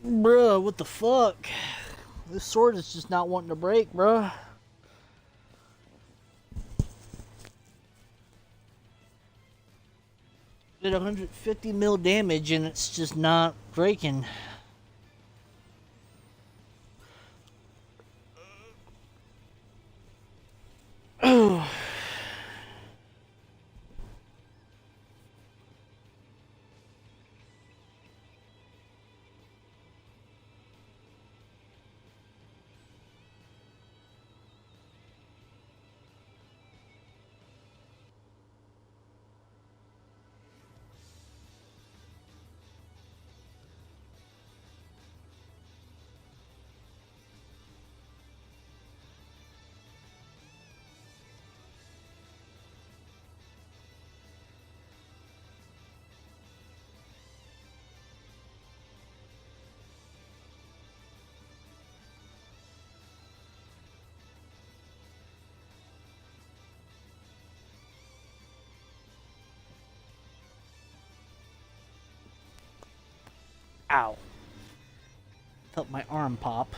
Bruh, what the fuck? This sword is just not wanting to break, bruh. Did 150 mil damage and it's just not breaking. Ow. Felt my arm pop.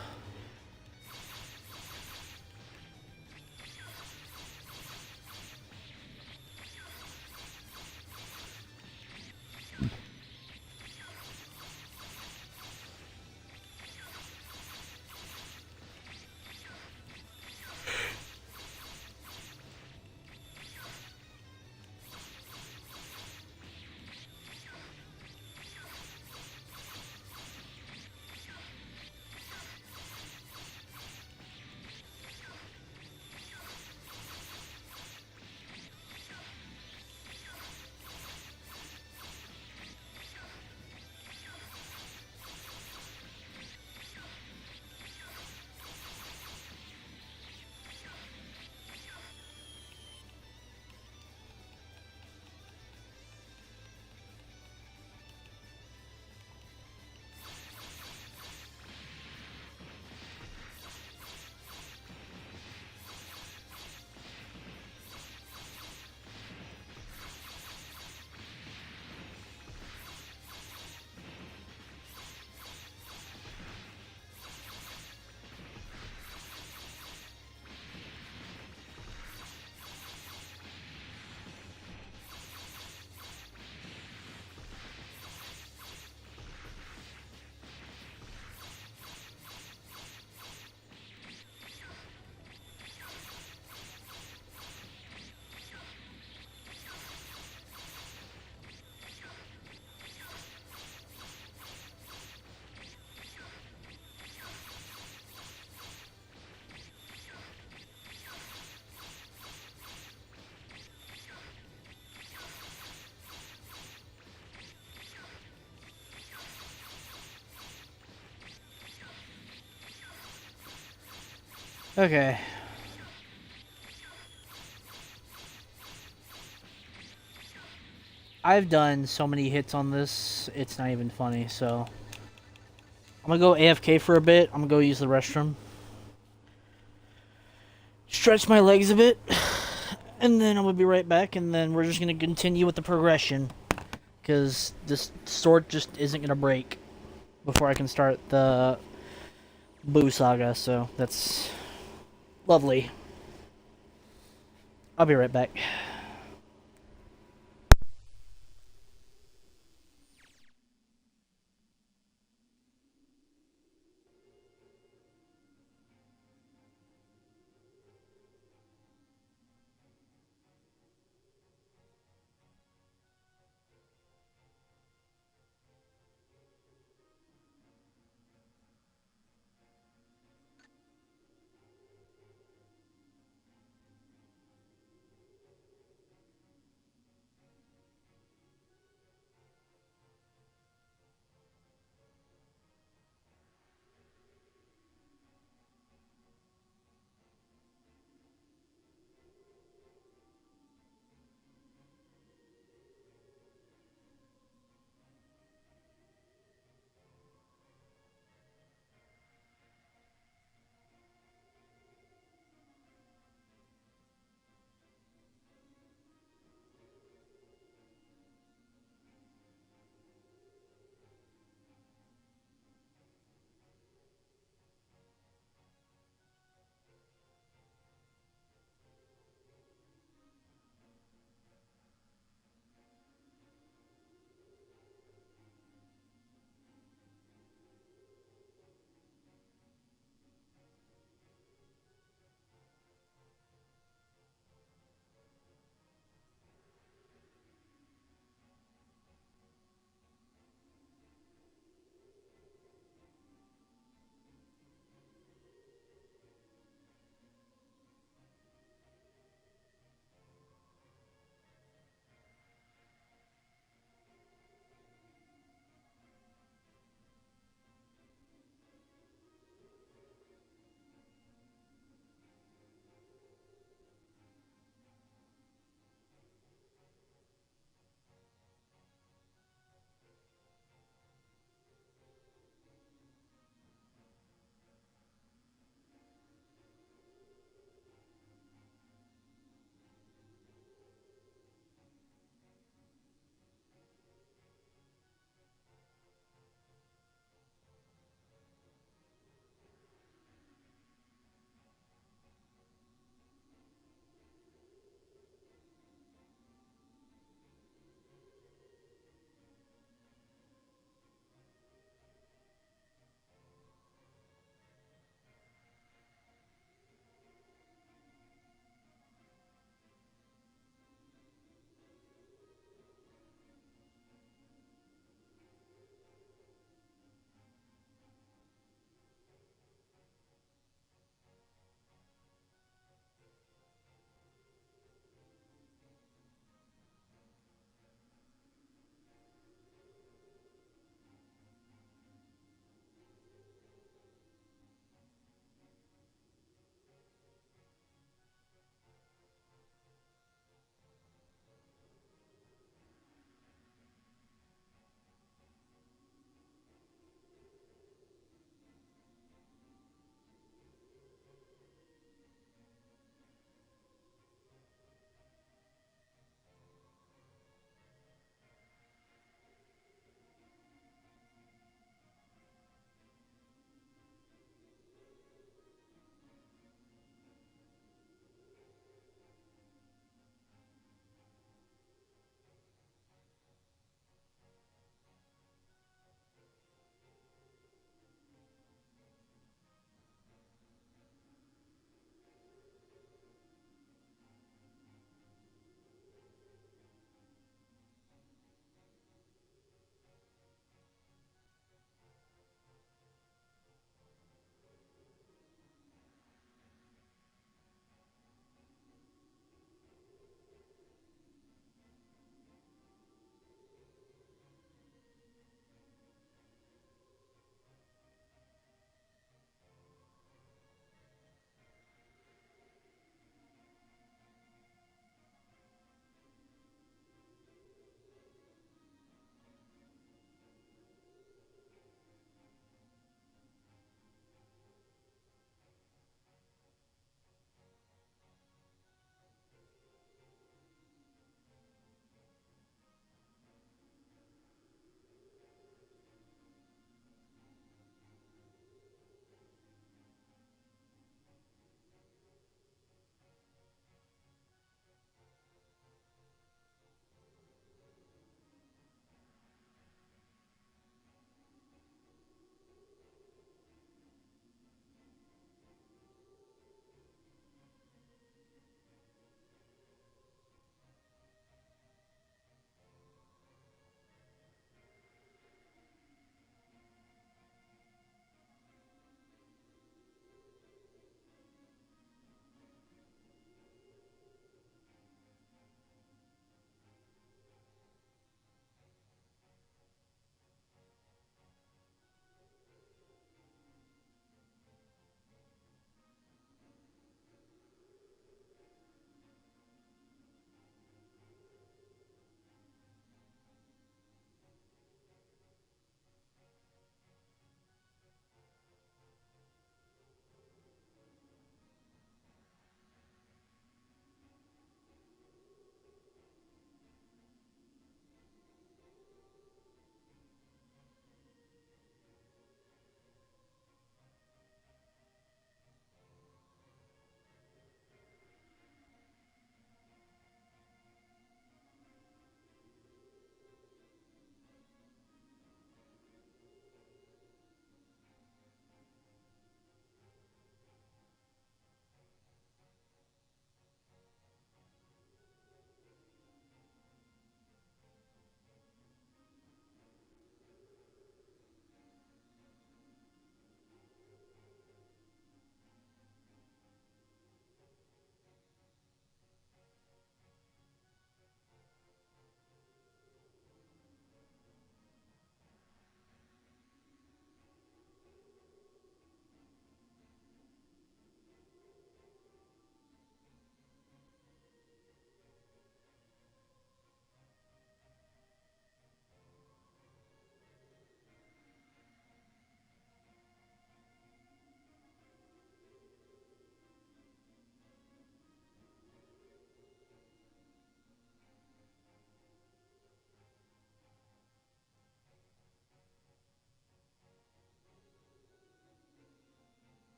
Okay. I've done so many hits on this, it's not even funny, so... I'm gonna go AFK for a bit. I'm gonna go use the restroom. Stretch my legs a bit. And then I'm gonna be right back, and then we're just gonna continue with the progression. Because this sword just isn't gonna break before I can start the Boo Saga, so that's lovely. I'll be right back.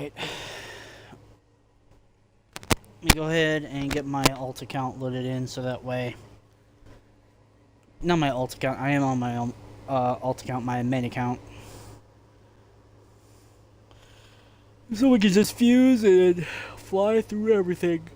Alright. Let me go ahead and get my alt account loaded in so that way... Not my alt account, I am on my own alt account, my main account. So we can just fuse and fly through everything.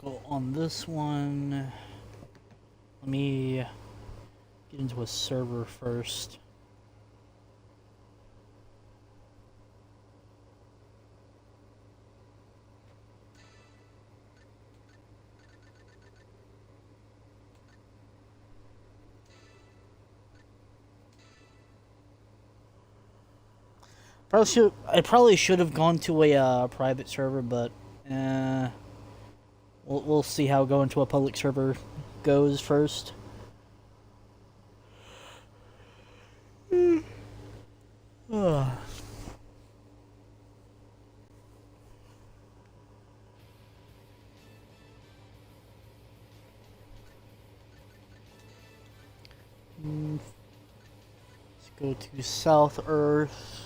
We'll go on this one. Let me get into a server first. I probably should have gone to a private server, but we'll see how going to a public server goes first. Let's go to South Earth.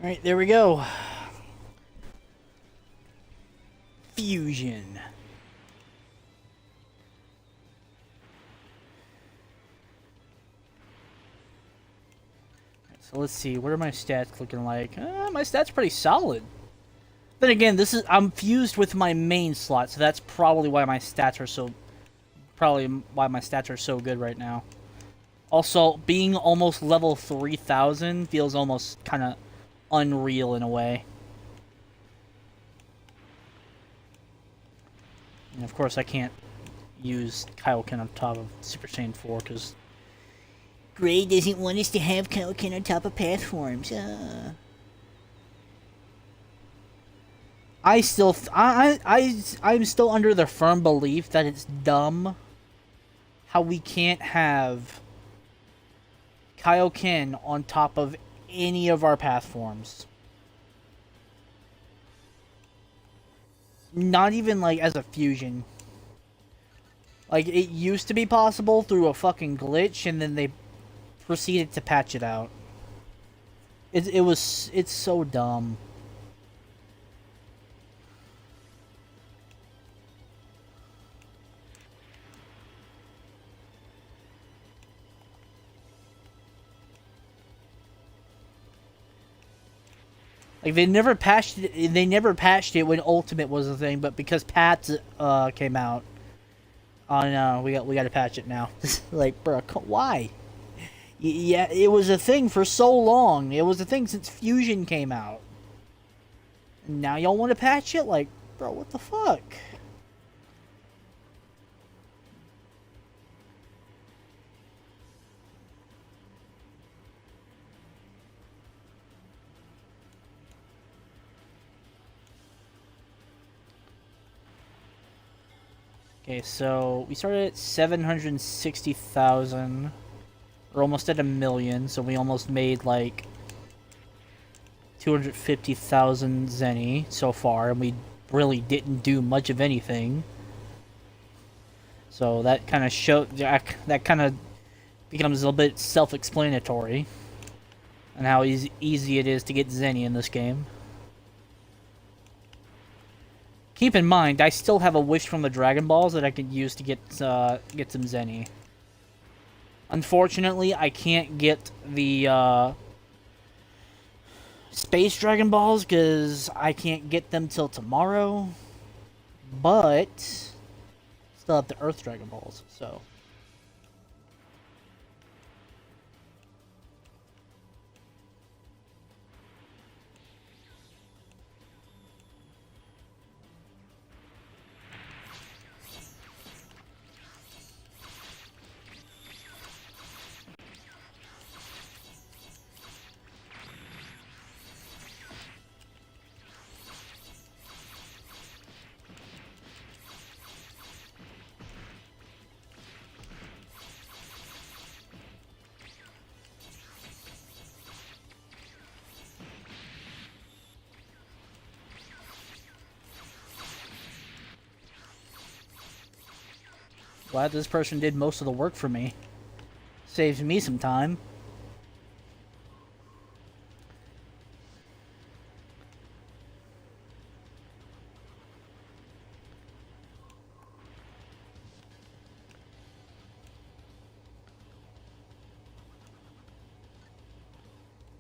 Alright, there we go. Fusion. So let's see, what are my stats looking like? My stats pretty solid. Then again, I'm fused with my main slot, so that's probably why my stats are so good right now. Also, being almost level 3000 feels almost kind of unreal in a way. And of course, I can't use Kaioken on top of Super Saiyan 4 because Gray doesn't want us to have Kaioken on top of path forms. I still, I'm still under the firm belief that it's dumb how we can't have Kaioken on top of any of our path forms. Not even like as a fusion. Like it used to be possible through a fucking glitch, and then they proceeded to patch it out. It's so dumb. Like they never patched it. They never patched it when Ultimate was a thing, but because Pat's came out, oh no, we got to patch it now. Like, bro, why? Yeah, it was a thing for so long. It was a thing since Fusion came out. And now y'all want to patch it? Like, bro, what the fuck? Okay, so we started at 760,000. We're almost at 1,000,000, so we almost made like 250,000 Zeni so far, and we really didn't do much of anything. So that kind of that kind of becomes a little bit self-explanatory on how easy it is to get Zeni in this game. Keep in mind, I still have a wish from the Dragon Balls that I could use to get some Zeni. Unfortunately, I can't get the Space Dragon Balls because I can't get them till tomorrow. But still have the Earth Dragon Balls, so. Glad this person did most of the work for me. Saves me some time.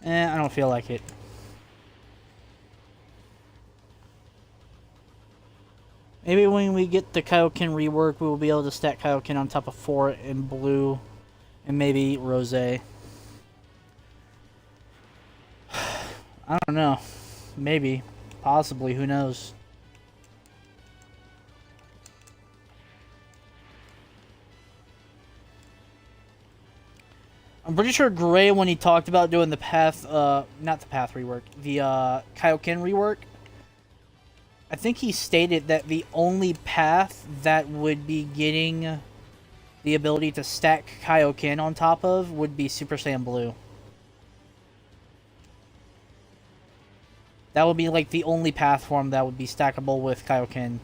I don't feel like it. Maybe when we get the Kaioken rework, we will be able to stack Kaioken on top of 4 in blue, and maybe Rose. I don't know. Maybe. Possibly. Who knows? I'm pretty sure Gray, when he talked about doing the path, not the path rework, the Kaioken rework, I think he stated that the only path that would be getting the ability to stack Kaioken on top of would be Super Saiyan Blue. That would be like the only path form that would be stackable with Kaioken.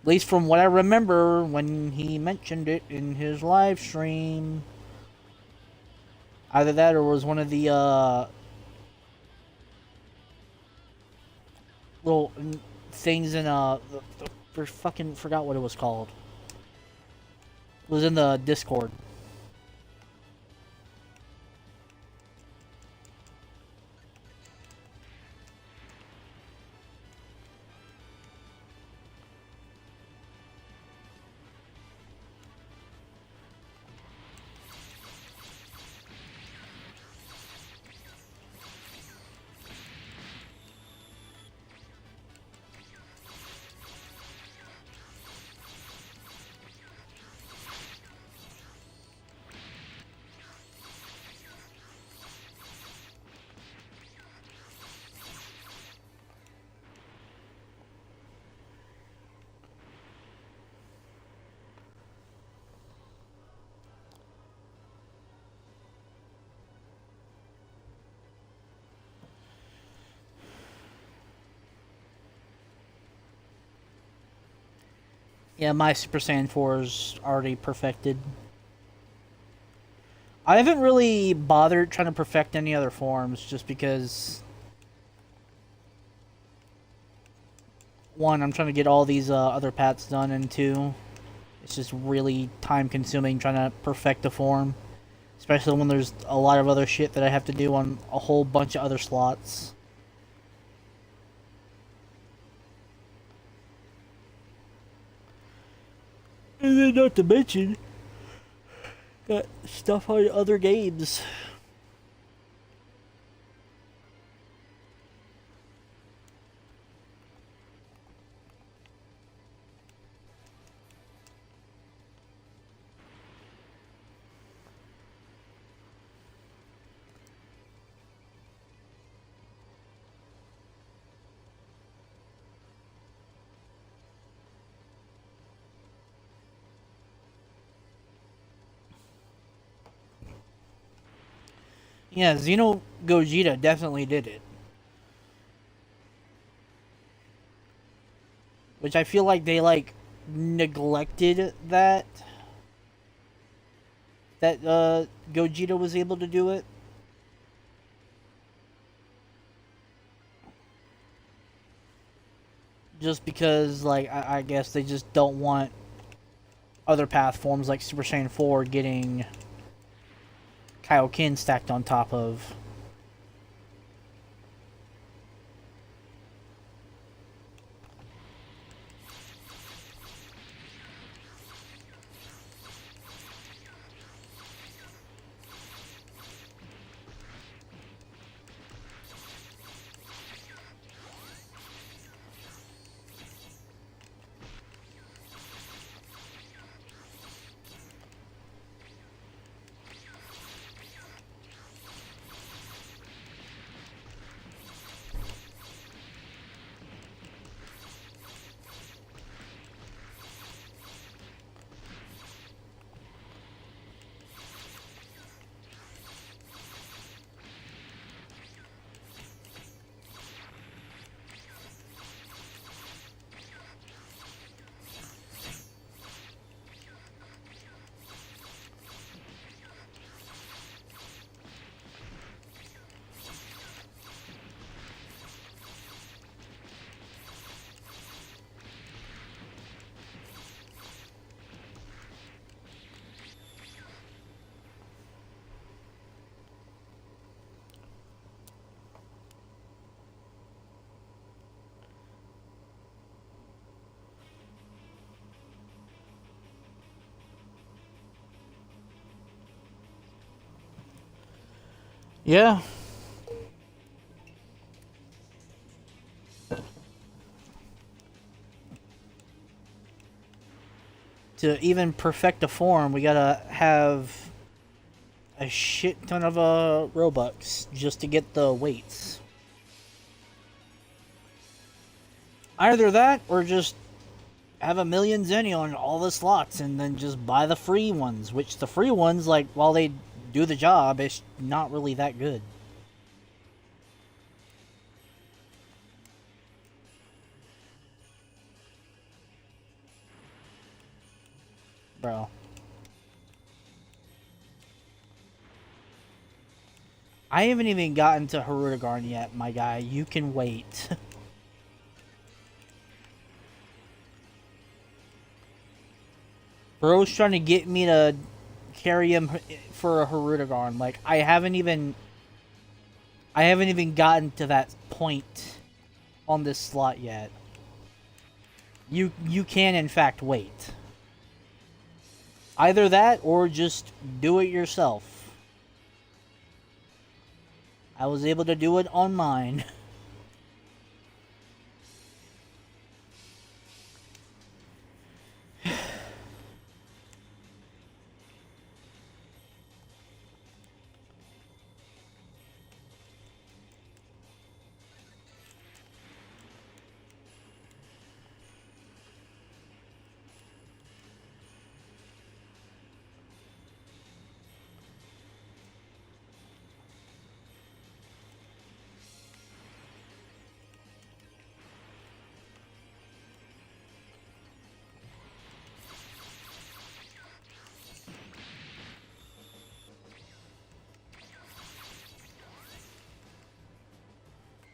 At least from what I remember when he mentioned it in his live stream. Either that or was one of the little things in fucking forgot what it was called. It was in the Discord. Yeah, my Super Saiyan 4 is already perfected. I haven't really bothered trying to perfect any other forms just because, one, I'm trying to get all these other paths done, and two, it's just really time consuming trying to perfect a form. Especially when there's a lot of other shit that I have to do on a whole bunch of other slots. And then not to mention, got stuff on other games. Yeah, Xeno Gogeta definitely did it. Which I feel like they neglected that Gogeta was able to do it. Just because I guess they just don't want other path forms like Super Saiyan 4 getting Kaioken stacked on top of. Yeah. To even perfect a form, we gotta have a shit ton of Robux just to get the weights. Either that or just have a million Zeni on all the slots and then just buy the free ones, which the free ones, like, while they do the job, it's not really that good. Bro. I haven't even gotten to Harudagarn yet, my guy. You can wait. Bro's trying to get me to carry him for a Harudagarn. Like, I haven't even gotten to that point on this slot yet. You can in fact wait. Either that or just do it yourself. I was able to do it on mine.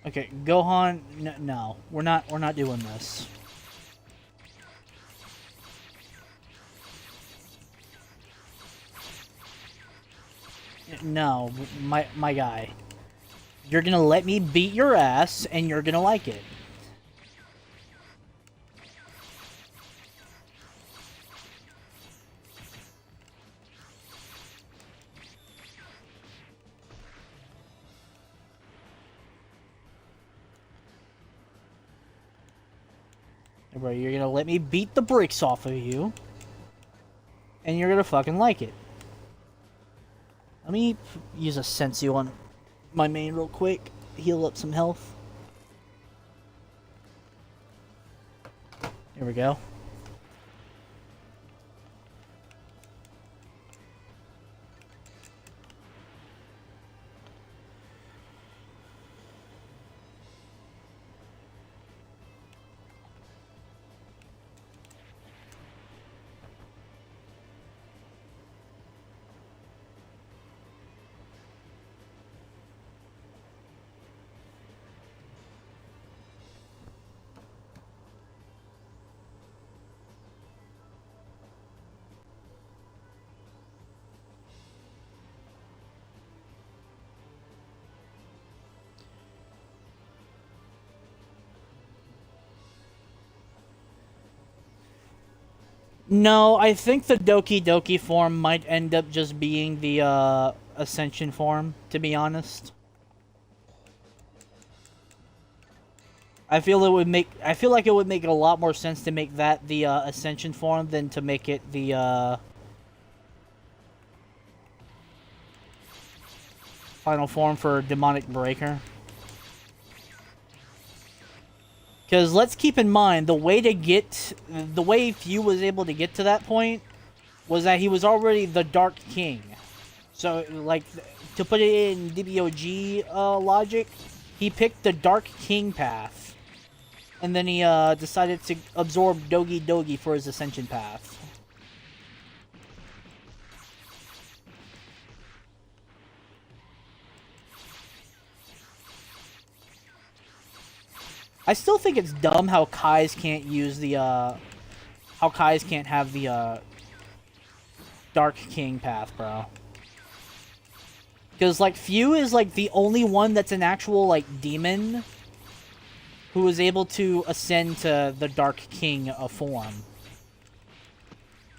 Okay, Gohan. No, we're not. We're not doing this. No, my guy. You're gonna let me beat your ass, and you're gonna like it. Bro, you're gonna let me beat the brakes off of you, and you're gonna fucking like it. Let me use a sensu on my main real quick. Heal up some health. Here we go. No, I think the Doki Doki form might end up just being the Ascension form, to be honest. I feel like it would make a lot more sense to make that the Ascension form than to make it the final form for Demonic Breaker. Because let's keep in mind, the way Few was able to get to that point was that he was already the Dark King. So, like, to put it in DBOG logic, he picked the Dark King path. And then he decided to absorb Dogi Dogi for his Ascension path. I still think it's dumb how Kais can't use the, how Kais can't have the, Dark King path, bro. Because, like, Few is, like, the only one that's an actual, like, demon who is able to ascend to the Dark King form.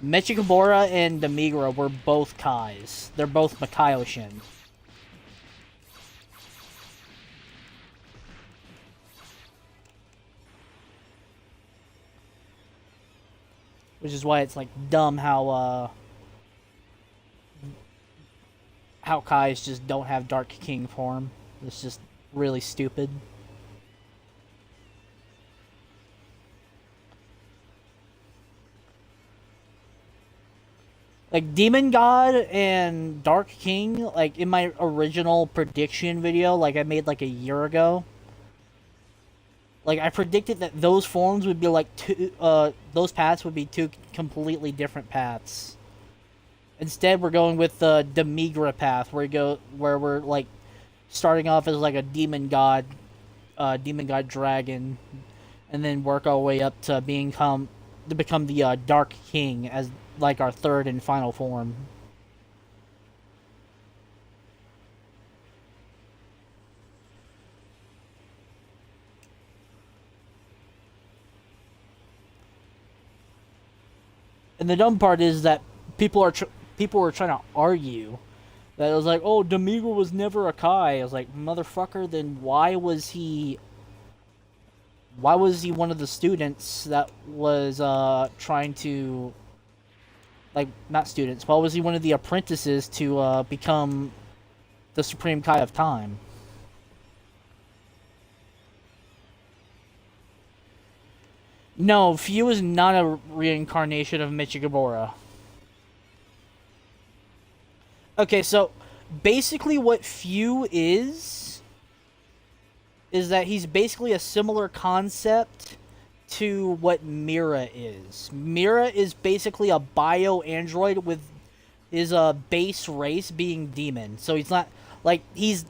Mechikabura and Demigra were both Kais. They're both Makaioshin. Which is why it's, like, dumb how Kais just don't have Dark King form. It's just really stupid. Like, Demon God and Dark King, like, in my original prediction video, like, I made, like, a year ago, like, I predicted that those forms would be, like, those paths would be two completely different paths. Instead, we're going with the Demigra path, where we're, like, starting off as, like, a Demon God dragon, and then work our way up to become the, Dark King as, like, our third and final form. And the dumb part is that people were trying to argue that it was like, oh, Demigra was never a Kai. I was like, motherfucker, then why was he one of the students that was trying to, like, not students, why was he one of the apprentices to become the Supreme Kai of Time? No, Few is not a reincarnation of Michigabora. Okay, so basically what Few is that he's basically a similar concept to what Mira is. Mira is basically a bio-android with his base race being demon. So he's not, like, he's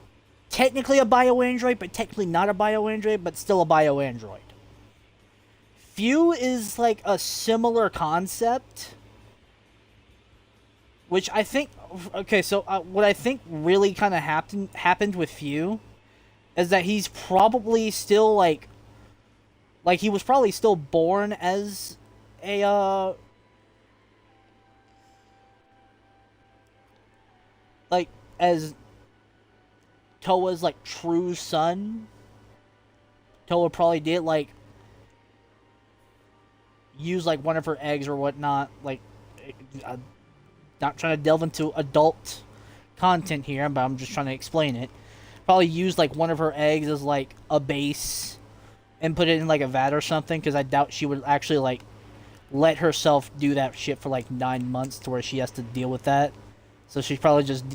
technically a bioandroid, but technically not a bioandroid, but still a bioandroid. Few is like a similar concept, which I think. Okay, so what I think really kind of happened with Few is that he's probably still like he was probably still born as a like as Toa's like true son. Toa probably did like use like one of her eggs or whatnot. Like, not trying to delve into adult content here, but I'm just trying to explain it. Probably used like one of her eggs as like a base and put it in like a vat or something, because I doubt she would actually like let herself do that shit for like 9 months to where she has to deal with that. So she probably just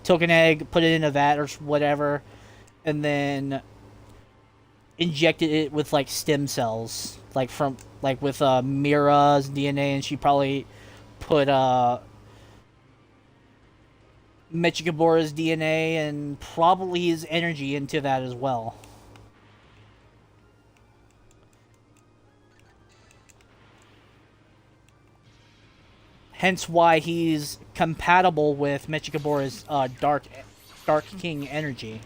took an egg, put it in a vat or whatever, and then injected it with like stem cells, like from like with Mira's DNA, and she probably put Mechikabora's DNA and probably his energy into that as well. Hence why he's compatible with Mechikabora's Dark King energy.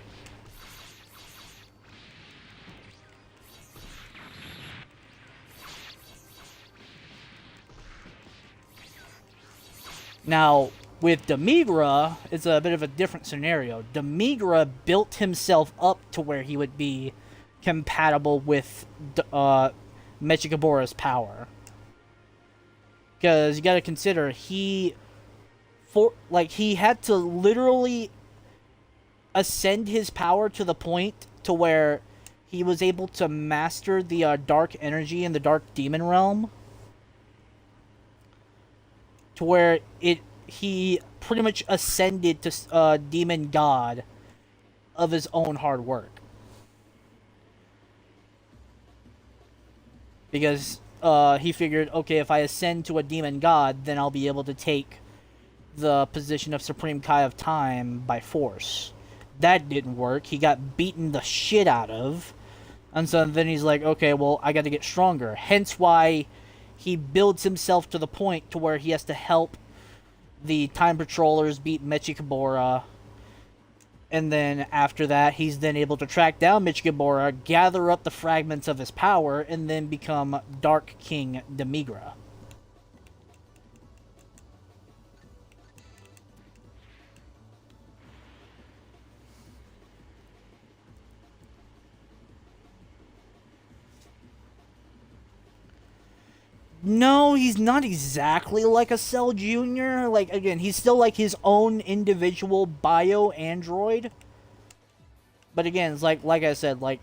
Now, with Demigra, it's a bit of a different scenario. Demigra built himself up to where he would be compatible with Mechikabora's power. Because you gotta consider, he had to literally ascend his power to the point to where he was able to master the dark energy in the dark demon realm, to where he pretty much ascended to demon god of his own hard work. Because he figured, okay, if I ascend to a demon god, then I'll be able to take the position of Supreme Kai of Time by force. That didn't work. He got beaten the shit out of. And so then he's like, okay, well, I got to get stronger. Hence why he builds himself to the point to where he has to help the Time Patrollers beat Mechikabura. And then after that, he's then able to track down Mechikabura, gather up the fragments of his power, and then become Dark King Demigra. No, he's not exactly like a Cell Jr. Like, again, he's still like his own individual bio-android. But again, it's like I said, like,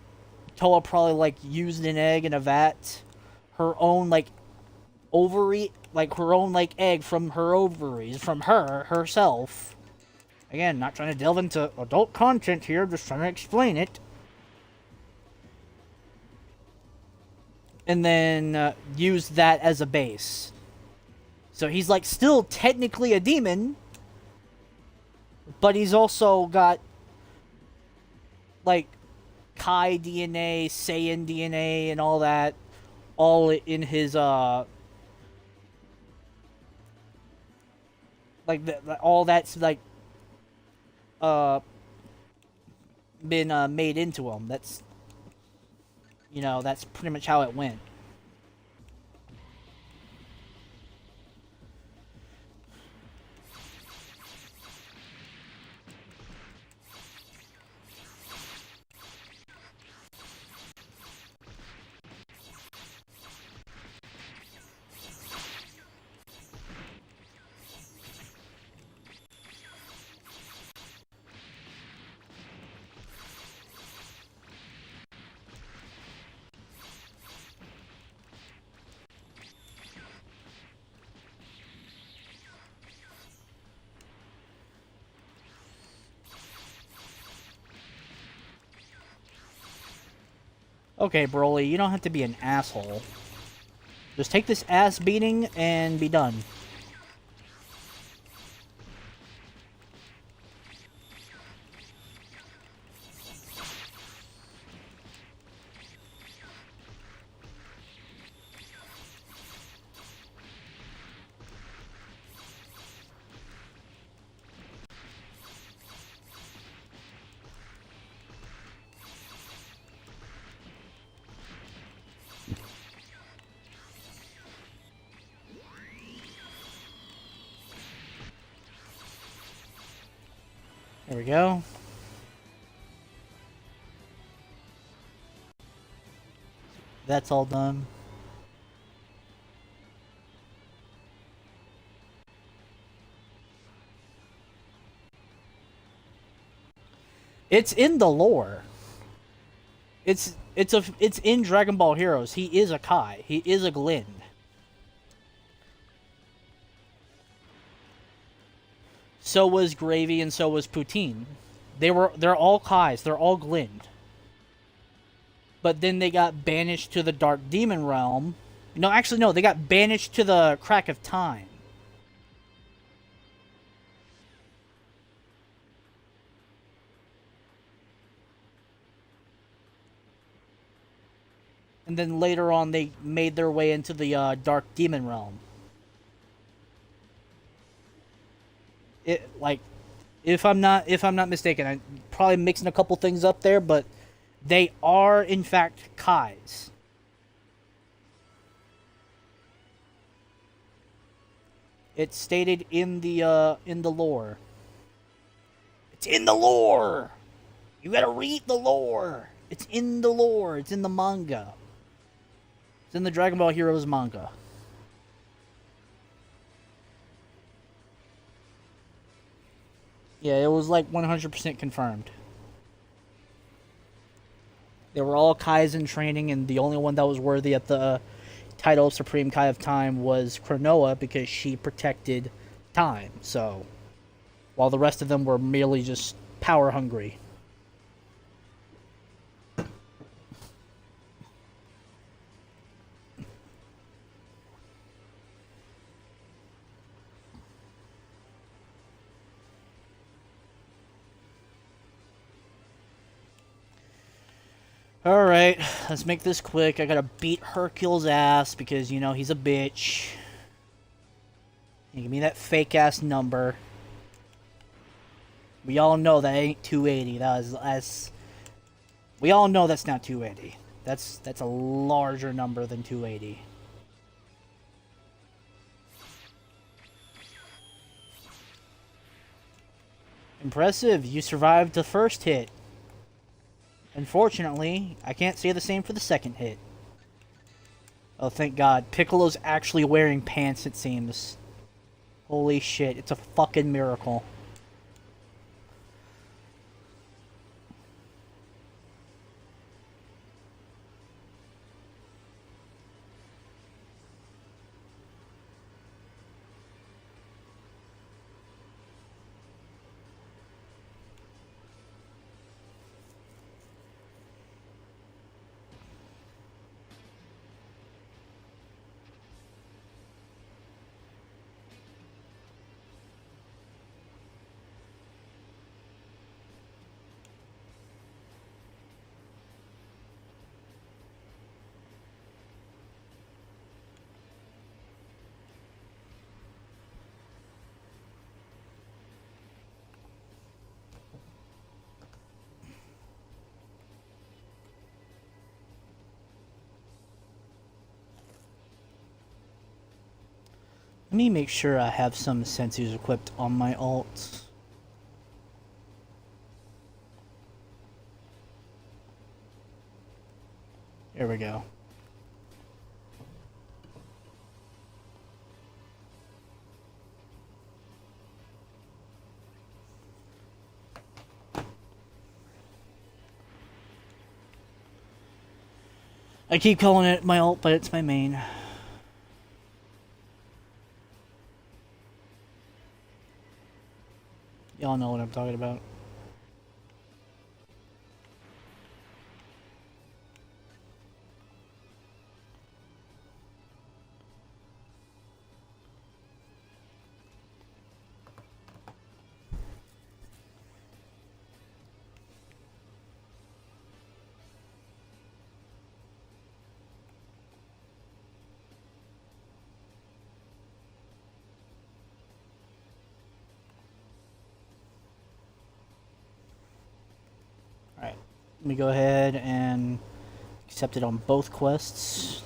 Toa probably, like, used an egg in a vat. Her own, like, ovary, like, her own, like, egg from her ovaries, from herself. Again, not trying to delve into adult content here, just trying to explain it. And then use that as a base. So he's like still technically a demon, but he's also got like Kai DNA, Saiyan DNA, and all that, all in his like all that's like been made into him. That's, you know, that's pretty much how it went. Okay, Broly, you don't have to be an asshole. Just take this ass beating and be done. There we go. That's all done. It's in the lore. It's in Dragon Ball Heroes. He is a Kai. He is a Glin. So was Gravy and so was Poutine. They're all Kais. They're all Glin. But then they got banished to the Dark Demon Realm. No, actually no, they got banished to the Crack of Time. And then later on they made their way into the Dark Demon Realm. It like if I'm not mistaken, I'm probably mixing a couple things up there, but they are in fact Kais. It's stated in the lore. It's in the lore. You gotta read the lore. It's in the lore. It's in the manga. It's in the Dragon Ball Heroes manga. Yeah, it was like 100% confirmed. They were all Kais in training, and the only one that was worthy of the title of Supreme Kai of Time was Cronoa because she protected time. So, while the rest of them were merely just power hungry. Alright, let's make this quick. I gotta beat Hercule's ass because, you know, he's a bitch. Give me that fake ass number. We all know that ain't 280. That's we all know that's not 280. That's a larger number than 280. Impressive, you survived the first hit. Unfortunately, I can't say the same for the second hit. Oh, thank God. Piccolo's actually wearing pants, it seems. Holy shit, it's a fucking miracle. Let me make sure I have some sensors equipped on my alt. There we go. I keep calling it my alt, but it's my main. Y'all know what I'm talking about. Alright, let me go ahead and accept it on both quests.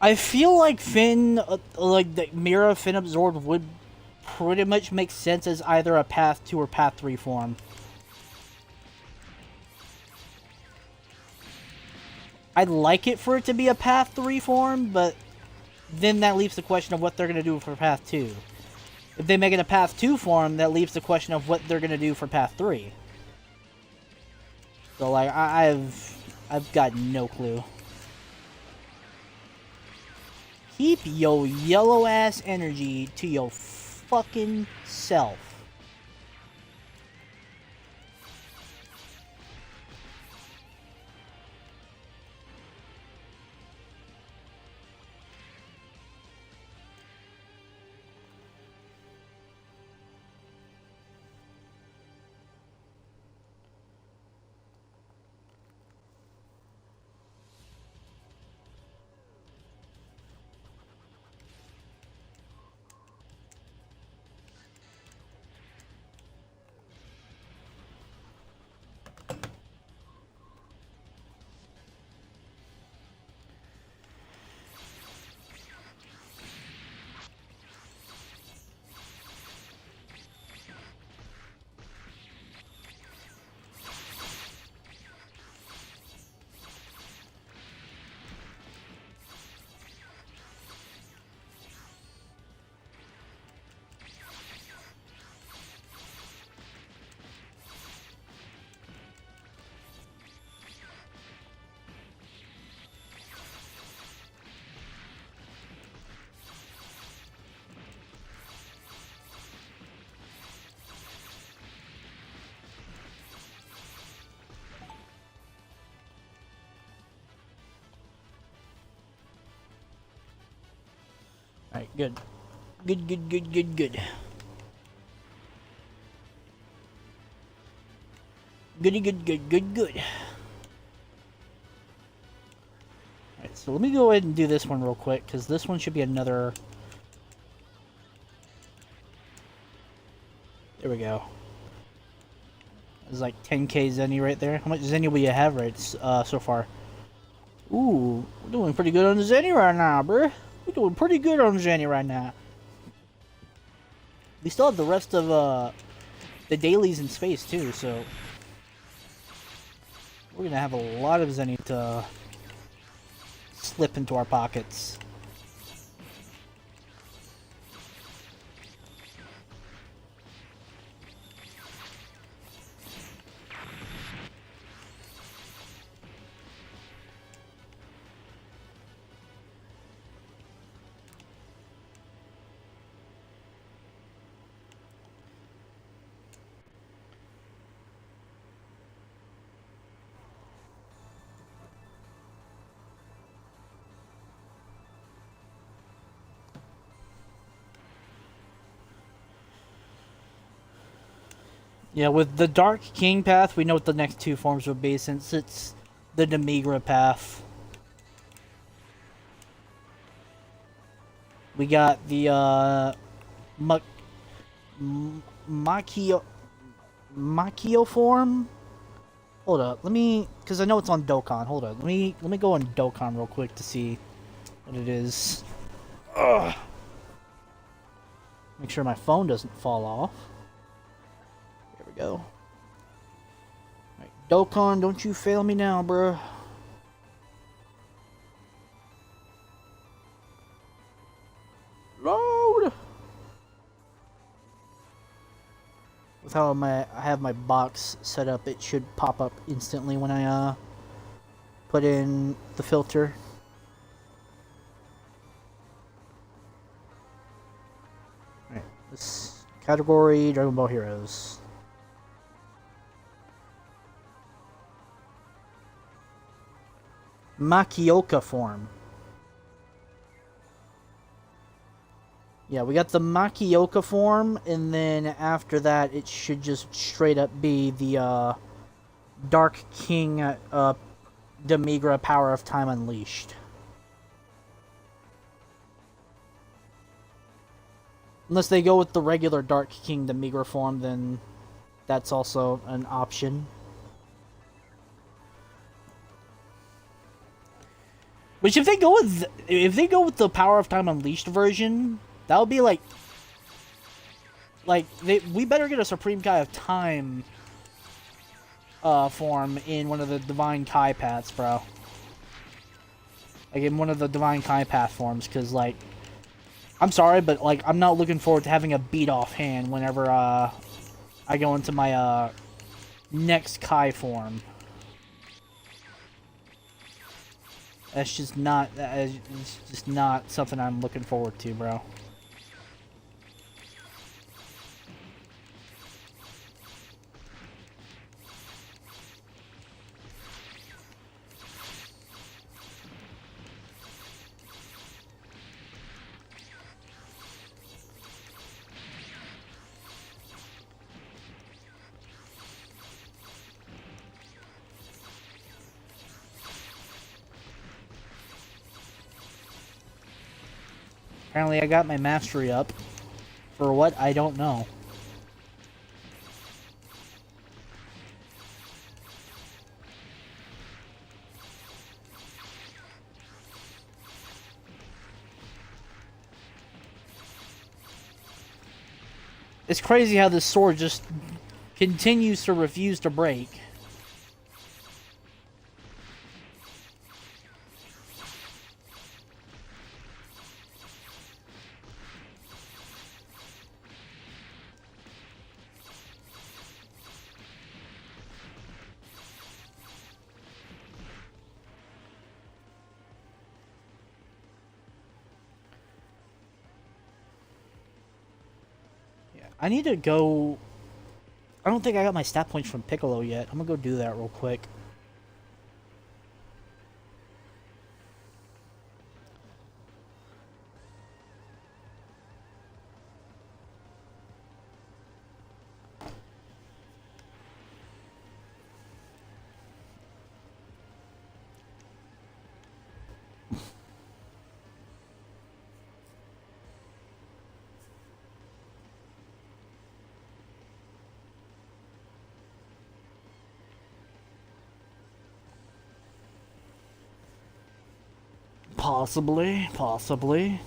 I feel like Finn, like the Mira Finn Absorbed would pretty much make sense as either a Path 2 or Path 3 form. I'd like it for it to be a Path 3 form, but then that leaves the question of what they're going to do for Path 2. If they make it a Path 2 form, that leaves the question of what they're going to do for Path 3. So, like, I've got no clue. Keep your yellow-ass energy to your fucking self. Alright, good. Good, good, good, good, good. Goody, good, good, good, good. Alright, so let me go ahead and do this one real quick, because this one should be another... There we go. There's like 10k Zeni right there. How much Zeni will you have right so far? Ooh, we're doing pretty good on the Zeni right now, bruh. We're doing pretty good on Zeni right now. We still have the rest of the dailies in space too, so we're gonna have a lot of Zeni to slip into our pockets. Yeah, with the Dark King path, we know what the next two forms would be, since it's the Demigra path. We got the Makio form. Hold up, let me, because I know it's on Dokkan. Hold up, let me go on Dokkan real quick to see what it is. Ugh. Make sure my phone doesn't fall off. There we go. Alright, Dokkan, don't you fail me now, bruh. Load! With how I have my box set up, it should pop up instantly when I put in the filter. Alright, this category, Dragon Ball Heroes. Makioka form. Yeah, we got the Makioka form, and then after that, it should just straight up be the Dark King Demigra Power of Time Unleashed. Unless they go with the regular Dark King Demigra form, then that's also an option. Which if they go with the Power of Time Unleashed version, that would be we better get a Supreme Kai of Time form in one of the Divine Kai paths, bro. Like in one of the Divine Kai path forms, because like I'm sorry, but like I'm not looking forward to having a beat off hand whenever I go into my next Kai form. It's just not something I'm looking forward to, bro. Apparently I got my mastery up. For what? I don't know. It's crazy how this sword just continues to refuse to break. I need to go... I don't think I got my stat points from Piccolo yet. I'm gonna go do that real quick. Possibly, possibly.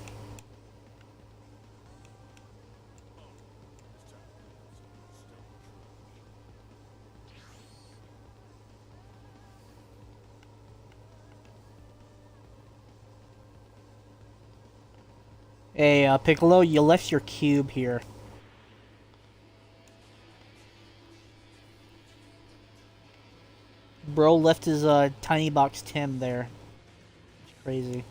Hey, Piccolo, you left your cube here. Bro left his, tiny box Tim there. It's crazy.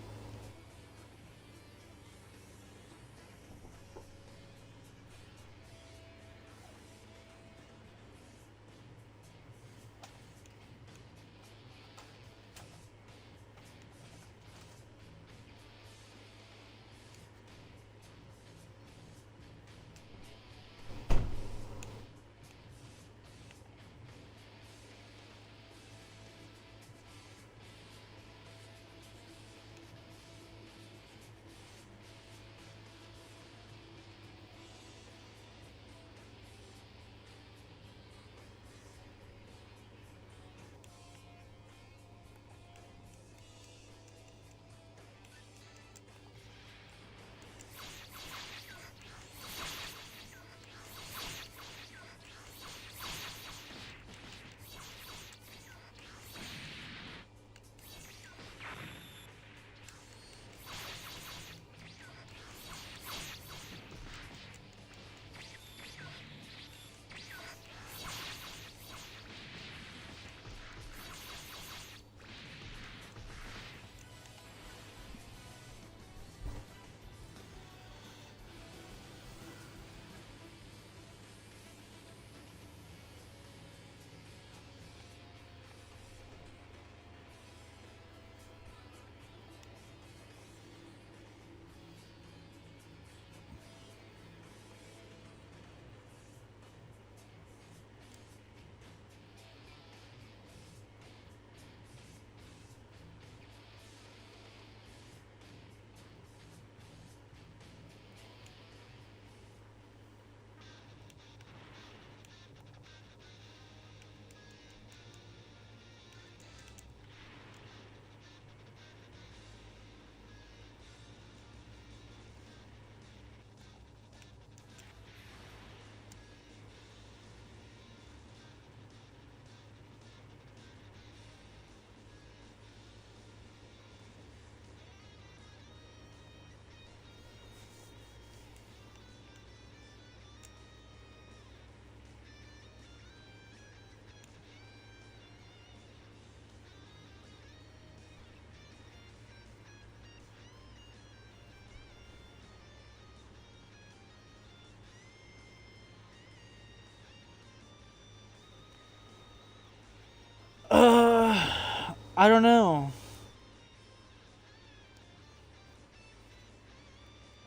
I don't know.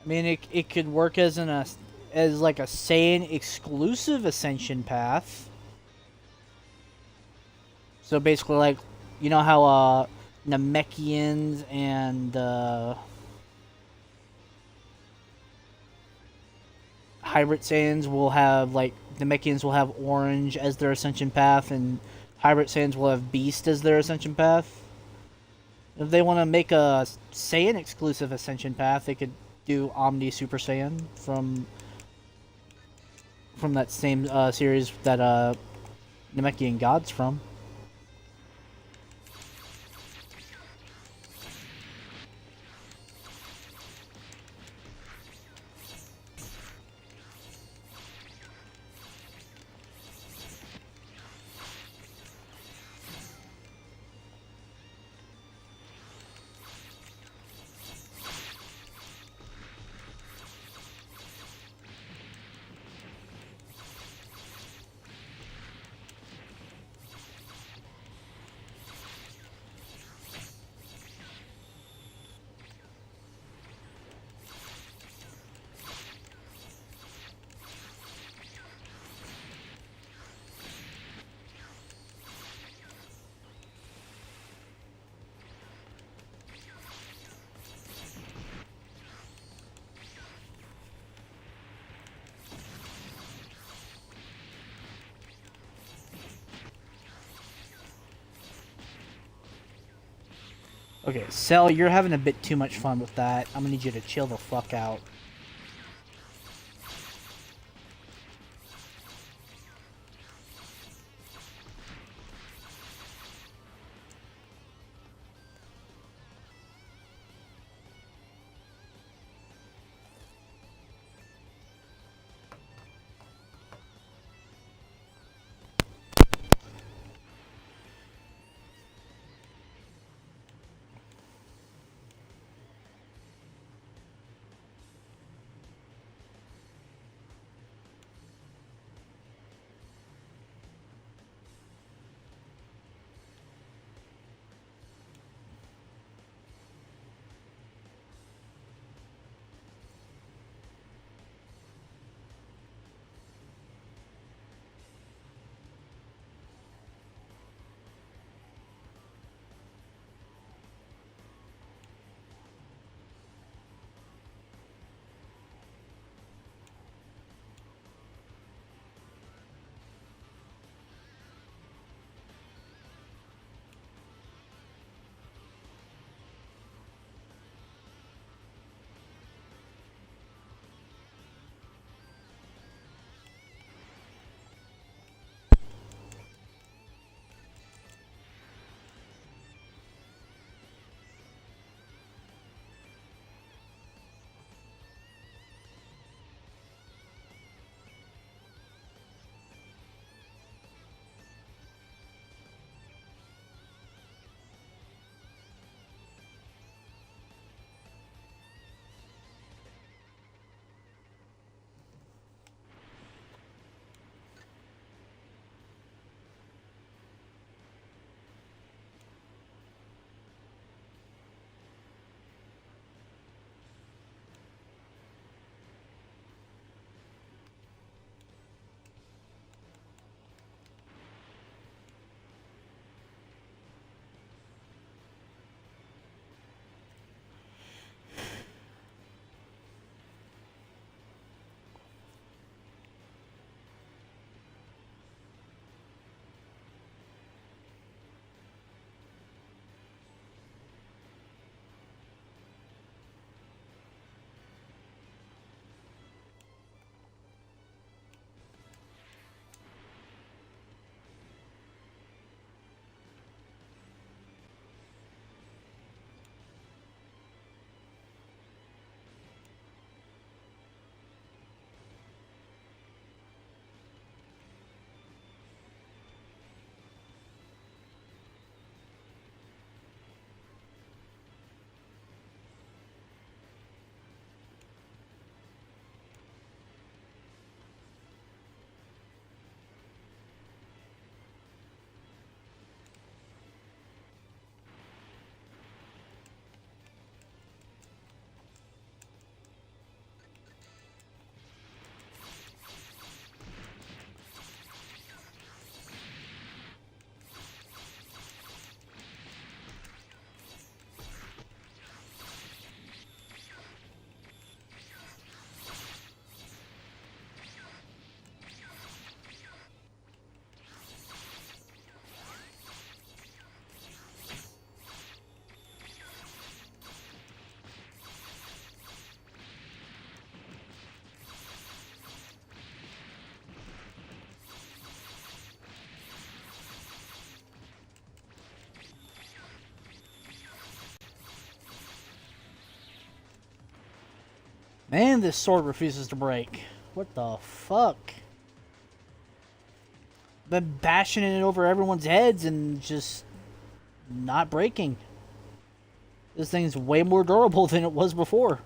I mean, it could work as as like a Saiyan exclusive ascension path. So basically, like, you know how Namekians and Hybrid Saiyans will have, like, Namekians will have orange as their ascension path, and Hybrid Saiyans will have beast as their ascension path. If they want to make a Saiyan exclusive ascension path, they could do Omni Super Saiyan from that same series that Namekian God's from. Okay, Cell, you're having a bit too much fun with that. I'm gonna need you to chill the fuck out. And this sword refuses to break. What the fuck? Been bashing it over everyone's heads and just not breaking. This thing's way more durable than it was before.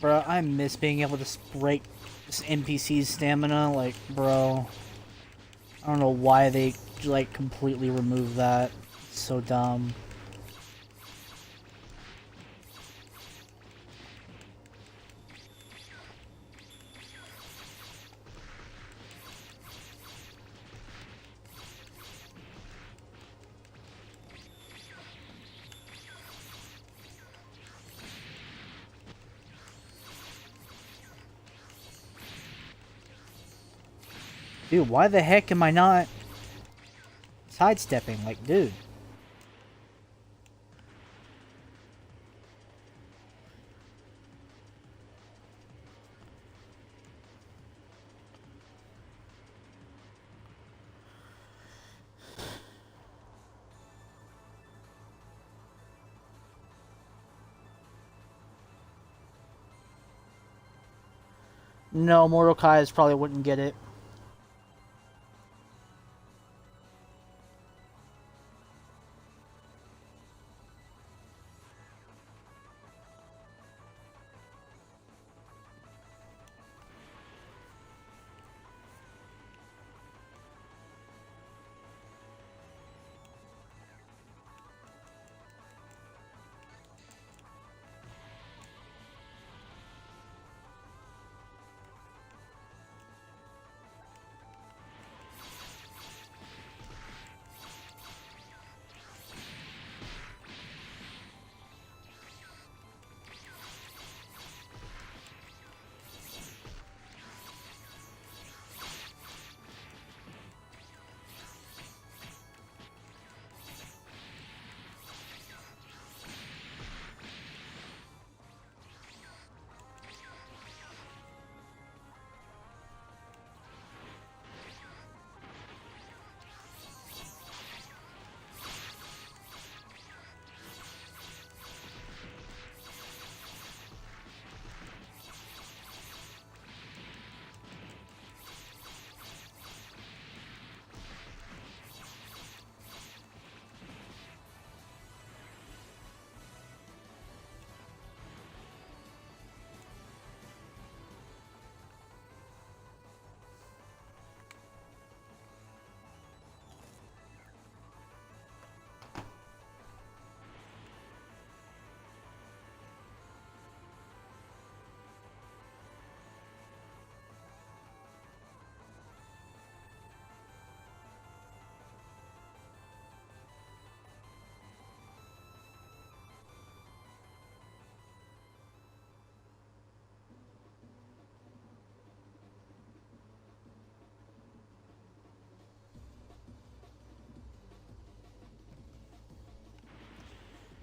Bro, I miss being able to break this NPC's stamina. Like, bro, I don't know why they, like, completely removed that. It's so dumb. Dude, why the heck am I not sidestepping? Like, dude. No, Mordecai's probably wouldn't get it.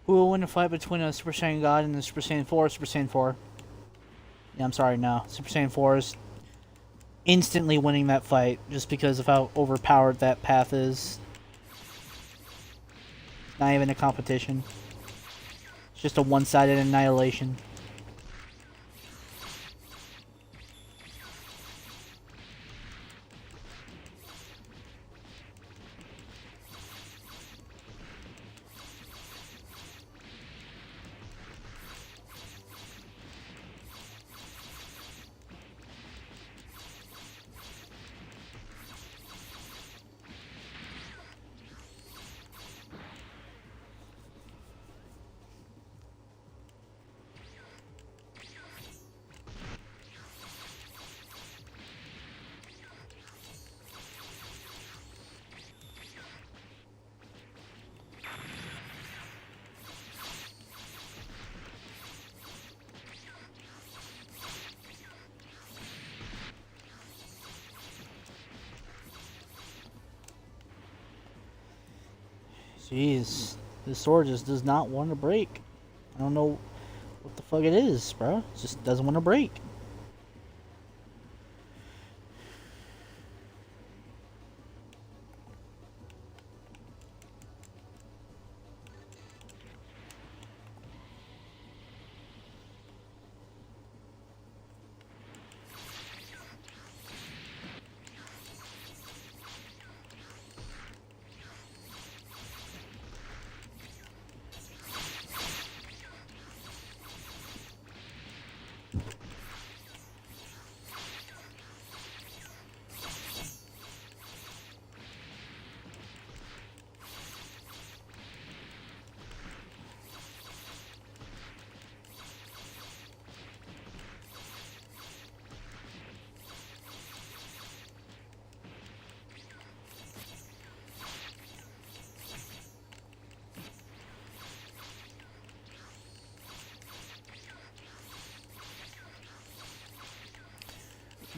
Who will win a fight between a Super Saiyan God and the Super Saiyan 4 or Super Saiyan 4? Yeah, I'm sorry, no. Super Saiyan 4 is instantly winning that fight just because of how overpowered that path is. Not even a competition. It's just a one-sided annihilation. Jeez, this sword just does not want to break. I don't know what the fuck it is, bro. It just doesn't want to break.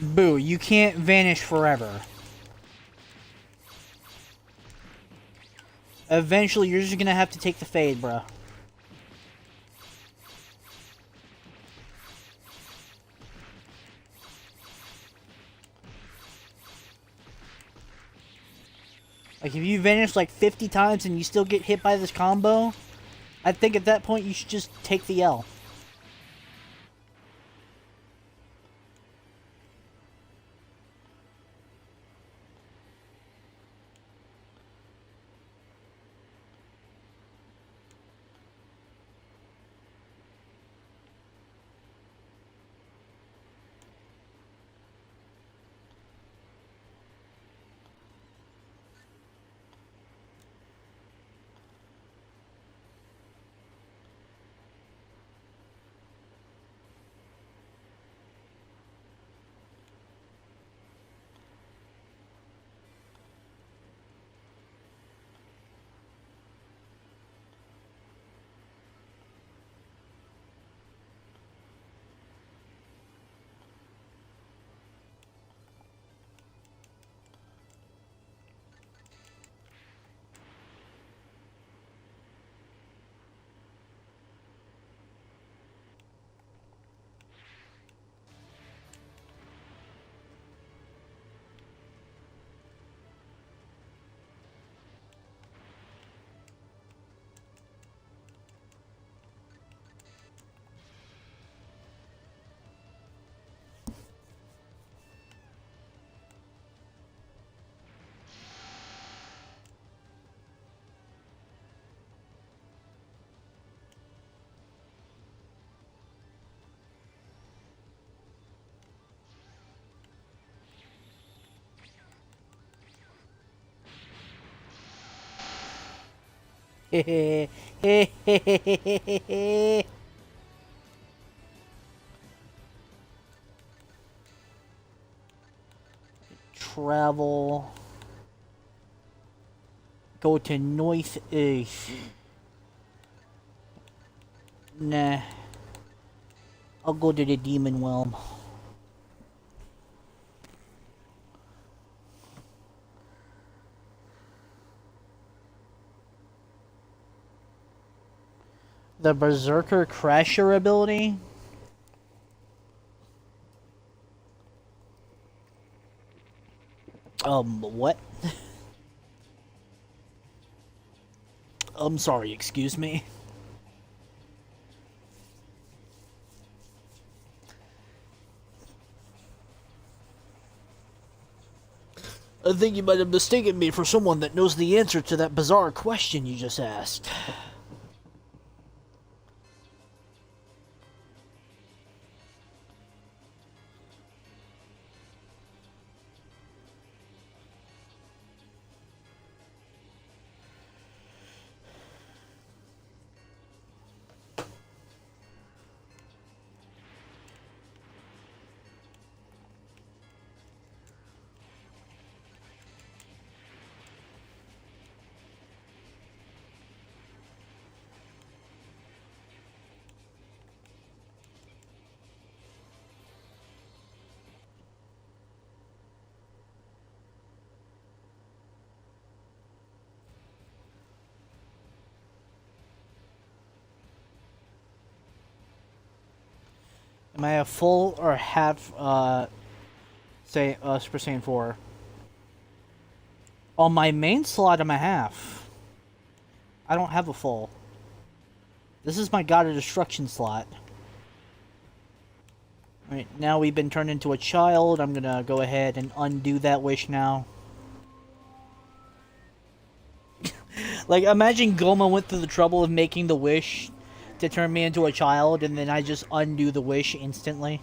Boo, you can't vanish forever. Eventually, you're just gonna have to take the fade, bruh. Like, if you vanish like 50 times and you still get hit by this combo, I think at that point you should just take the L. Travel. Go to northeast. Nah. I'll go to the Demon Realm. The Berserker Crasher ability? What? I'm sorry, excuse me. I think you might have mistaken me for someone that knows the answer to that bizarre question you just asked. Am I a full or half, say, Super Saiyan 4? On my main slot, I'm a half. I don't have a full. This is my God of Destruction slot. Alright, now we've been turned into a child. I'm gonna go ahead and undo that wish now. Like, imagine Goma went through the trouble of making the wish to turn me into a child, and then I just undo the wish instantly.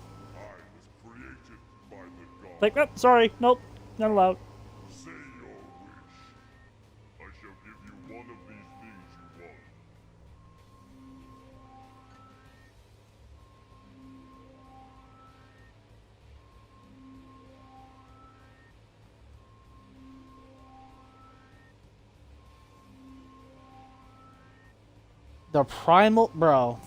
Like, oh, sorry, nope, not allowed. Say your wish. I shall give you one of these things you want. The primal... Bro.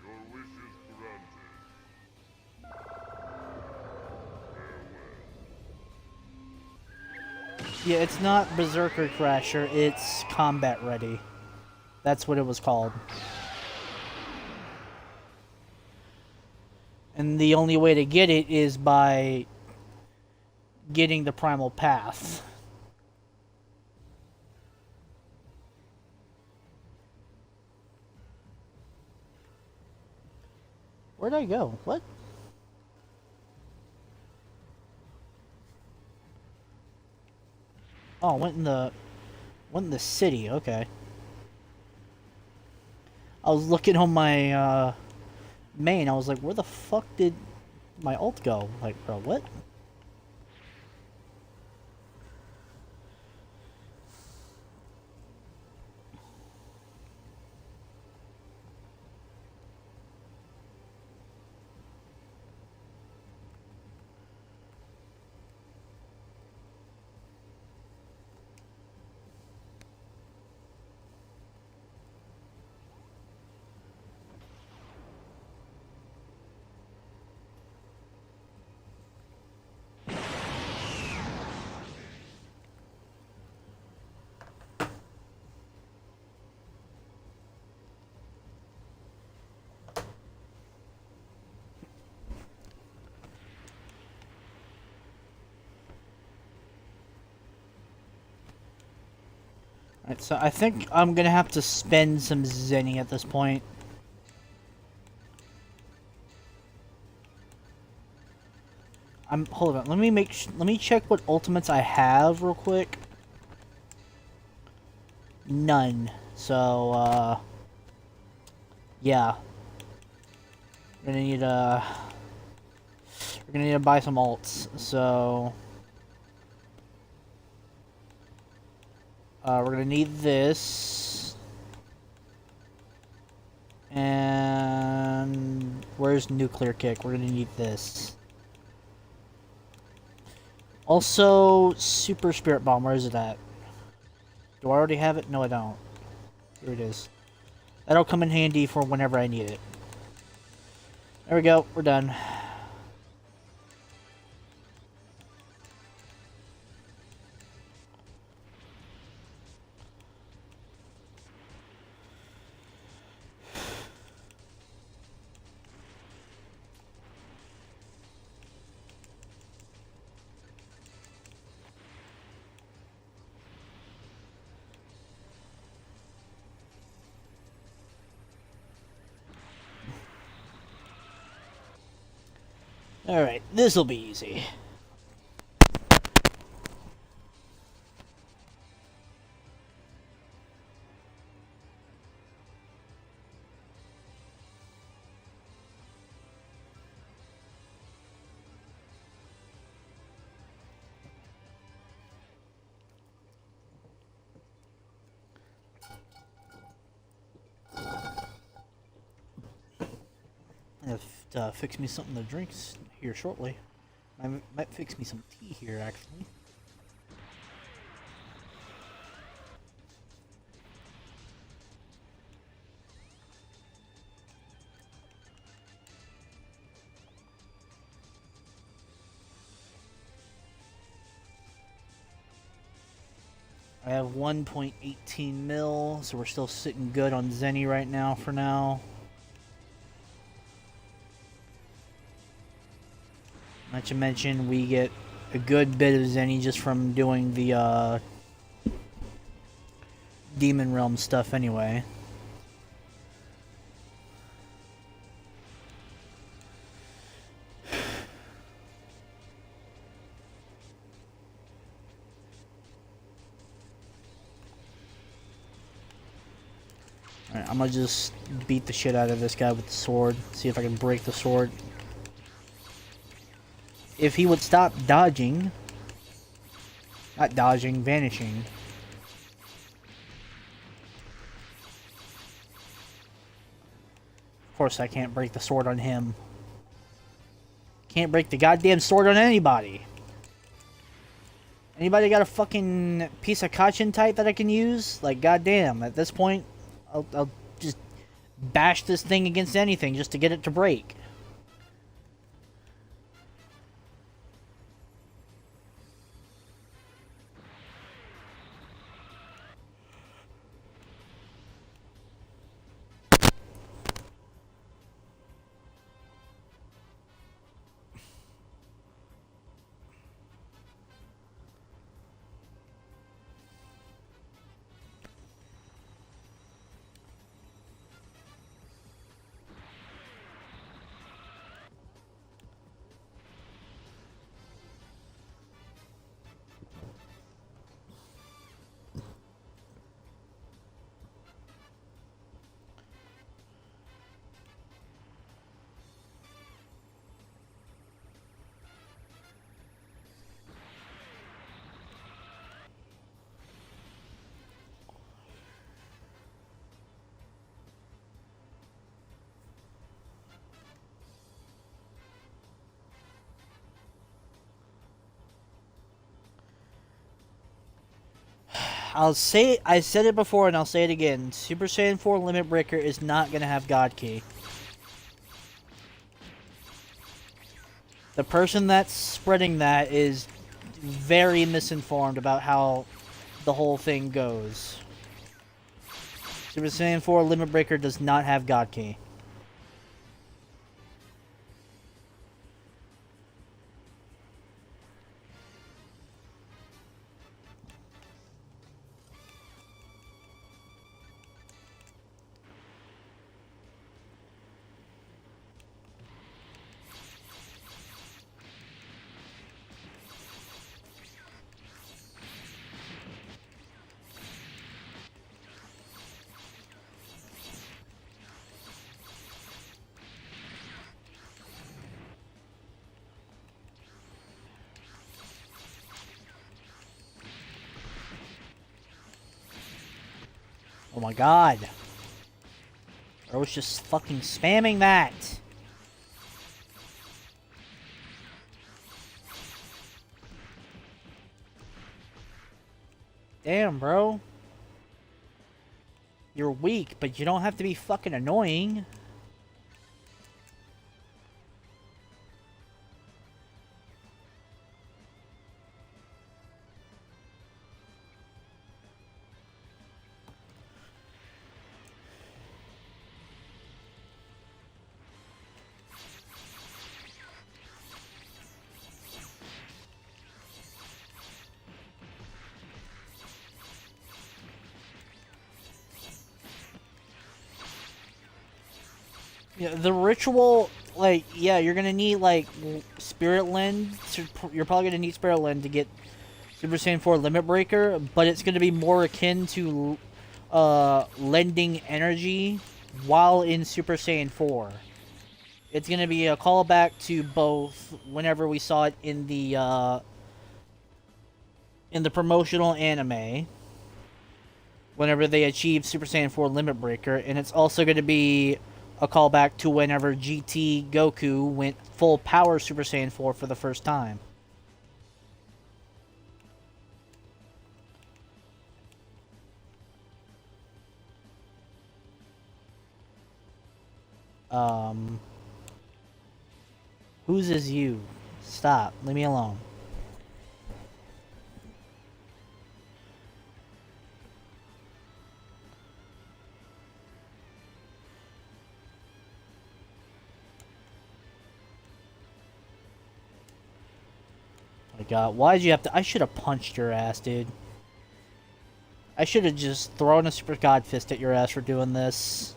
Your wish is granted. Farewell. Yeah, it's not Berserker Crasher, it's Combat Ready. That's what it was called. And the only way to get it is by getting the Primal Path. Where'd I go? What? Oh, went in the city, okay. I was looking on my main, I was like, where the fuck did my ult go? Like, bro, what? Alright, so I think I'm gonna have to spend some Zeni at this point. Hold on, let me check what ultimates I have real quick. None. So yeah. We're gonna need to buy some alts. So we're gonna need this. And where's Nuclear Kick? We're gonna need this. Also, Super Spirit Bomb, where is it at? Do I already have it? No, I don't. Here it is. That'll come in handy for whenever I need it. There we go, we're done. Alright, this'll be easy. Fix me something to drink here shortly. I might fix me some tea here, actually. I have 1.18 mil, so we're still sitting good on Zeni right now for now. Not to mention, we get a good bit of Zeni just from doing the Demon Realm stuff anyway. Alright, I'm gonna just beat the shit out of this guy with the sword. See if I can break the sword. If he would stop dodging. Not dodging, vanishing. Of course I can't break the sword on him. Can't break the goddamn sword on anybody. Anybody got a fucking piece of Kachin type that I can use? Like, goddamn, at this point, I'll just bash this thing against anything just to get it to break. I said it before and I'll say it again. Super Saiyan 4 Limit Breaker is not gonna have God Key. The person that's spreading that is very misinformed about how the whole thing goes. Super Saiyan 4 Limit Breaker does not have God Key. Oh my god. I was just fucking spamming that. Damn, bro. You're weak, but you don't have to be fucking annoying. Yeah, the ritual, like, yeah, you're gonna need, like, Spirit Lend. You're probably gonna need Spirit Lend to get Super Saiyan 4 Limit Breaker, but it's gonna be more akin to, lending energy while in Super Saiyan 4. It's gonna be a callback to both whenever we saw it in the promotional anime, whenever they achieved Super Saiyan 4 Limit Breaker, and it's also gonna be a callback to whenever GT Goku went full power Super Saiyan 4 for the first time. Whose is you? Stop. Leave me alone. My God, why'd you have to? I should have punched your ass, dude. I should have just thrown a Super God Fist at your ass for doing this.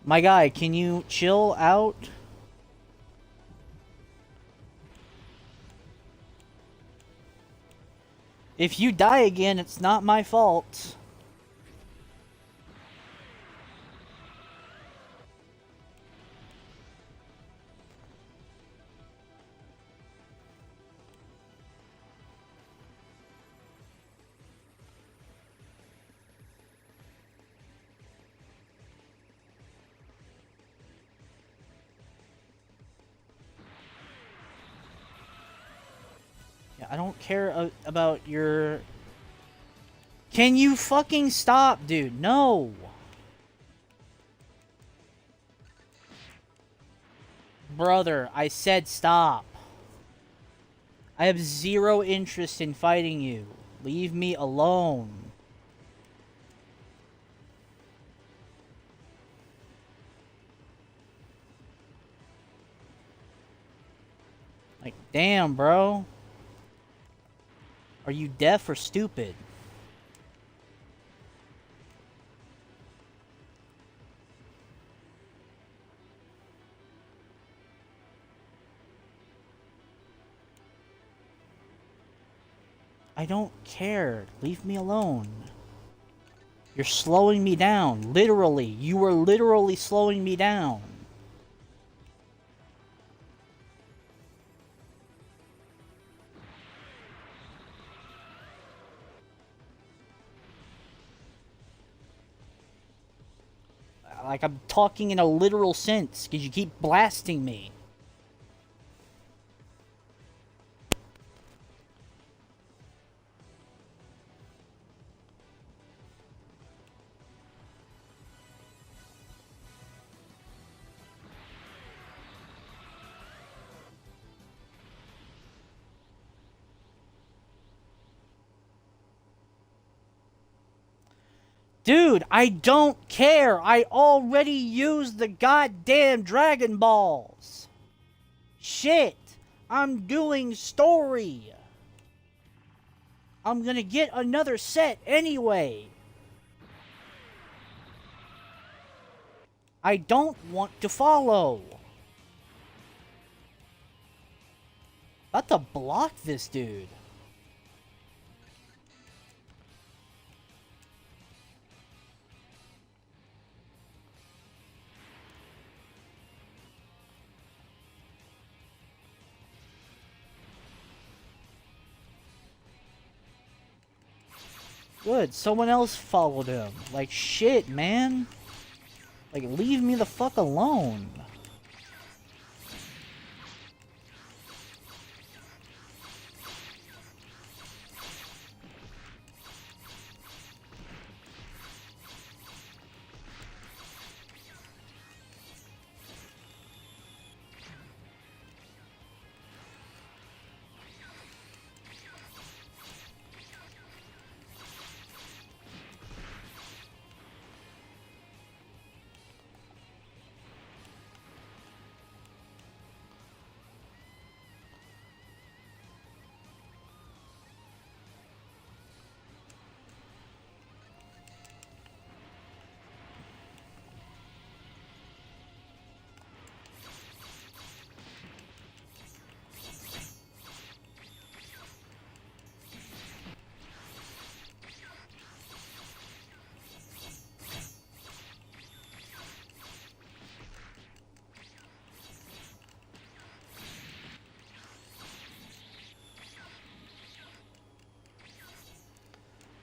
My guy, can you chill out? If you die again, it's not my fault. Yeah, I don't care about your... Can you fucking stop, dude? No! Brother, I said stop. I have zero interest in fighting you. Leave me alone. Like, damn, bro. Are you deaf or stupid? I don't care. Leave me alone. You're slowing me down. Literally. You were literally slowing me down. Like, I'm talking in a literal sense, because you keep blasting me. Dude, I don't care. I already used the goddamn Dragon Balls. Shit. I'm doing story. I'm gonna get another set anyway. I don't want to follow. About to block this dude. Good, someone else followed him. Like, shit, man. Like, leave me the fuck alone.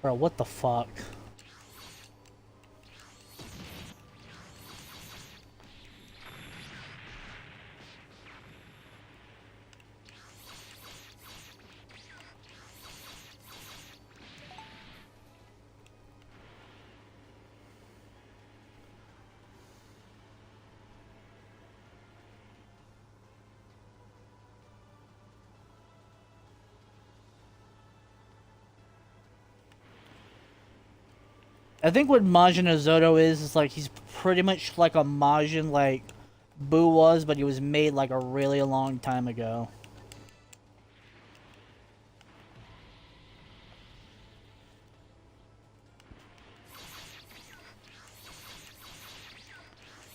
Bro, what the fuck? I think what Majin Ozoto is like he's pretty much like a Majin like Buu was, but he was made like a really long time ago.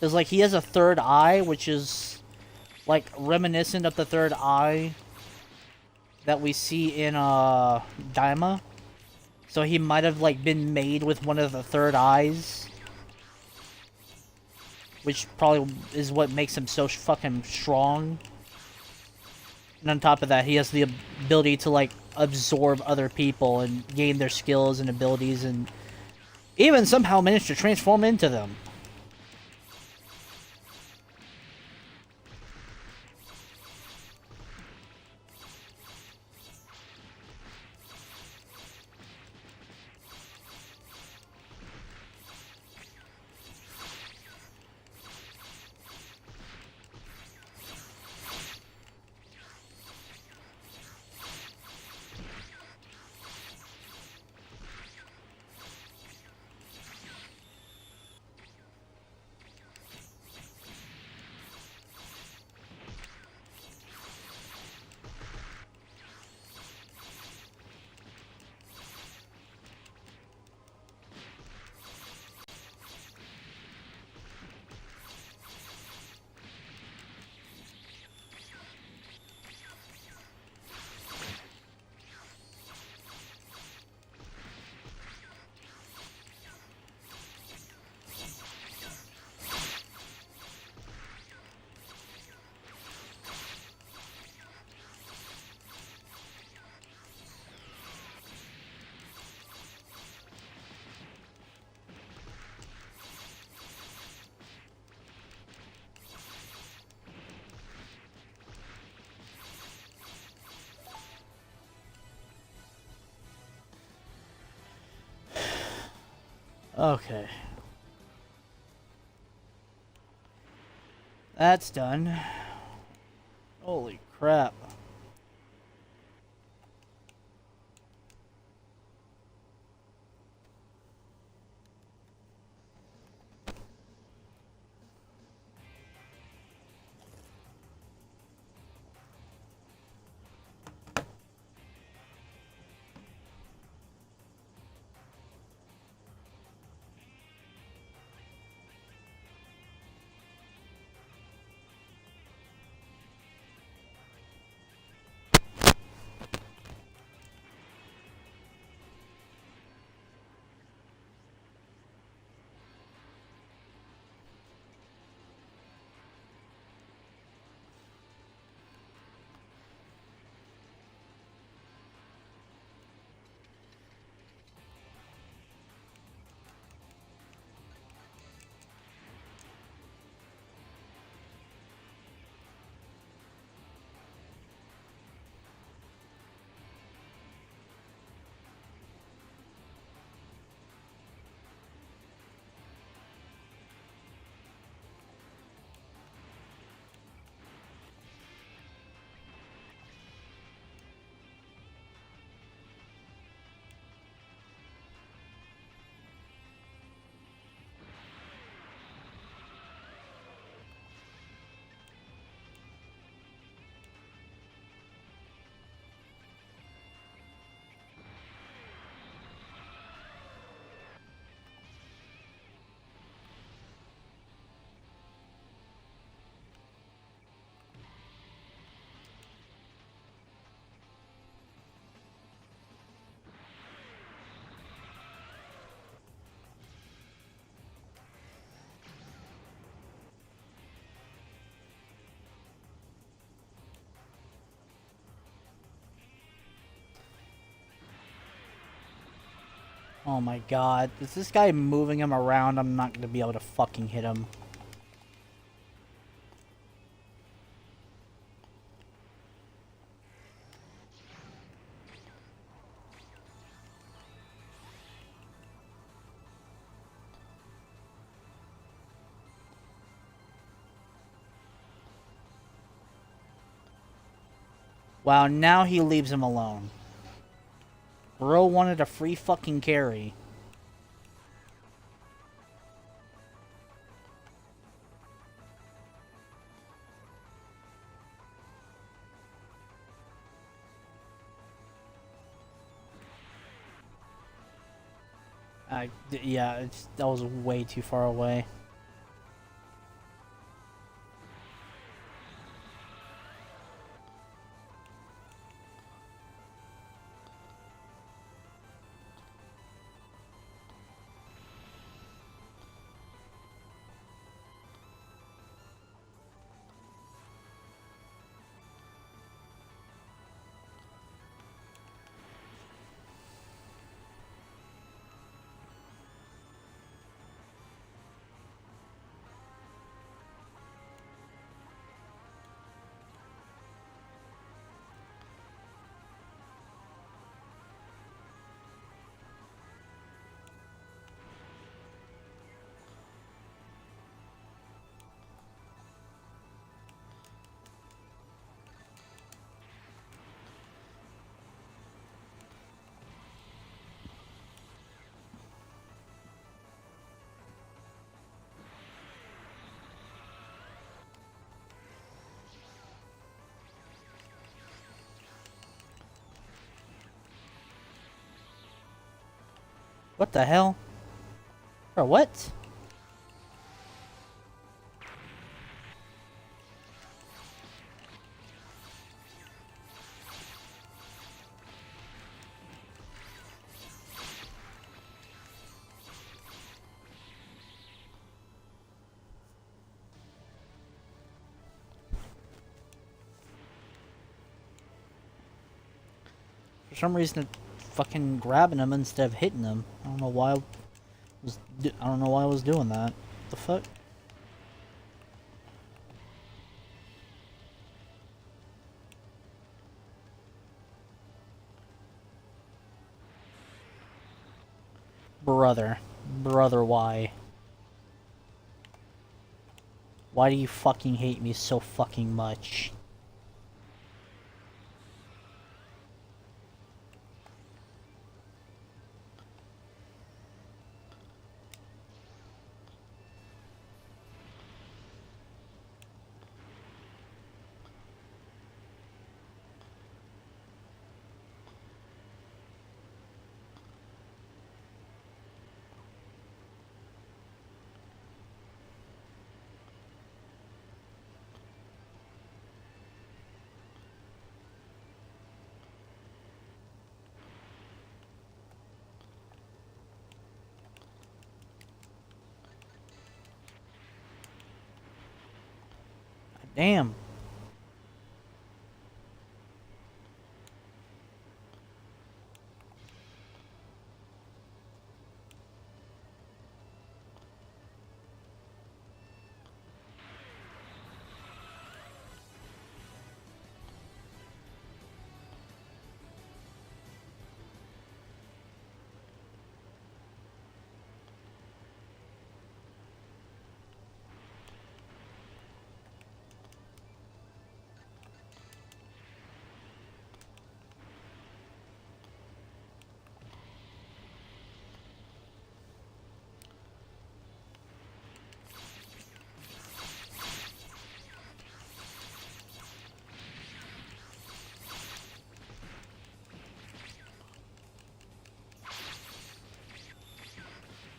It's like he has a third eye, which is like reminiscent of the third eye that we see in Daima. So he might have like been made with one of the third eyes, which probably is what makes him so fucking strong. And on top of that, he has the ability to like absorb other people and gain their skills and abilities, and even somehow manage to transform into them. Okay. That's done. Holy crap. Oh my god. Is this guy moving him around? I'm not gonna be able to fucking hit him. Wow, now he leaves him alone. Bro wanted a free fucking carry. Yeah, that was way too far away. What the hell? Bro, what? For some reason, it's fucking grabbing him instead of hitting him. I don't know why. I don't know why I was doing that. What the fuck? Brother, why? Why do you fucking hate me so fucking much? Damn.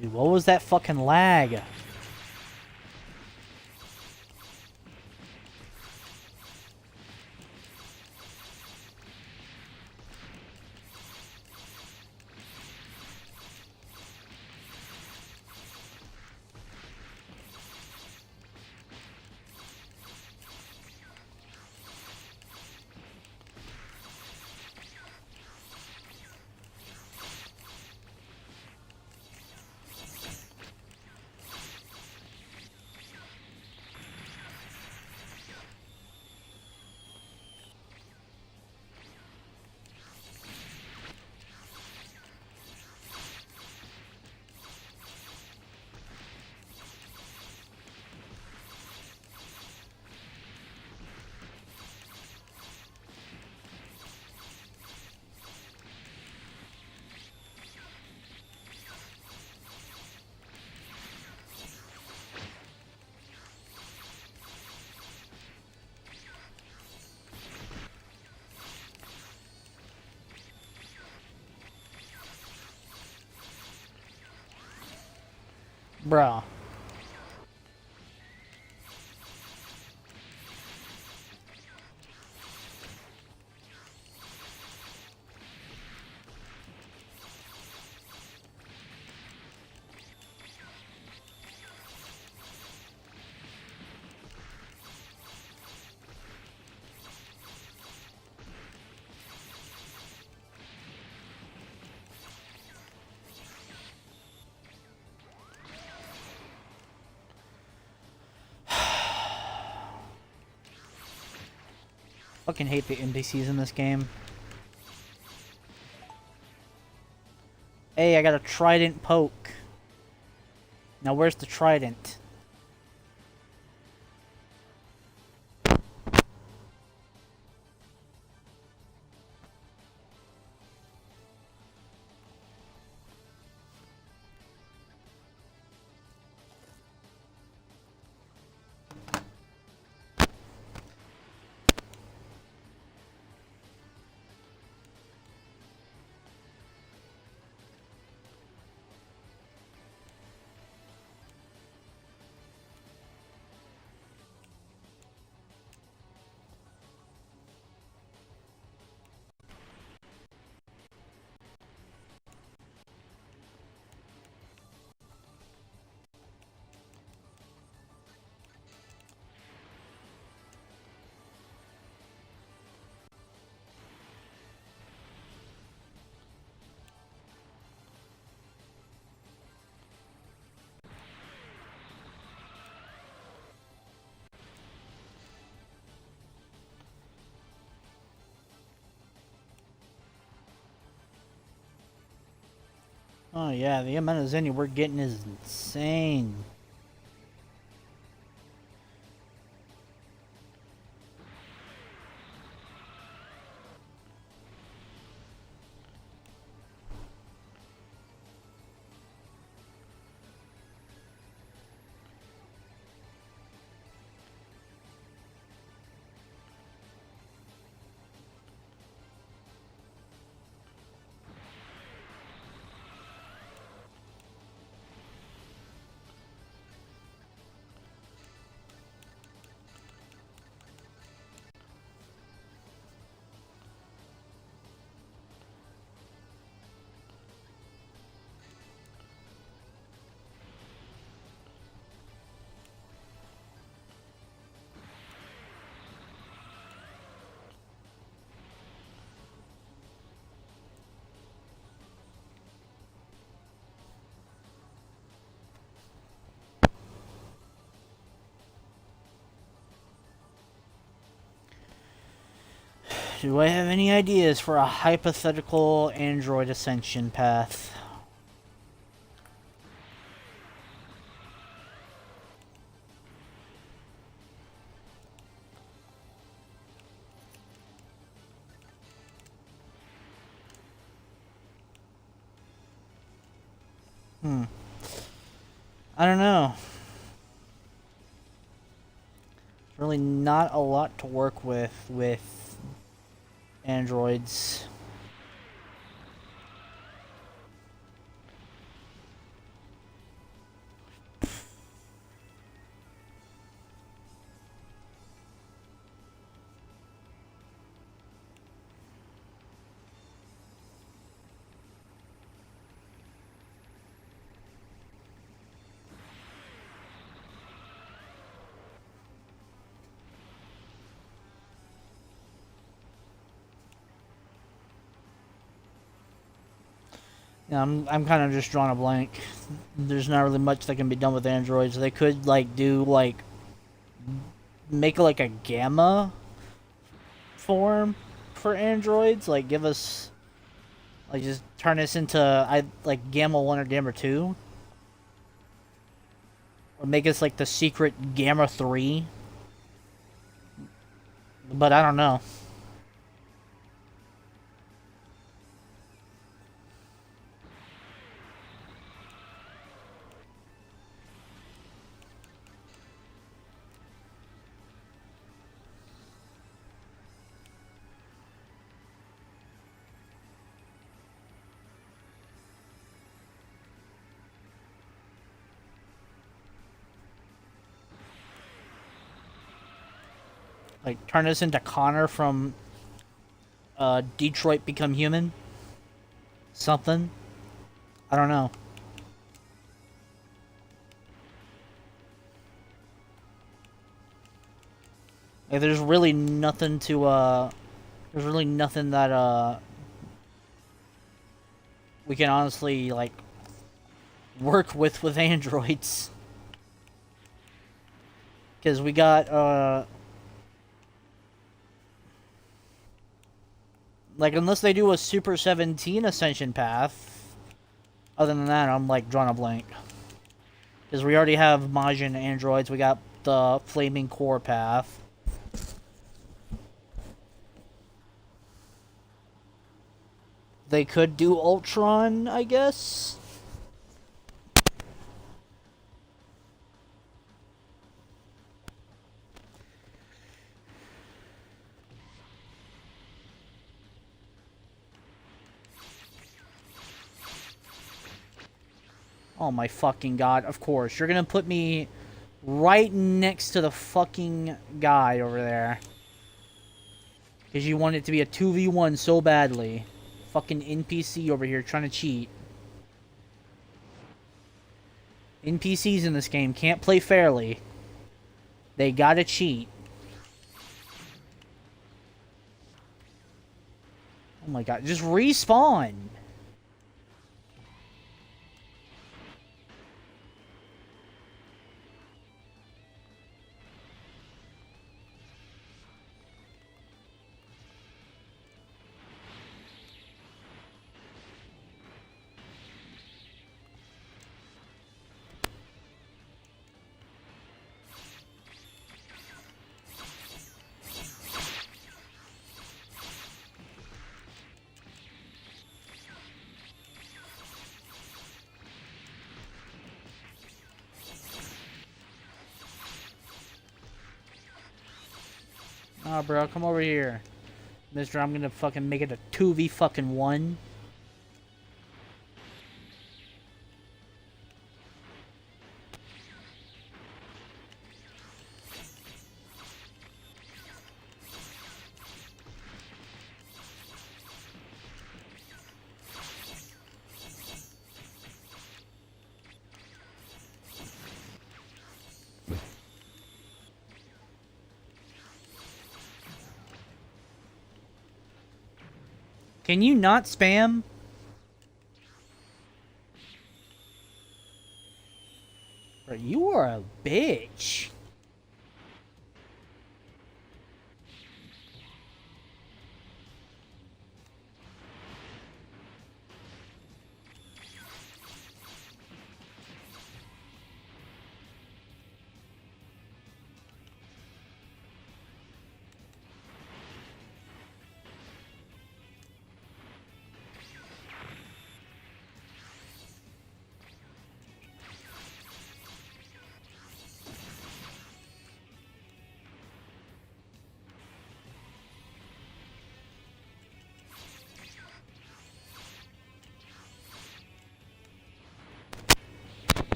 Dude, what was that fucking lag? Bruh. Fucking hate the NPCs in this game. Hey, I got a trident poke. Now where's the trident? Oh yeah, the amount of Zeni we're getting is insane. Do I have any ideas for a hypothetical android ascension path? I don't know. Really not a lot to work with androids. Yeah, I'm kind of just drawing a blank. There's not really much that can be done with androids. They could like do like make like a gamma form for androids, like give us like just turn us into like gamma 1 or gamma 2, or make us like the secret gamma 3. But I don't know. Like turn us into Connor from Detroit Become Human. Something. I don't know. Like, there's really nothing to there's really nothing that we can honestly like work with androids. Cuz we got like unless they do a Super 17 ascension path, other than that I'm like drawing a blank. Cuz we already have Majin androids, we got the Flaming Core path. They could do Ultron, I guess. Oh my fucking god, of course. You're gonna put me right next to the fucking guy over there. Because you want it to be a 2v1 so badly. Fucking NPC over here trying to cheat. NPCs in this game can't play fairly. They gotta cheat. Oh my god, just respawn! Oh, bro, come over here. Mister, I'm gonna fucking make it a 2v1. Can you not spam? Bro, you are a bitch.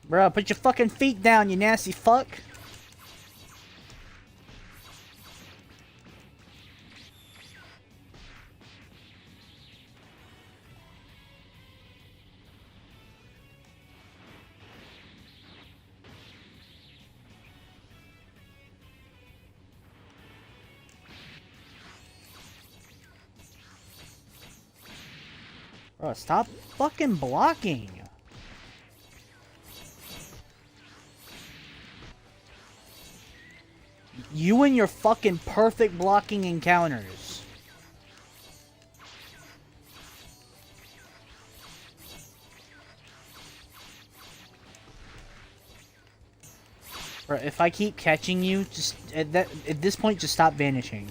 Bro, put your fucking feet down, you nasty fuck. Bro, stop fucking blocking. You and your fucking perfect blocking encounters. Bro, if I keep catching you, just at this point, just stop vanishing.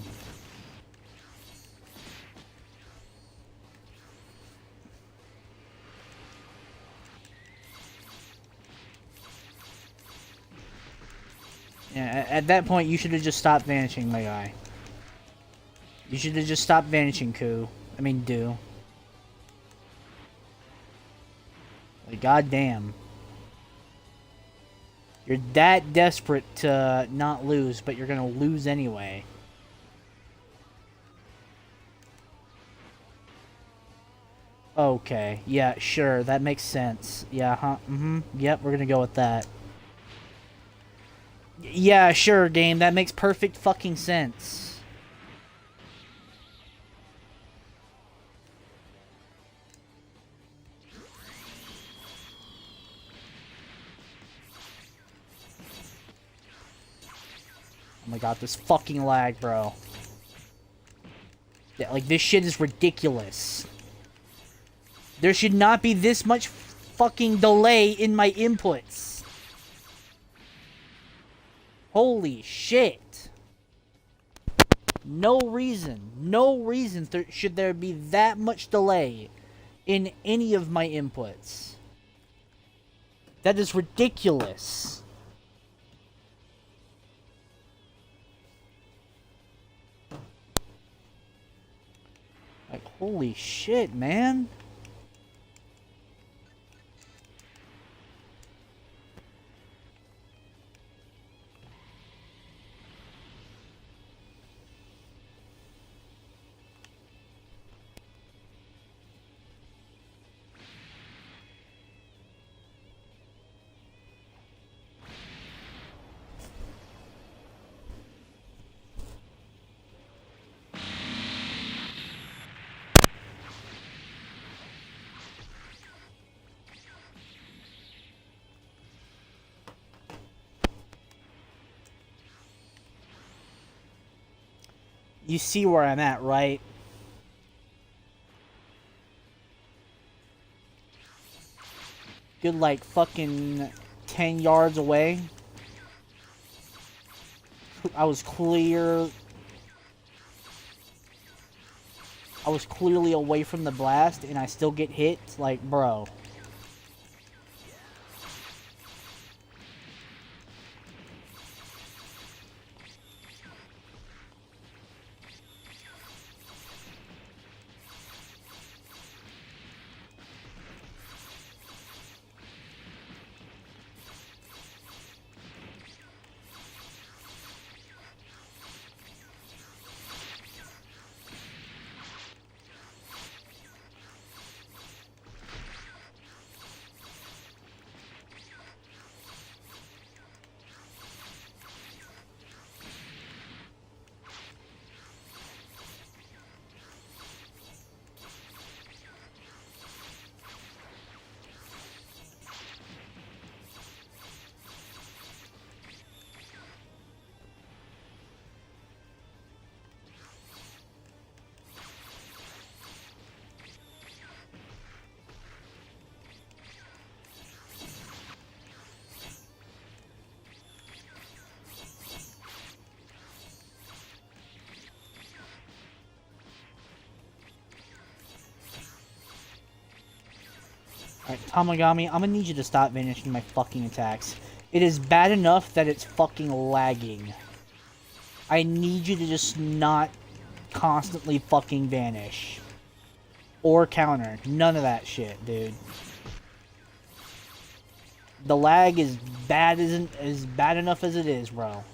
Yeah, at that point, you should have just stopped vanishing, my guy. You should have just stopped vanishing, Koo. I mean, Do. Like, goddamn. You're that desperate to not lose, but you're gonna lose anyway. Okay, yeah, sure, that makes sense. Yeah, huh, yep, we're gonna go with that. Yeah, sure, game, that makes perfect fucking sense. Oh my god, this fucking lag, bro. Yeah, like, this shit is ridiculous. There should not be this much fucking delay in my inputs. Holy shit. No reason should there be that much delay in any of my inputs. That is ridiculous. Like, holy shit, man. You see where I'm at, right? Good, like, fucking 10 yards away. I was clearly away from the blast, and I still get hit. Like, bro. Alright, Tamagami, I'm gonna need you to stop vanishing my fucking attacks. It is bad enough that it's fucking lagging. I need you to just not constantly fucking vanish. Or counter. None of that shit, dude. The lag is bad enough as it is, bro.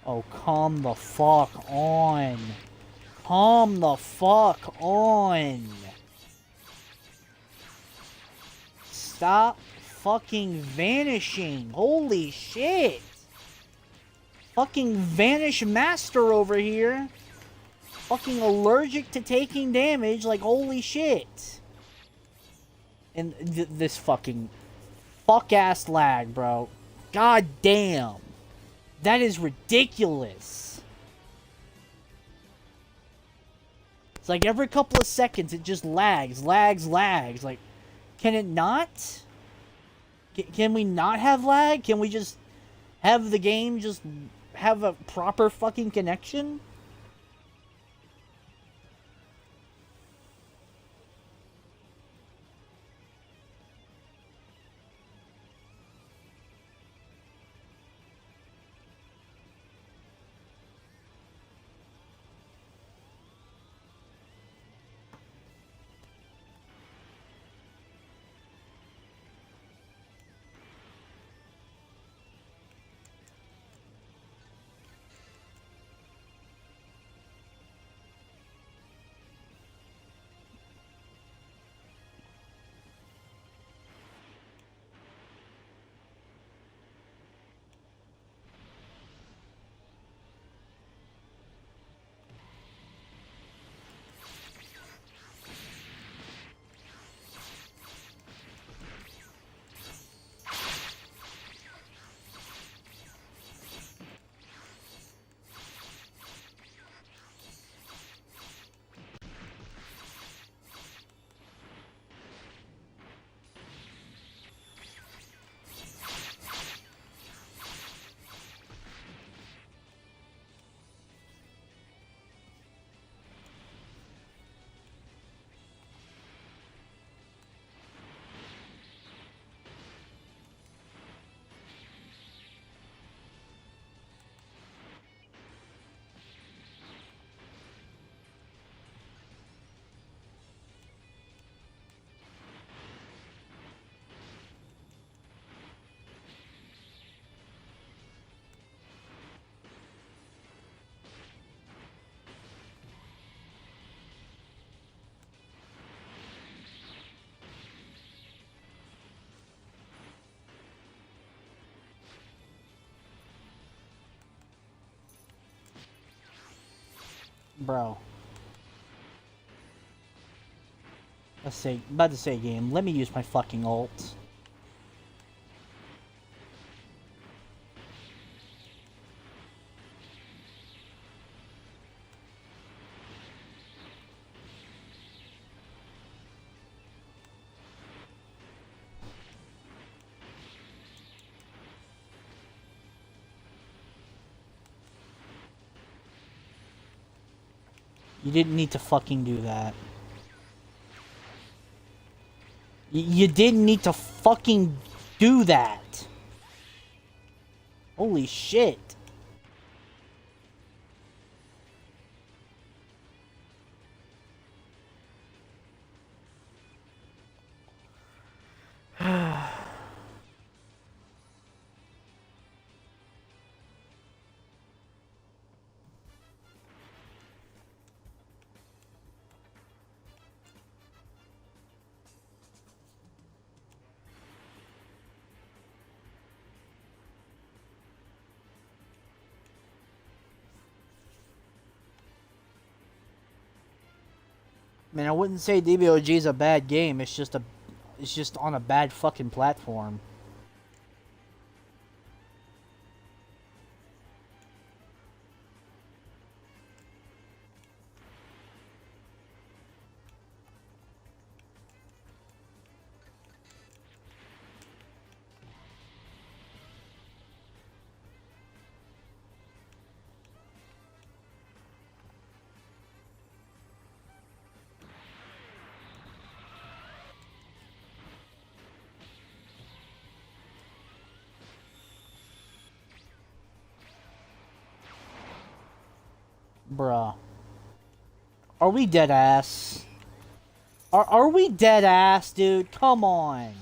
Oh, come the fuck on. Come the fuck on. Stop fucking vanishing. Holy shit. Fucking Vanish Master over here. Fucking allergic to taking damage. Like, holy shit. And this fucking fuck-ass lag, bro. God damn. That is ridiculous. It's like every couple of seconds it just lags. Like, can it not? Can we not have lag? Can we just have the game just have a proper fucking connection? Bro. About to say game. Let me use my fucking ult. You didn't need to fucking do that. You didn't need to fucking do that. Holy shit. Man, I wouldn't say DBOG is a bad game. It's just on a bad fucking platform. Bruh. Are we dead ass? Are we dead ass, dude? Come on.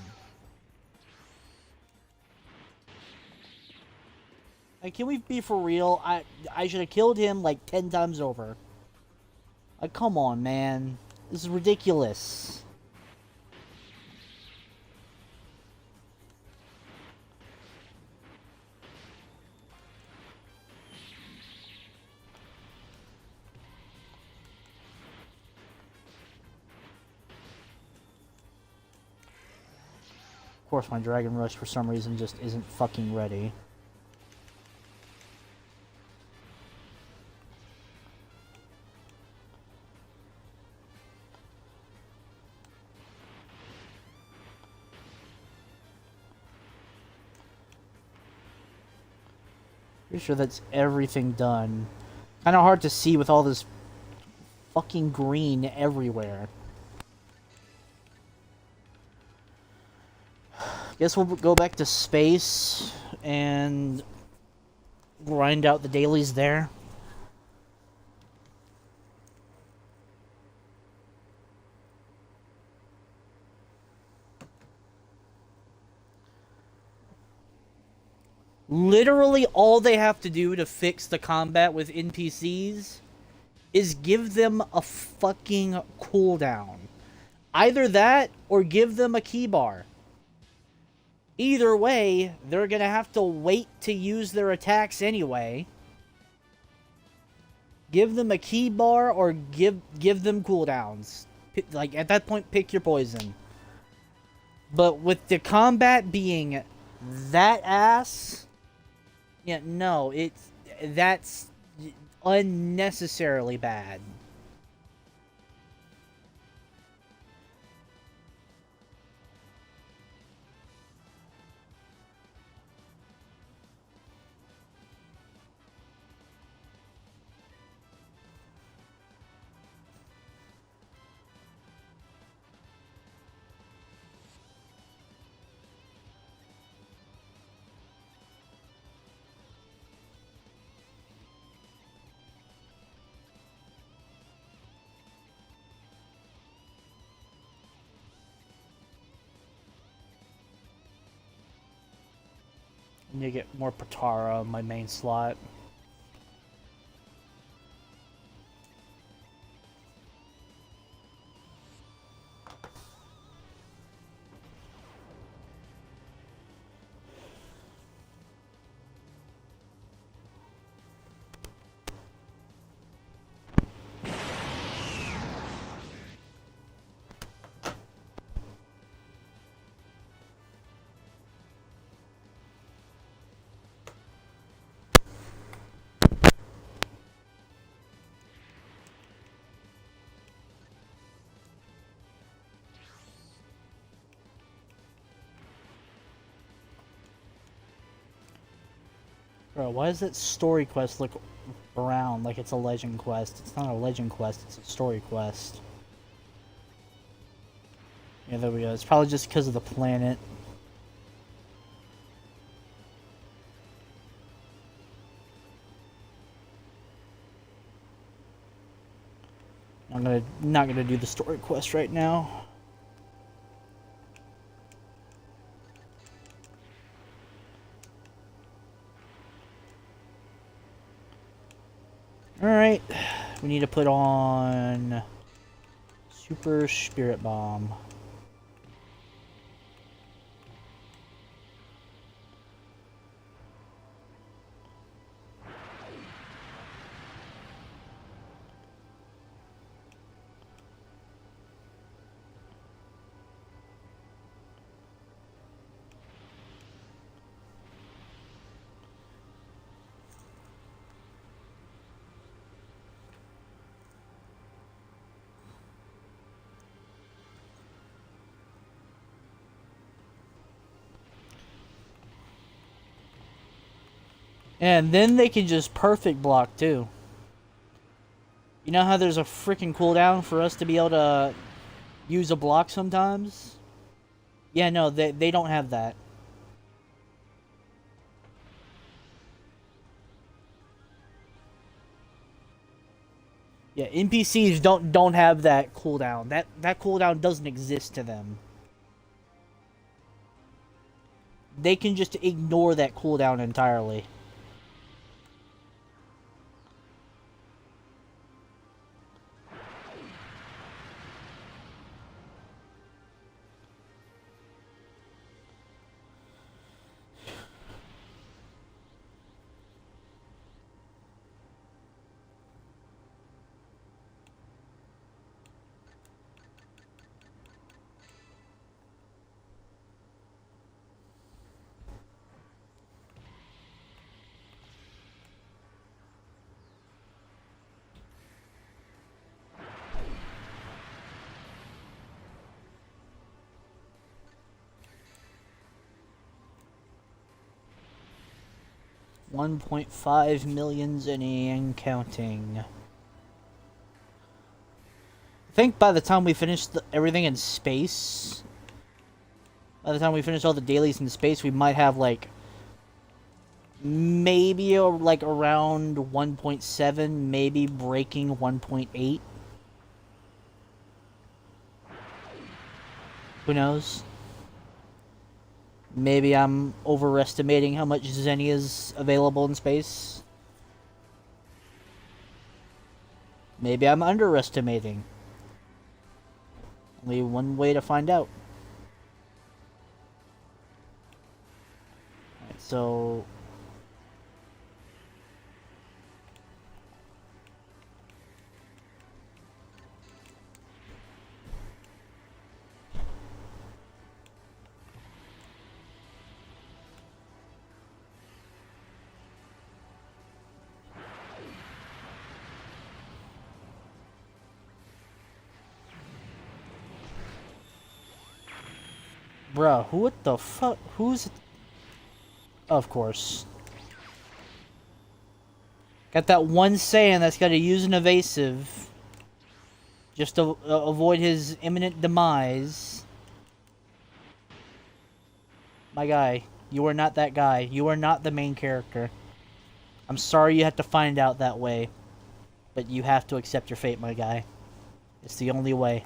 Like, can we be for real? I should have killed him like 10 times over. Like, come on, man. This is ridiculous. Of course, my Dragon Rush for some reason just isn't fucking ready. Pretty sure that's everything done. Kind of hard to see with all this fucking green everywhere. Guess we'll go back to space and grind out the dailies there. Literally all they have to do to fix the combat with NPCs is give them a fucking cooldown. Either that or give them a key bar. Either way, they're gonna have to wait to use their attacks anyway. Give them a key bar or give them cooldowns. Like, at that point, pick your poison. But with the combat being that ass, yeah, no, that's unnecessarily bad. I need to get more Patara on my main slot. Bro, why does that story quest look around like it's a legend quest? It's not a legend quest, it's a story quest. Yeah, there we go. It's probably just because of the planet. Not gonna do the story quest right now. Alright, we need to put on Super Spirit Bomb. And then they can just perfect block too. You know how there's a freaking cooldown for us to be able to use a block sometimes? Yeah, no, they don't have that. Yeah, NPCs don't have that cooldown. That cooldown doesn't exist to them. They can just ignore that cooldown entirely. 1.5 million Zeni and counting. I think by the time we finish everything in space, by the time we finish all the dailies in space, we might have like maybe like around 1.7, maybe breaking 1.8. Who knows? Maybe I'm overestimating how much Zeni is available in space. Maybe I'm underestimating. Only one way to find out. Alright, so... Bruh, who what the fuck? Who's... Of course. Got that one Saiyan that's got to use an evasive. Just to avoid his imminent demise. My guy, you are not that guy. You are not the main character. I'm sorry you have to find out that way. But you have to accept your fate, my guy. It's the only way.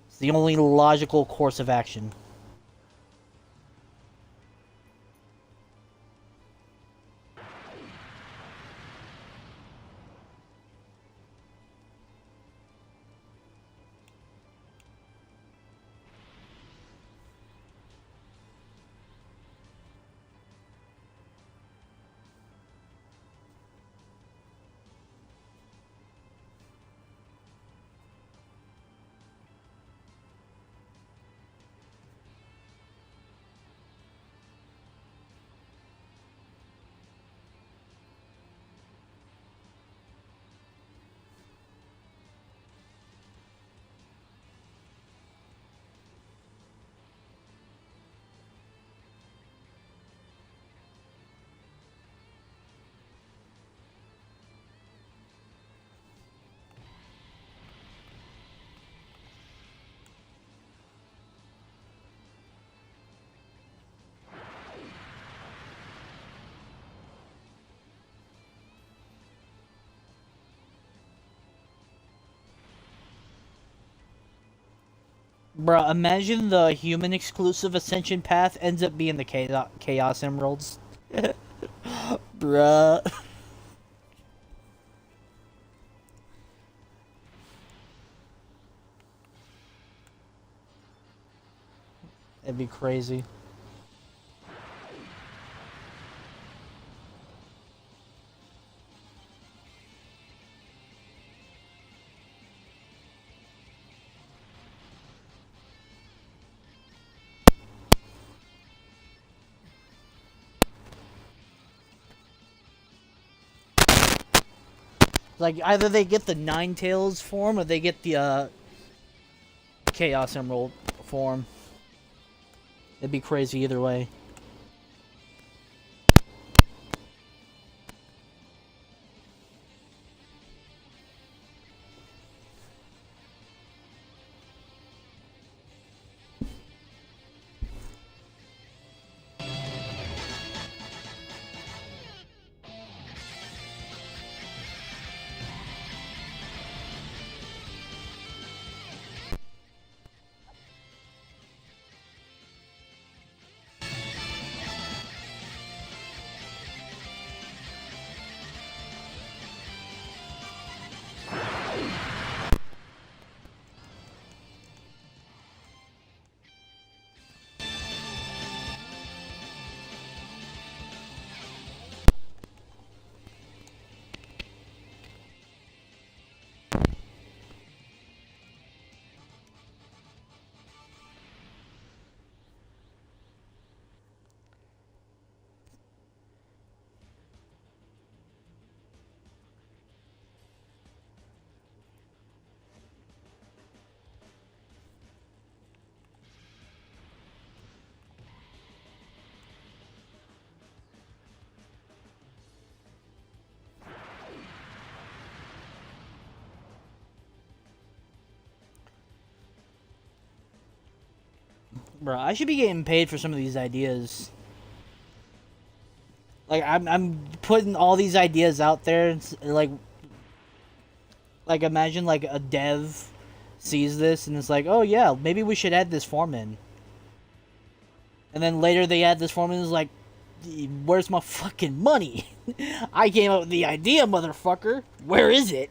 It's the only logical course of action. Bruh, imagine the human exclusive ascension path ends up being the Chaos Emeralds. Bruh. It'd be crazy. Like, either they get the Nine Tails form, or they get the, Chaos Emerald form. It'd be crazy either way. Bro, I should be getting paid for some of these ideas. Like I'm putting all these ideas out there, and like imagine like a dev sees this and it's like, oh yeah, maybe we should add this form in. And then later they add this form in and it's like, where's my fucking money? I came up with the idea, motherfucker. Where is it?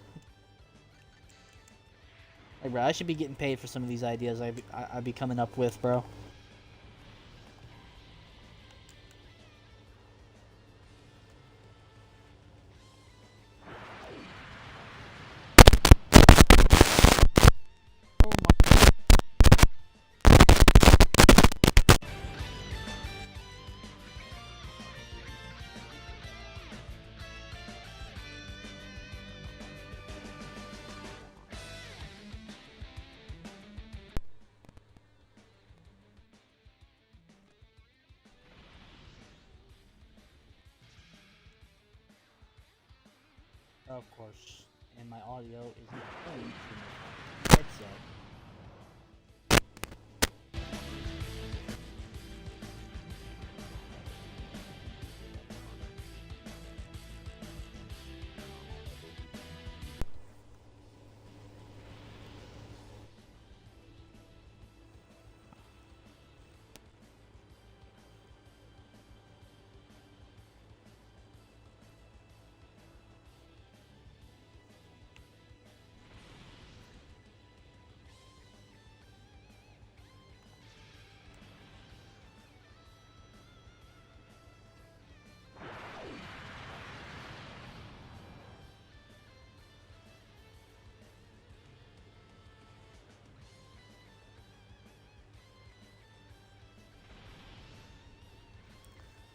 Like, bro, I should be getting paid for some of these ideas I be coming up with, bro. Oh my. Of course. And my audio isn't going to my headset.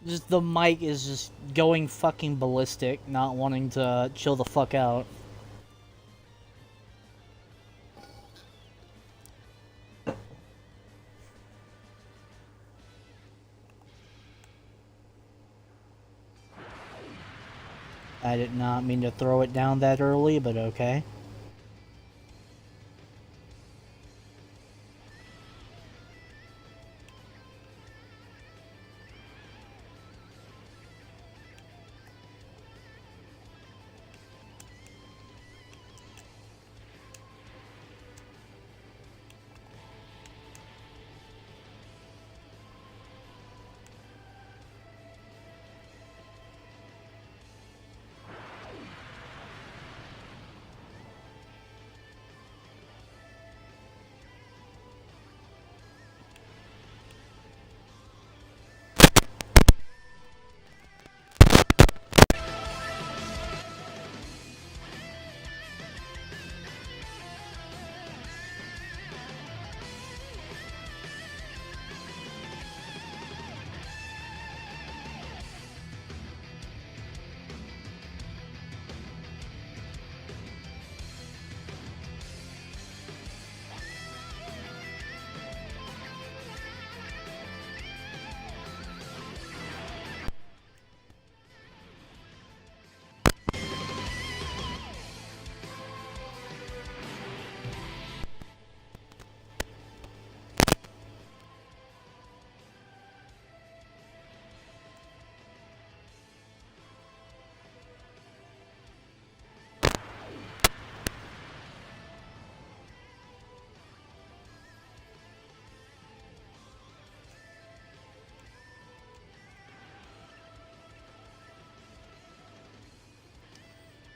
Just the mic is just going fucking ballistic, not wanting to chill the fuck out. I did not mean to throw it down that early, but okay.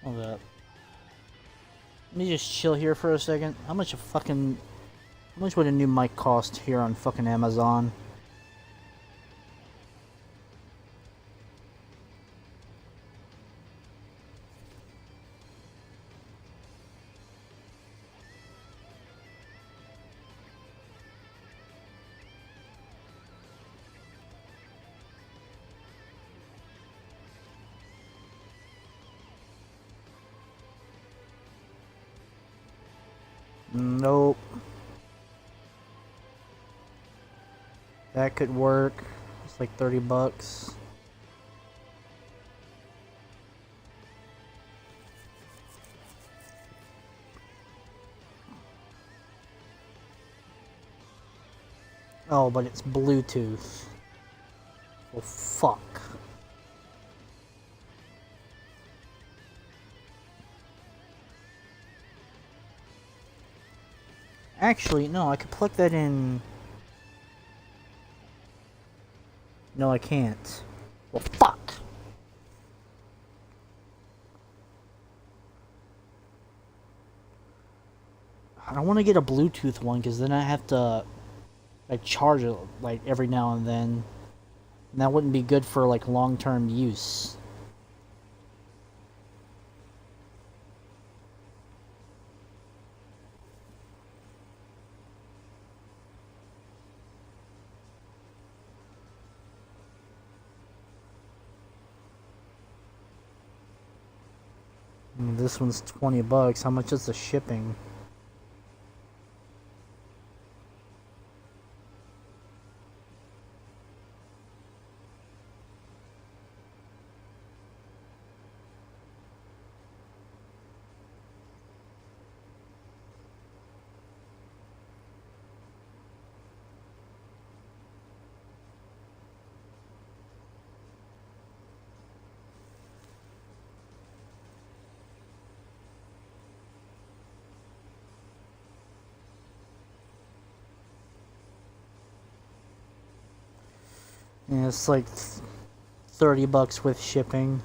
Hold up. Let me just chill here for a second. How much would a new mic cost here on fucking Amazon? Nope. That could work. It's like 30 bucks. Oh, but it's Bluetooth. Well, fuck. Actually, no, I could plug that in. No, I can't. Well, fuck. I don't want to get a Bluetooth one because then I have to like charge it like every now and then, and that wouldn't be good for like long-term use. This one's $20. How much is the shipping? Yeah, it's like $30 with shipping.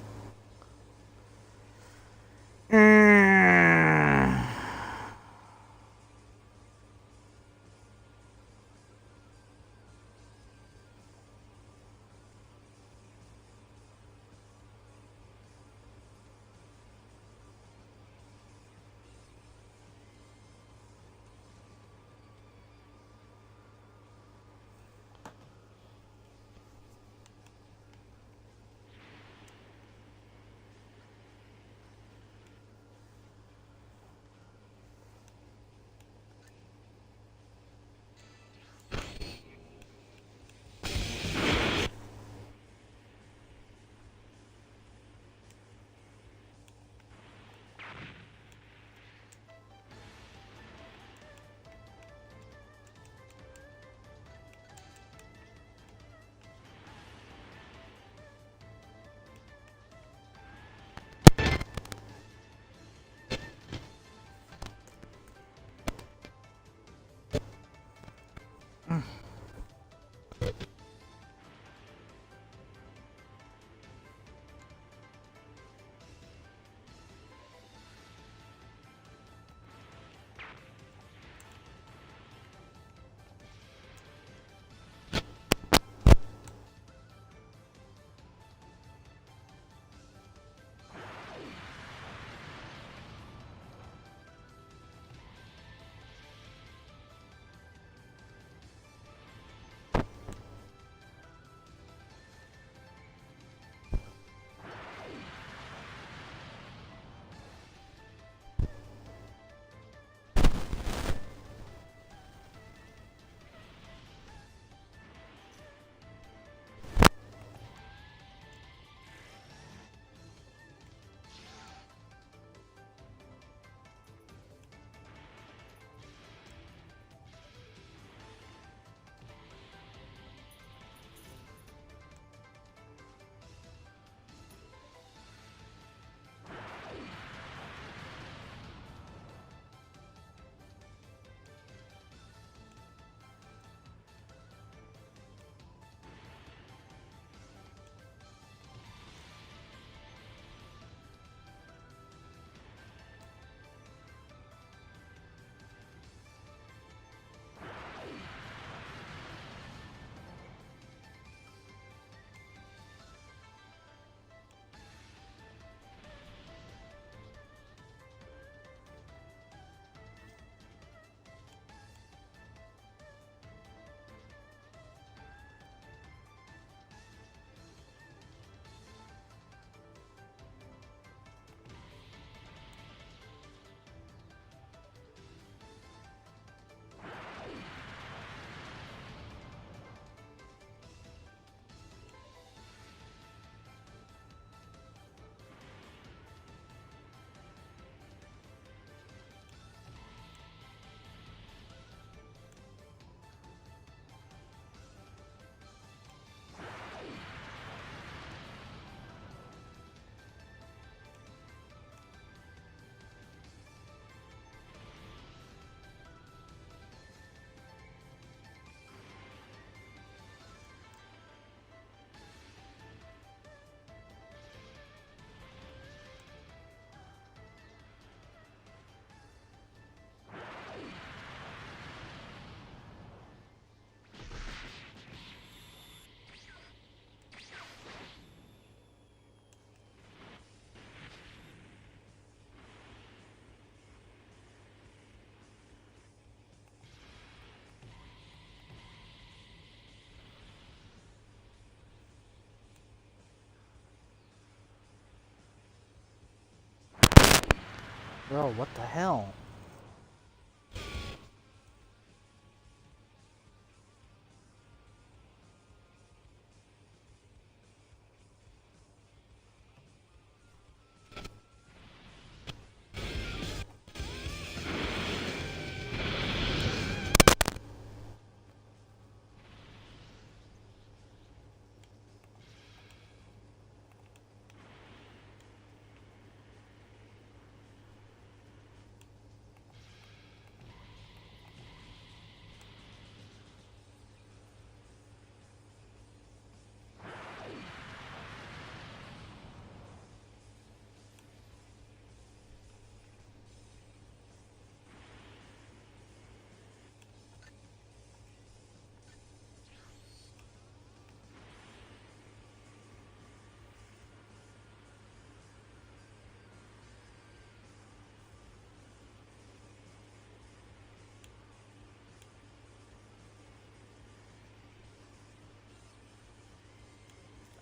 Bro, what the hell?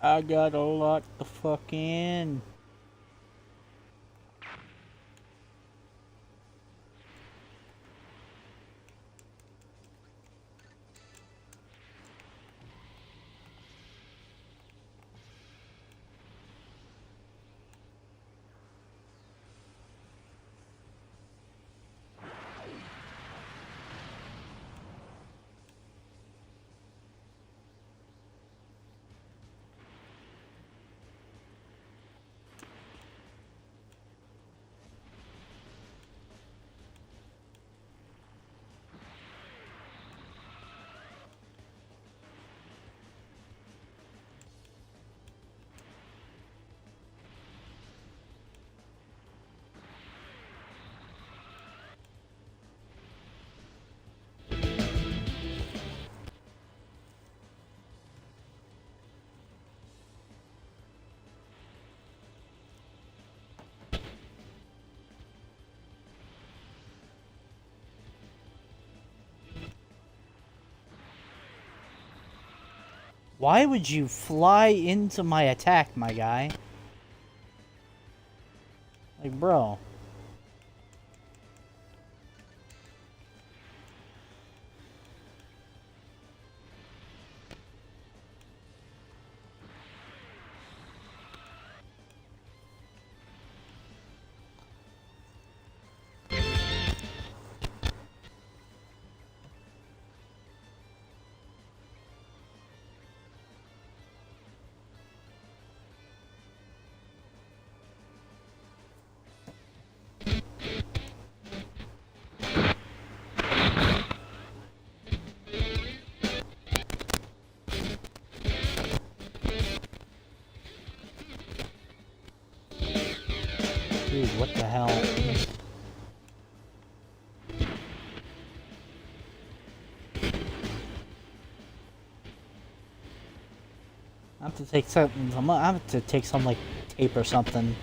I got a lot to fuck in. Why would you fly into my attack, my guy? Like, bro. Dude, what the hell? I have to take something. I have to take some like tape or something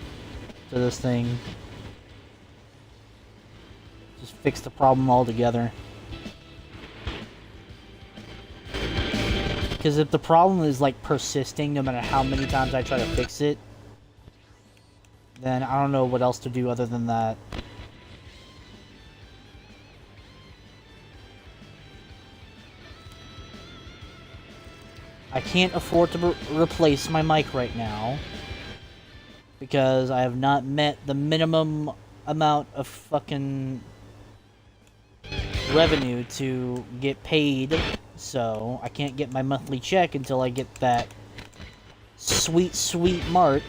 to this thing. Just fix the problem altogether. Because if the problem is like persisting, no matter how many times I try to fix it, then I don't know what else to do other than that. I can't afford to replace my mic right now because I have not met the minimum amount of fucking revenue to get paid, so I can't get my monthly check until I get that sweet, sweet mark.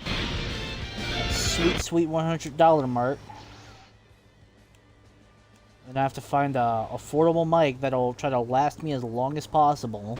That sweet, sweet $100 mark. And I have to find a affordable mic that'll try to last me as long as possible.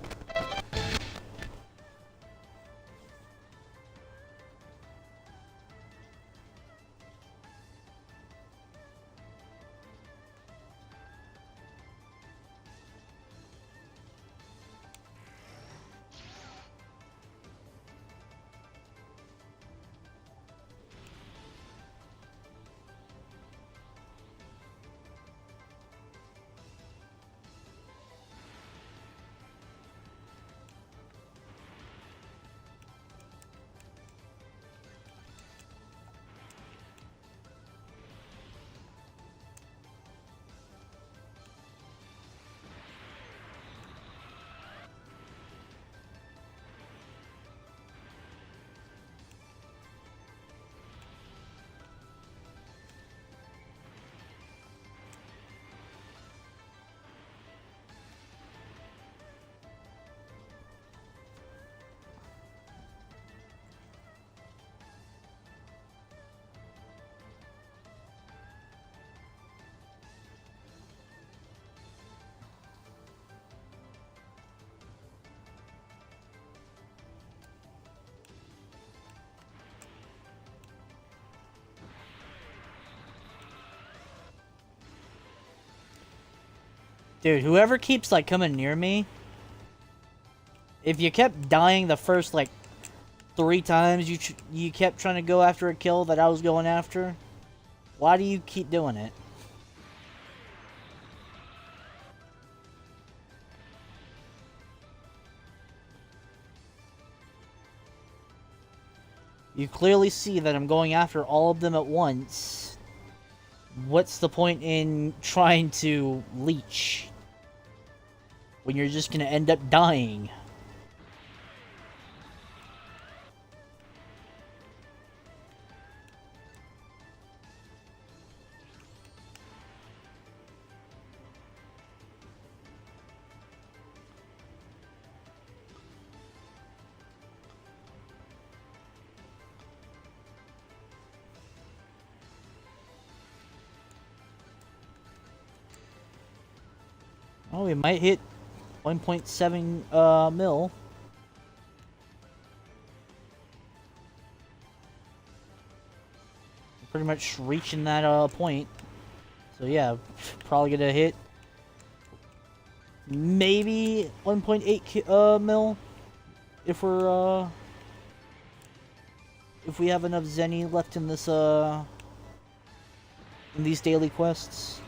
Dude, whoever keeps, like, coming near me, if you kept dying the first, like, 3 times you kept trying to go after a kill that I was going after, why do you keep doing it? You clearly see that I'm going after all of them at once. What's the point in trying to leech when you're just gonna end up dying? Oh, we might hit 1.7 mil. Pretty much reaching that point. So yeah, probably gonna hit maybe 1.8 mil if we have enough Zeni left in this in these daily quests.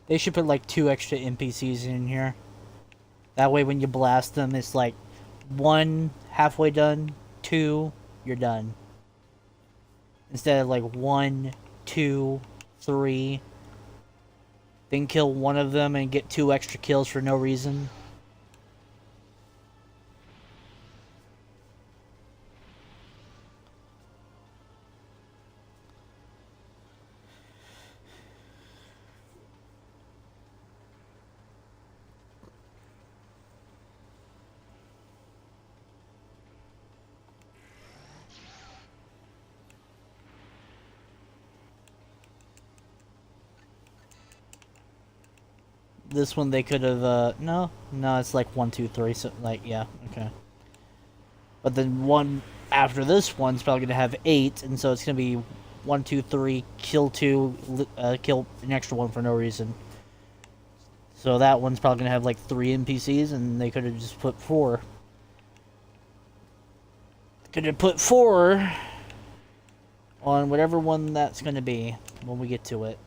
They should put like 2 extra NPCs in here. That way when you blast them, it's like 1 halfway done, 2 you're done. Instead of like 1, 2, 3. Then kill one of them and get 2 extra kills for no reason. This one they could have, no, it's like 1, 2, 3, so, like, yeah, okay. But then one after this one's probably gonna have 8, and so it's gonna be 1, 2, 3, kill 2, kill an extra one for no reason. So that one's probably gonna have like 3 NPCs, and they could have just put 4. Could have put 4 on whatever one that's gonna be when we get to it.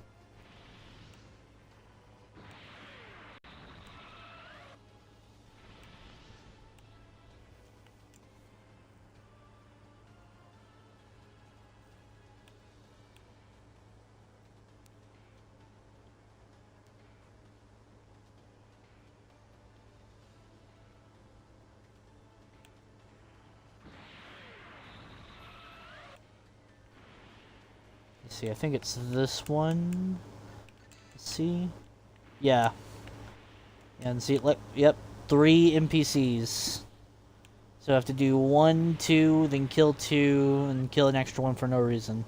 Let's see, I think it's this one. Let's see. Yeah. And see, yep, 3 NPCs. So I have to do 1, 2, then kill 2, and kill an extra one for no reason.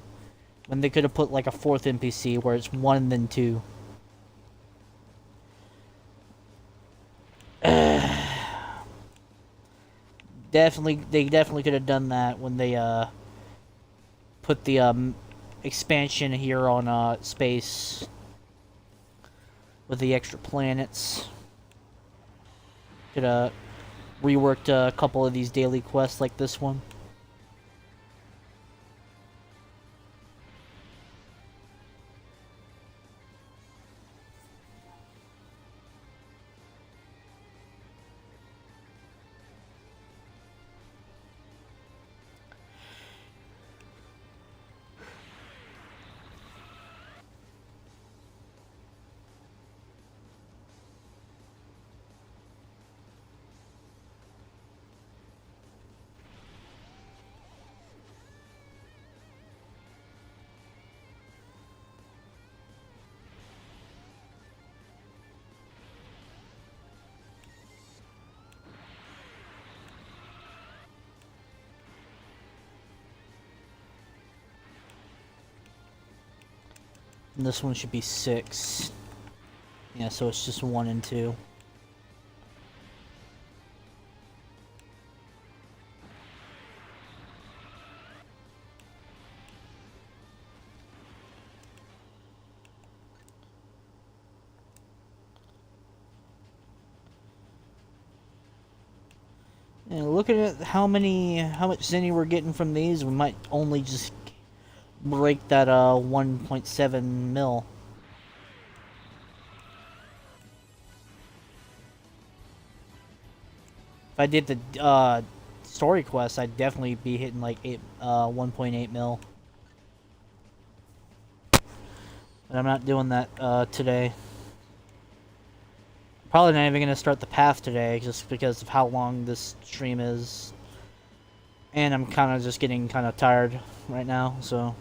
When they could have put like a 4th NPC where it's 1 then 2. they definitely could have done that when they put the expansion here on space with the extra planets. Could have reworked a couple of these daily quests like this one. And this one should be 6. Yeah, so it's just 1 and 2. And looking at how much Zeni we're getting from these, we might only just break that 1.7 mil. If I did the story quest, I'd definitely be hitting like 1.8 mil. But I'm not doing that today. Probably not even gonna start the path today, just because of how long this stream is. And I'm kind of just getting kind of tired right now, so.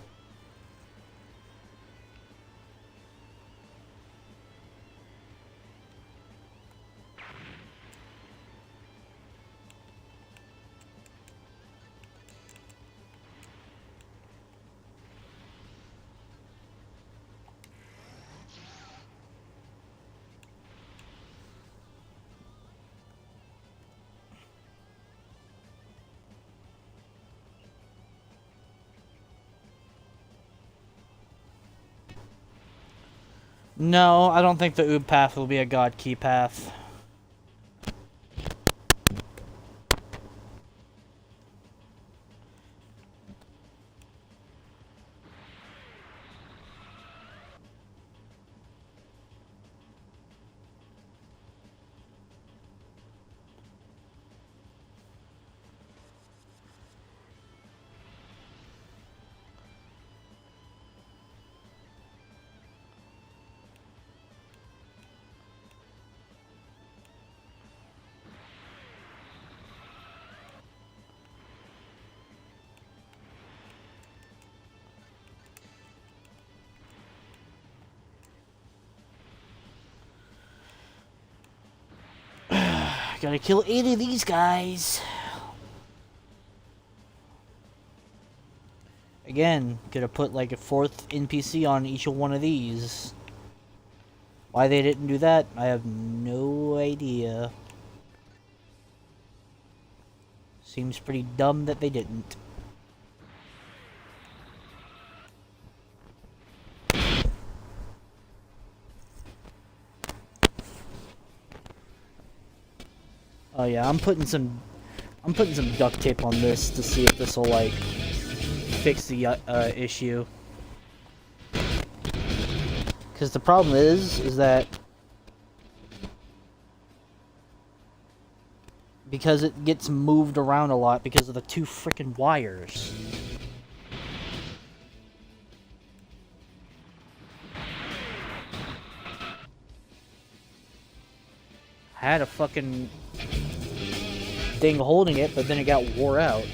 No, I don't think the Oob path will be a God Key path. Gotta kill 8 of these guys. Again, could have put like a 4th NPC on each one of these. Why they didn't do that, I have no idea. Seems pretty dumb that they didn't. Oh yeah, I'm putting some duct tape on this to see if this will like fix the issue. Because the problem is that because it gets moved around a lot because of the 2 freaking wires. I had a fucking thing holding it, but then it got wore out.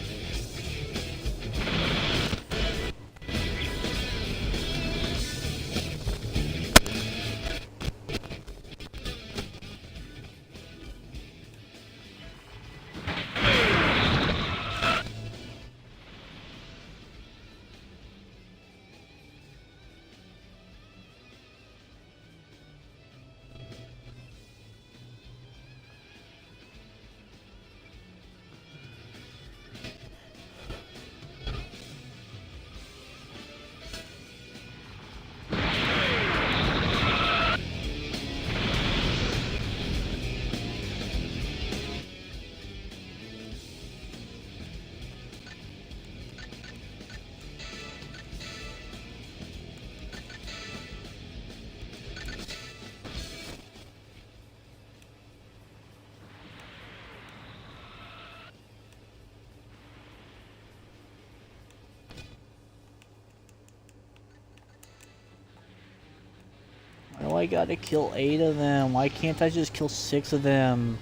I gotta kill 8 of them? Why can't I just kill 6 of them?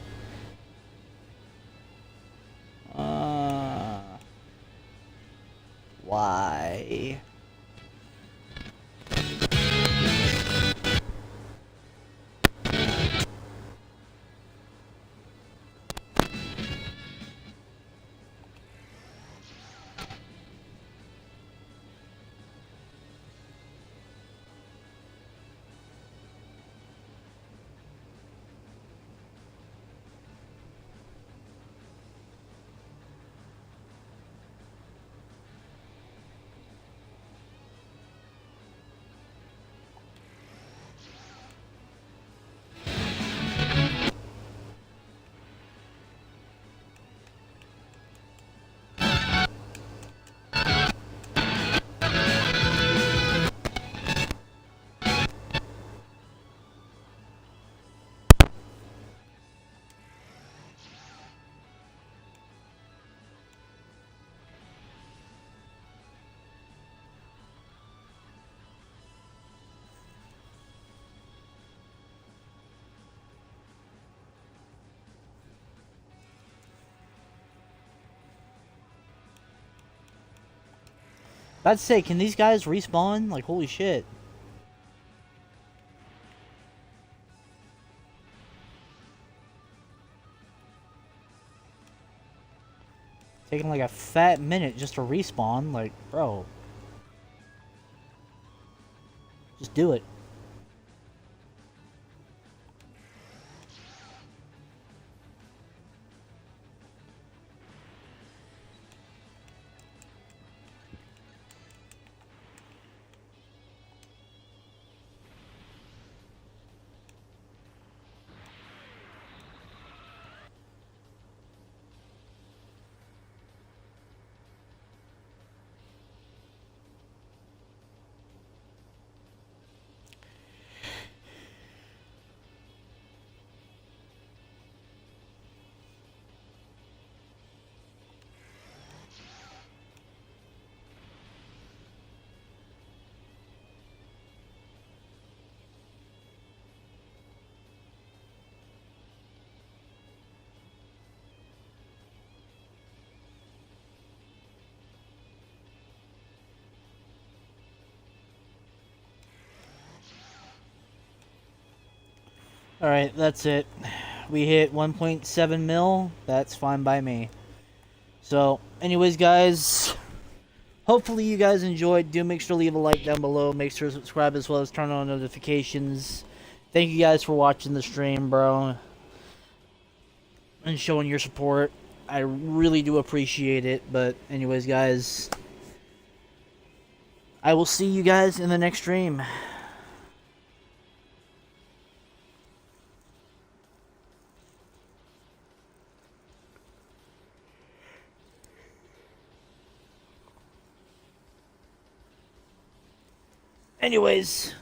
Why? I'd say, can these guys respawn? Like, holy shit. Taking like a fat minute just to respawn. Like, bro. Just do it. Alright, that's it. We hit 1.7 mil. That's fine by me. So, anyways, guys, hopefully you guys enjoyed. Do make sure to leave a like down below. Make sure to subscribe as well as turn on notifications. Thank you guys for watching the stream, bro. And showing your support. I really do appreciate it. But anyways, guys, I will see you guys in the next stream. Anyways,